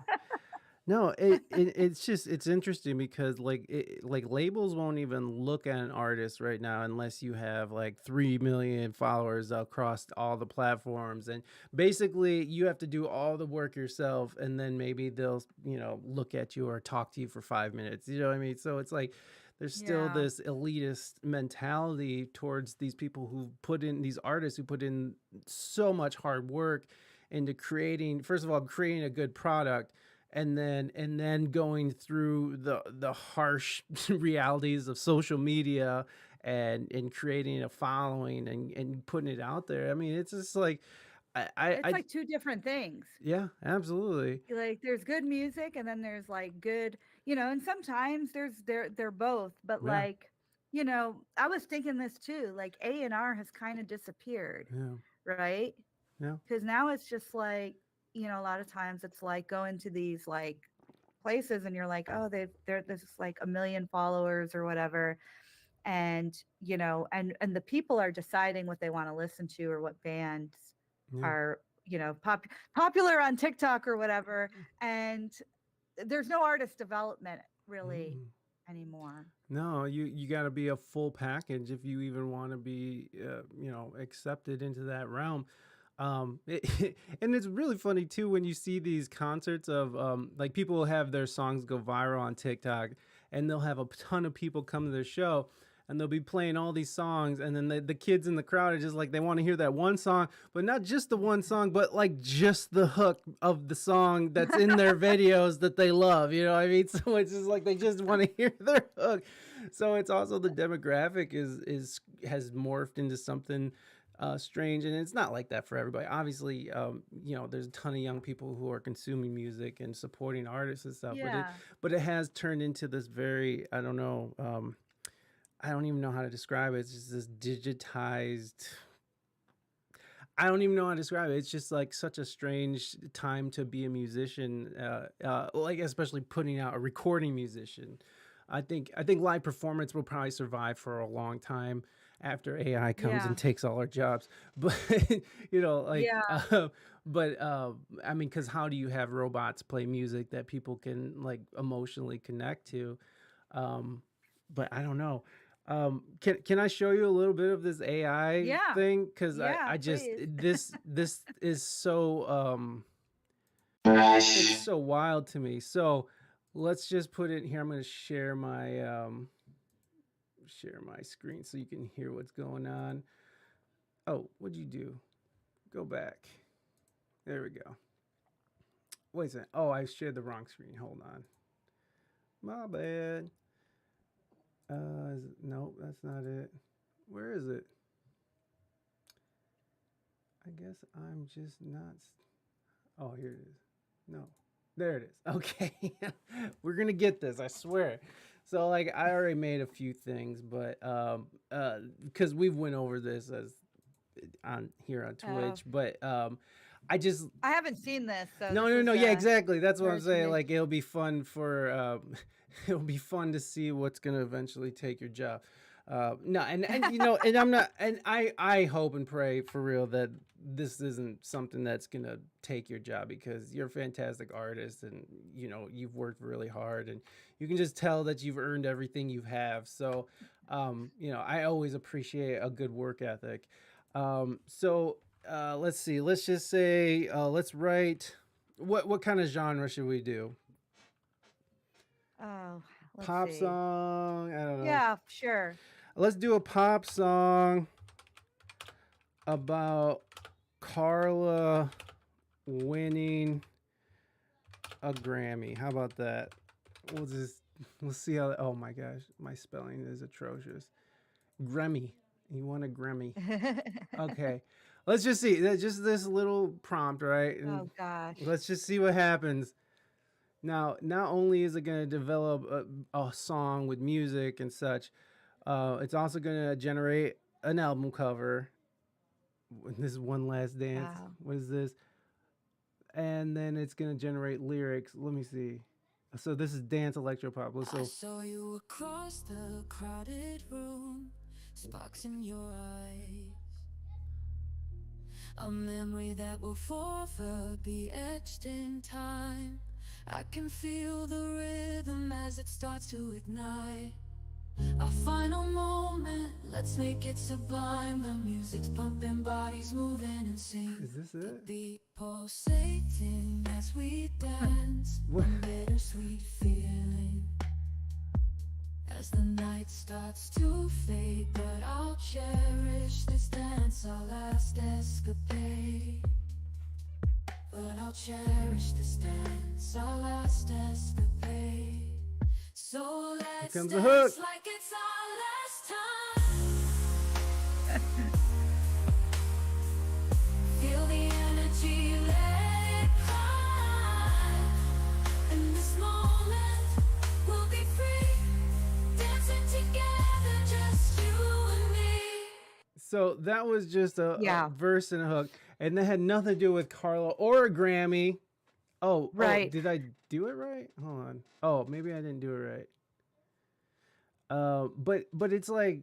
No, it's interesting because like labels won't even look at an artist right now unless you have like 3 million followers across all the platforms, and basically you have to do all the work yourself, and then maybe they'll look at you or talk to you for 5 minutes. You know what I mean? So it's like there's still this elitist mentality towards these people these artists who put in so much hard work into creating a good product, and then going through the harsh realities of social media and creating a following and putting it out there. I mean, it's just like it's like two different things. Yeah, absolutely. Like there's good music, and then there's like good, and sometimes they're both. But like, I was thinking this too. Like A&R has kind of disappeared, right? Yeah. Because now it's just like, a lot of times it's like going to these like places, and you're like, oh, there's like 1 million followers or whatever, and and the people are deciding what they want to listen to or what bands are popular on TikTok or whatever, and there's no artist development really anymore. No, you got to be a full package if you even want to be accepted into that realm. And it's really funny too when you see these concerts of like people will have their songs go viral on TikTok, and they'll have a ton of people come to their show. and they'll be playing all these songs, and then the kids in the crowd are just like, they want to hear that one song, but not just the one song, but like just the hook of the song that's in their videos that they love. You know what I mean? So it's just like they just want to hear their hook. So it's also the demographic has morphed into something strange, and it's not like that for everybody. Obviously, there's a ton of young people who are consuming music and supporting artists and stuff. Yeah. But it has turned into this very, I don't know, I don't even know how to describe it. It's just this digitized. I don't even know how to describe it. It's just like such a strange time to be a musician, like especially putting out a recording musician. I think live performance will probably survive for a long time after AI comes and takes all our jobs. But I mean, because how do you have robots play music that people can like emotionally connect to? But I don't know. Can I show you a little bit of this AI thing? Because I just this is so it's so wild to me. So let's just put it here. I'm going to share my screen so you can hear what's going on. Oh, what'd you do? Go back. There we go. Wait a second. Oh, I shared the wrong screen. Hold on. My bad. Nope, that's not it. Where is it? I guess I'm just not. Oh, here it is. No. There it is. Okay. We're going to get this, I swear. So like I already made a few things, but because we've went over this as on here on Twitch, but I haven't seen this. So no. Yeah, exactly. That's what I'm saying. Like it'll be fun for it'll be fun to see what's going to eventually take your job. No, and and I'm not, and I hope and pray for real that this isn't something that's gonna take your job, because you're a fantastic artist, and you've worked really hard, and you can just tell that you've earned everything you have. So I always appreciate a good work ethic. So let's see, let's just say let's write, what kind of genre should we do? Oh, pop song, I don't know. Yeah, sure. Let's do a pop song about Carla winning a Grammy. How about that? We'll see how. Oh my gosh, my spelling is atrocious. Grammy. He won a Grammy. Okay. Let's just see. Just this little prompt, right? And oh gosh. let's just see what happens. Now, not only is it going to develop a song with music and such, it's also going to generate an album cover. This is One Last Dance. Wow. What is this? And then it's going to generate lyrics. Let me see. So this is dance electropop. I saw you across the crowded room, sparks in your eyes. A memory that will forever be etched in time. I can feel the rhythm as it starts to ignite. Our final moment, let's make it sublime. The music's pumping, bodies moving and sing. Is this it? The beat pulsating as we dance. One bittersweet feeling as the night starts to fade. But I'll cherish this dance, our last escapade. But I'll cherish this dance, our last escapade. So let's comes dance the hook. like it's our last time. Feel the energy, let it climb. In this moment, we'll be free, dancing together, just you and me. So that was just a verse and a hook, and that had nothing to do with Carla or a Grammy. Oh, right. Oh, did I do it right? Hold on. Oh, maybe I didn't do it right. But it's like.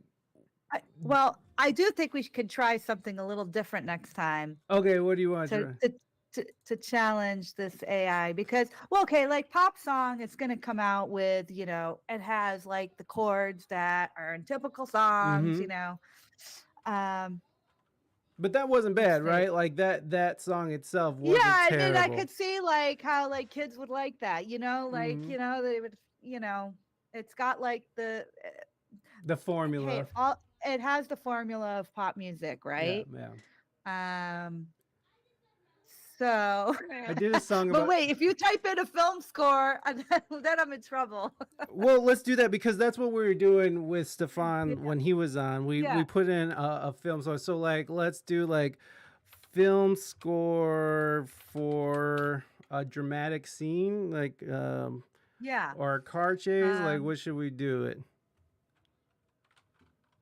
I do think we could try something a little different next time. Okay, what do you want to try? To challenge this AI, because like pop song, it's going to come out with it has like the chords that are in typical songs, But that wasn't bad, right? Like that song itself wasn't terrible. I could see like how like kids would like that, they would, it's got like the The formula. it has the formula of pop music, Yeah, right? yeah. So, I did a song but about. wait, if you type in a film score, then I'm in trouble. Well, let's do that because that's what we were doing with Stefan Yeah. when he was on. We Yeah. put in a film score. So like, let's do like film score for a dramatic scene, like Yeah. or a car chase. Like, what should we do it?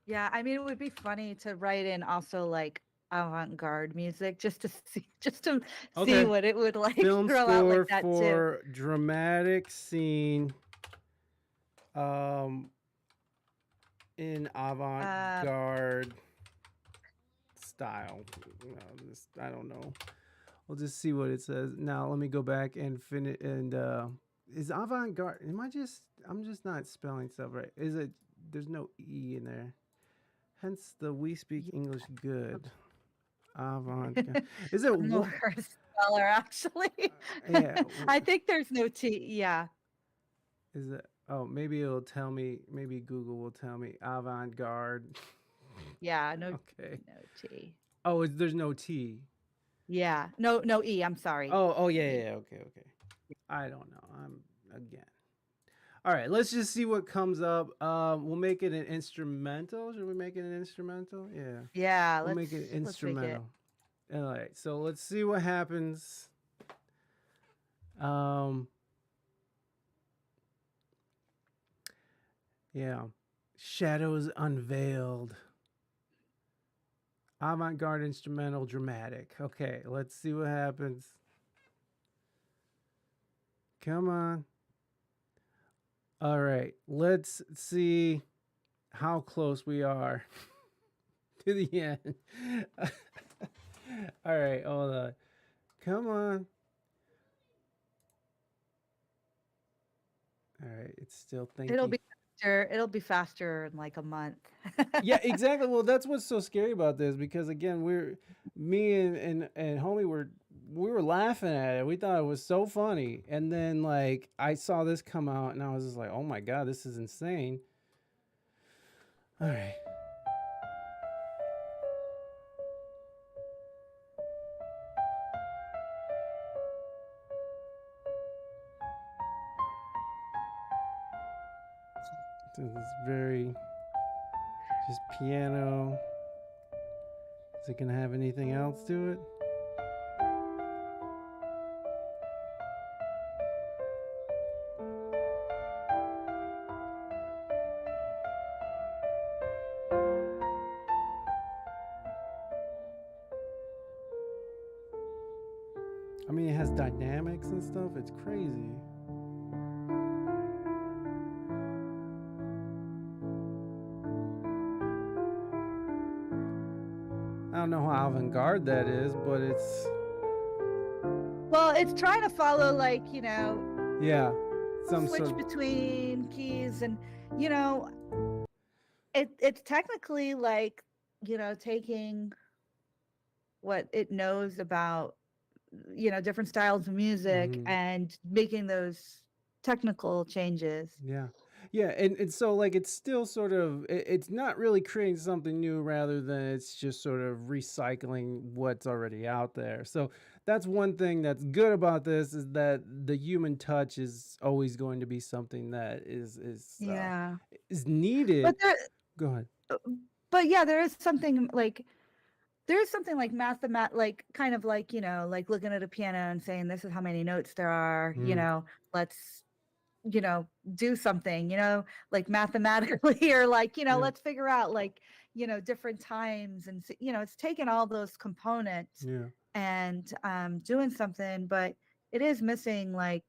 Yeah, I mean, it would be funny to write in also like avant-garde music just to see what it would like Film throw out score like that for too. dramatic scene. In avant-garde style. I don't know. We'll just see what it says. Now let me go back and finish. And is avant-garde? I'm just not spelling stuff right. Is it? There's no e in there. Hence the we speak English good. Avant-garde. Is it? I'm the worst speller, actually. Yeah. I think there's no T. Yeah. Is it? Oh, maybe it'll tell me. Maybe Google will tell me avant-garde. Yeah. No. Okay. No T. Oh, there's no T. Yeah. No E. I'm sorry. Oh yeah. Okay. I don't know. I'm again. All right, let's just see what comes up. We'll make it an instrumental. Should we make it an instrumental? Yeah. Yeah. We'll make it instrumental. All right. So let's see what happens. Yeah. Shadows unveiled. Avant-garde instrumental dramatic. Okay, let's see what happens. Come on. All right, let's see how close we are to the end. All right, hold on. Come on. All right, it's still thinking. It'll be faster in like a month. Yeah, exactly. Well, that's what's so scary about this because again, me and homie we were laughing at it. We thought it was so funny, and then like I saw this come out, and I was just like, oh my god, this is insane. All right. So it's very just piano. Is it gonna have anything else to it? I mean, it has dynamics and stuff. It's crazy. I don't know how avant-garde that is, but it's... Well, it's trying to follow like, yeah, switch between keys and, it's technically like, taking what it knows about, different styles of music and making those technical changes. Yeah, and so like it's still sort of it's not really creating something new, rather than it's just sort of recycling what's already out there. So that's one thing that's good about this, is that the human touch is always going to be something that is needed. But go ahead. But yeah, there is something like like kind of like, like looking at a piano and saying this is how many notes there are, let's do something, like mathematically, or like, let's figure out like, different times, and it's taken all those components and doing something, but it is missing like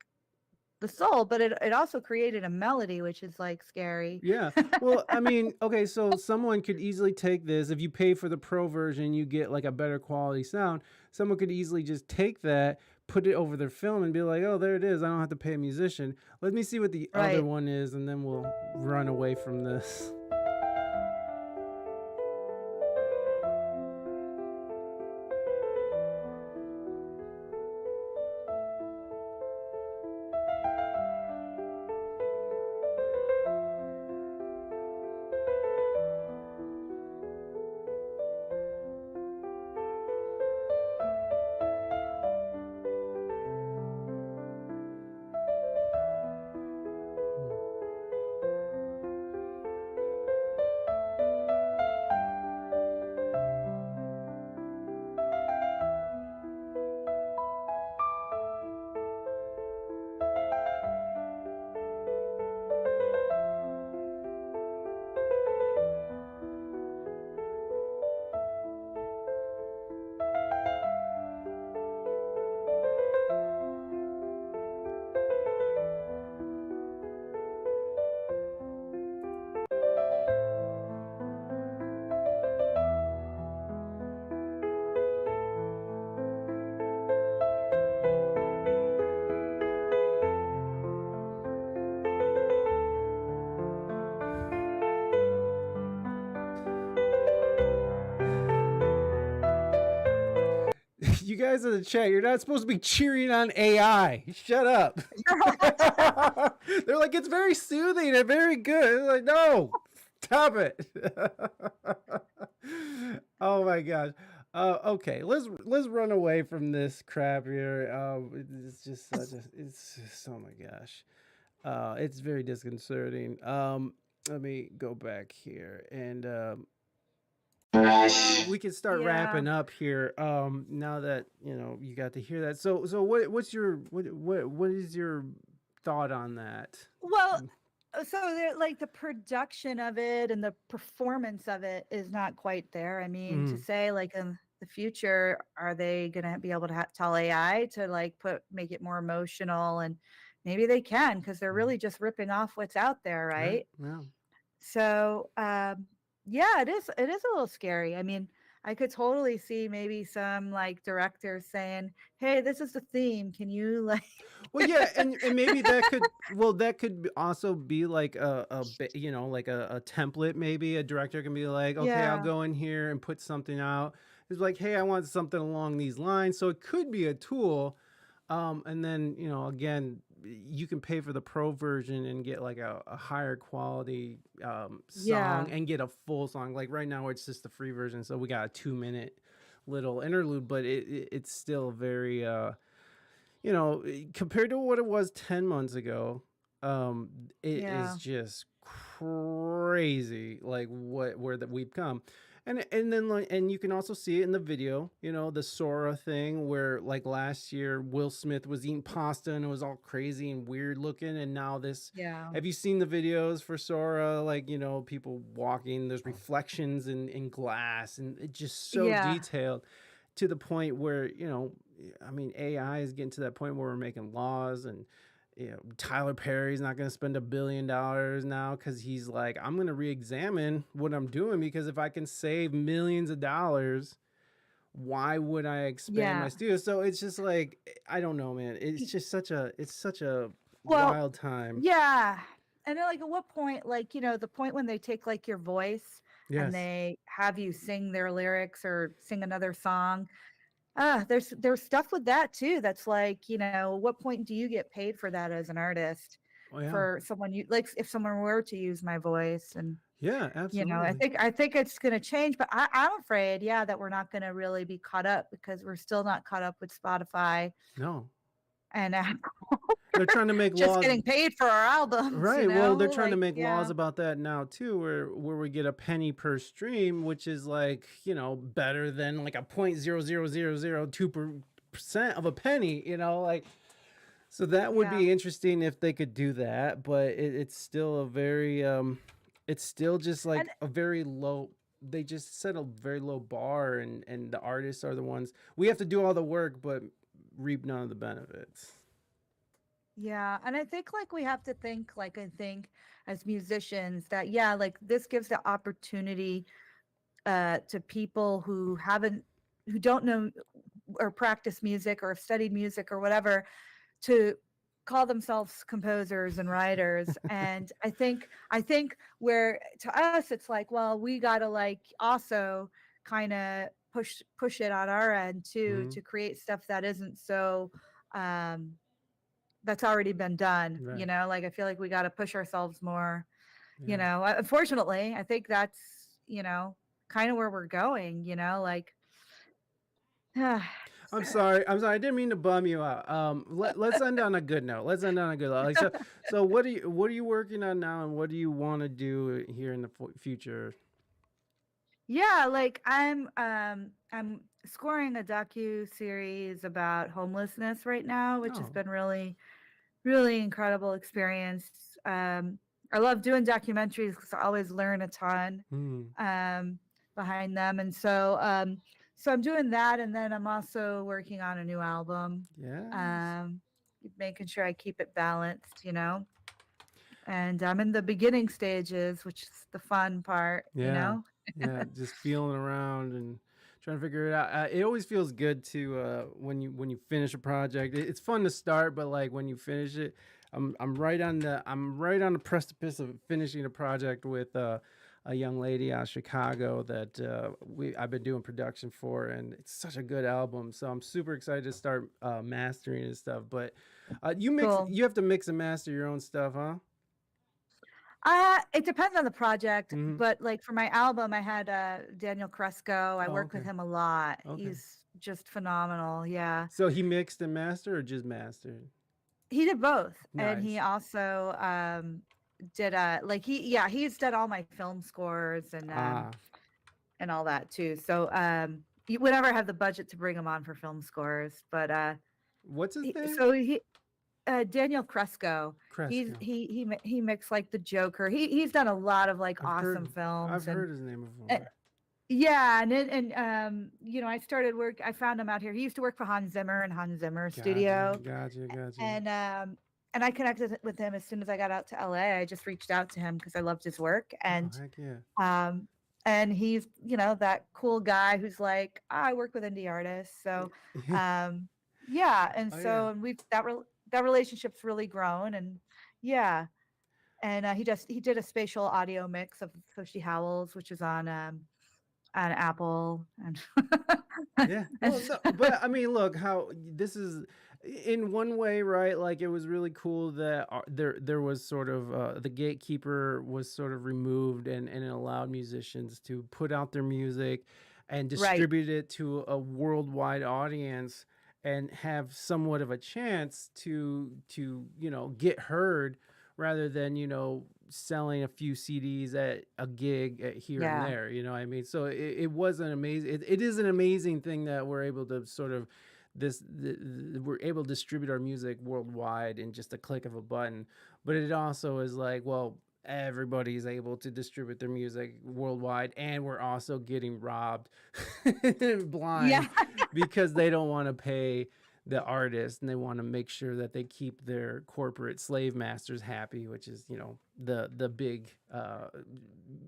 the soul, but it also created a melody, which is like scary. Yeah. Well, I mean, okay, so someone could easily take this. If you pay for the pro version, you get like a better quality sound. Someone could easily just take that, put it over their film, and be like, oh, there it is. I don't have to pay a musician. Let me see what the other one is, and then we'll run away from this. You guys in the chat, you're not supposed to be cheering on AI. Shut up. They're like, it's very soothing and very good. It's like, no, stop it. Oh my gosh. Okay, let's run away from this crap here. It's just such a, it's just, oh my gosh. It's very disconcerting. Let me go back here and we can start Yeah. wrapping up here. Now that you got to hear that. So what's your what is your thought on that? Well, so like the production of it and the performance of it is not quite there. I mean, to say like in the future, are they going to be able to tell AI to like make it more emotional? And maybe they can, because they're really just ripping off what's out there, right? Yeah. So yeah, it is a little scary. I mean, I could totally see maybe some like directors saying, "Hey, this is the theme. Can you like?" Well, yeah, and maybe that could also be like like a template. Maybe a director can be like, okay, I'll Yeah. go in here and put something out. It's like, hey, I want something along these lines. So it could be a tool. And then, again, you can pay for the pro version and get like a higher quality song Yeah. and get a full song. Like right now, it's just the free version. So we got a 2-minute little interlude, but it's still very, compared to what it was 10 months ago, it Yeah. is just crazy, like where that we've come. And then like, and you can also see it in the video, the Sora thing where like last year Will Smith was eating pasta and it was all crazy and weird looking, and now this. Yeah. Have you seen the videos for Sora? Like, people walking, there's reflections in glass, and it's just so Yeah. detailed to the point where, I mean, AI is getting to that point where we're making laws, and Tyler Perry's not going to spend $1 billion now because he's like, I'm going to re-examine what I'm doing, because if I can save millions of dollars, why would I expand my Yeah. studio? So it's just like, I don't know, man. It's just such a Well, wild time. yeah. And then, like, at what point, like, the point when they take like your voice Yes. and they have you sing their lyrics or sing another song. There's stuff with that too. That's like, what point do you get paid for that as an artist? Oh, yeah. For someone like if someone were to use my voice, and Yeah, absolutely. I think it's gonna change, but I'm afraid, yeah, that we're not gonna really be caught up, because we're still not caught up with Spotify No. and They're trying to make just laws. getting paid for our albums. Right. Well, they're trying to Like, make laws yeah. about that now too, where we get a penny per stream, which is like, better than like a 0.00002% of a penny, like. So that would Yeah. be interesting if they could do that, but it's still a very it's still just like And a very low. They just set a very low bar, and the artists are the ones, we have to do all the work but reap none of the benefits. yeah, and I think like we have to think, like, I think as musicians that, yeah, like this gives the opportunity to people who don't know or practice music or have studied music or whatever, to call themselves composers and writers. And I think where to us it's like, well, we got to like also kind of push it on our end too, Mhm. to create stuff that isn't so that's already been done. Right. Like I feel like we got to push ourselves more. Yeah. Unfortunately, I think that's kind of where we're going. Like I'm sorry. I didn't mean to bum you out. Let's end on a good note. Like, so what are you working on now, and what do you want to do here in the future? Yeah, like I'm scoring a docu series about homelessness right now, which has Oh. been really, really incredible experience. I love doing documentaries because I always learn a ton behind them, and so I'm doing that, and then I'm also working on a new album. Yeah. Making sure I keep it balanced, and I'm in the beginning stages, which is the fun part, Yeah. Yeah. Just feeling around and trying to figure it out. It always feels good to when you finish a project. It's fun to start, but like when you finish it, I'm right on the precipice of finishing a project with a young lady out of Chicago that I've been doing production for, and it's such a good album. So I'm super excited to start mastering and stuff. But Cool. you have to mix and master your own stuff, huh? It depends on the project, Mhm. but like for my album, I had Daniel Cresco. I Oh, work with okay. him a lot. Okay. He's just phenomenal. Yeah. So he mixed and mastered or just mastered? He did both. And he Nice. also did he's done all my film scores Ah, and all that too. So whenever I have the budget to bring him on for film scores, but what's his name? so he Daniel Cresco. Cresco. He mixed like the Joker. He's done a lot of like awesome I've films heard his name before. yeah, and I started work. I found him out here. He used to work for Hans Zimmer and Hans Zimmer Studio, Gotcha. and I connected with him as soon as I got out to LA. I just reached out to him because I loved his work, Oh, and heck yeah. and he's that cool guy who's like, I work with indie artists, so yeah, and Oh, so yeah. and we've that relationship's really grown, and yeah, and he did a spatial audio mix of Soshi Howells, which is on Apple, and Yeah. Well, no, but I mean, look how this is in one way, right? Like it was really cool that there was sort of the gatekeeper was sort of removed and it allowed musicians to put out their music and right, distribute it to a worldwide audience and have somewhat of a chance to get heard rather than selling a few CDs at a gig here and yeah, there. You know what I mean? So it was an amazing. It is an amazing thing that we're able to sort of we're able to distribute our music worldwide in just a click of a button. But it also is like, well, everybody's able to distribute their music worldwide, and we're also getting robbed yeah, blind because they don't want to pay the artist and they want to make sure that they keep their corporate slave masters happy, which is the big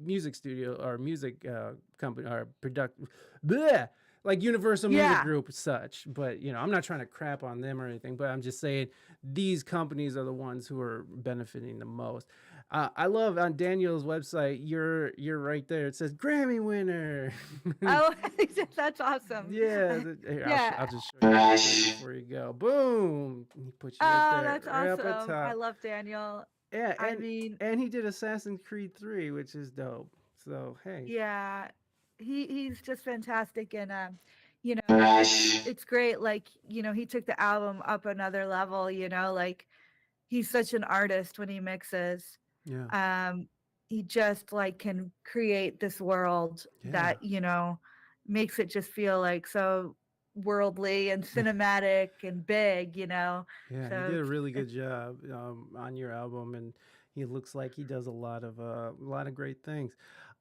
music studio or music company or product like Universal Music yeah. Group such. But I'm not trying to crap on them or anything, but I'm just saying these companies are the ones who are benefiting the most. I love on Daniel's website, you're right there, it says Grammy winner. Oh, that's awesome. Yeah, here, Yeah. I'll just show you before you go. Boom! He put you right Oh, there, that's right up at awesome. I top. love Daniel. Yeah, I mean, and he did Assassin's Creed 3, which is dope. So hey, yeah, he's just fantastic, and it's great. Like he took the album up another level. Like he's such an artist when he mixes. yeah, He just like can create this world yeah, that makes it just feel like so worldly and cinematic and big. yeah. He So did a really good job on your album, and he looks like he does a lot of great things.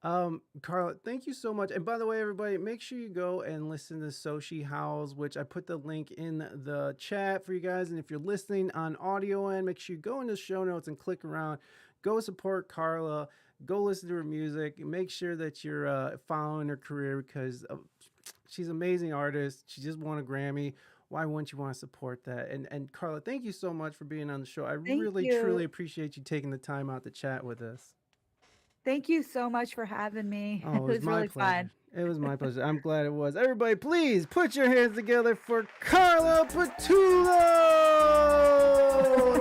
Carla, thank you so much. And by the way, everybody, make sure you go and listen to Soshi Howells, which I put the link in the chat for you guys. And if you're listening on audio end, make sure you go into the show notes and click around. Go support Carla. Go listen to her music. Make sure that you're following her career because she's an amazing artist. She just won a Grammy. Why wouldn't you want to support that? And Carla, thank you so much for being on the show. I thank really, you. truly appreciate you taking the time out to chat with us. Thank you so much for having me. Oh, It it was was my really pleasure. fun. It was my pleasure. I'm glad it was. Everybody, please put your hands together for Carla Patullo.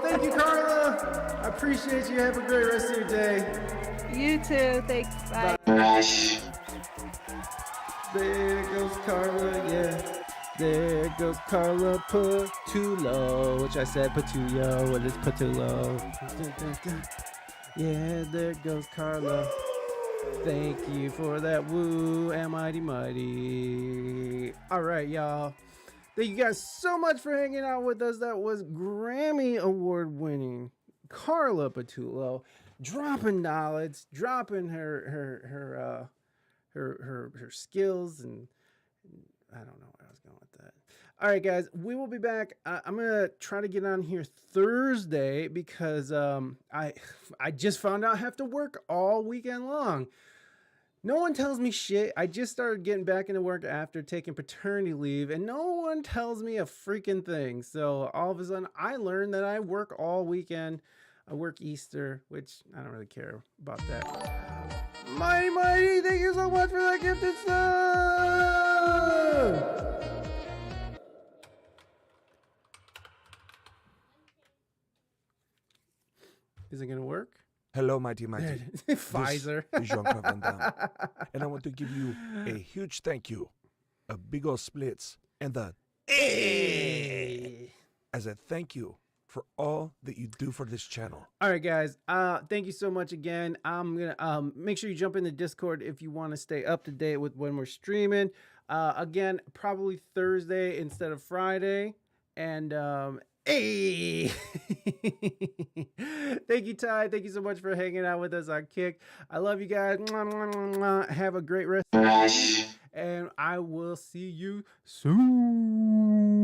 Thank you, Carla. I appreciate you. Have a great rest of your day. You too. Thanks. Bye. There goes Carla, yeah. There goes Carla Patullo, which I said Patullo, but it's Patullo. Yeah, there goes Carla. Thank you for that woo and mighty. All right, y'all. Thank you guys so much for hanging out with us. That was Grammy Award winning Carla Patullo dropping knowledge, dropping her skills, and I don't know where I was going with that. All right, guys, we will be back. I'm gonna try to get on here Thursday because I just found out I have to work all weekend long. No one tells me shit. I just started getting back into work after taking paternity leave, and no one tells me a freaking thing. So all of a sudden, I learned that I work all weekend. I work Easter, which I don't really care about that. Mighty, thank you so much for that gifted sub. Is it gonna work? Hello, Mighty. Pfizer. This is Jean-Claude Van Damme. And I want to give you a huge thank you, a big old splits, and the as a thank you for all that you do for this channel. All right, guys. Thank you so much again. I'm gonna make sure you jump in the Discord if you want to stay up to date with when we're streaming. Again, probably Thursday instead of Friday. And hey, thank you, Ty. Thank you so much for hanging out with us on Kick. I love you guys. Mwah, mwah, mwah, mwah. Have a great rest. And I will see you soon.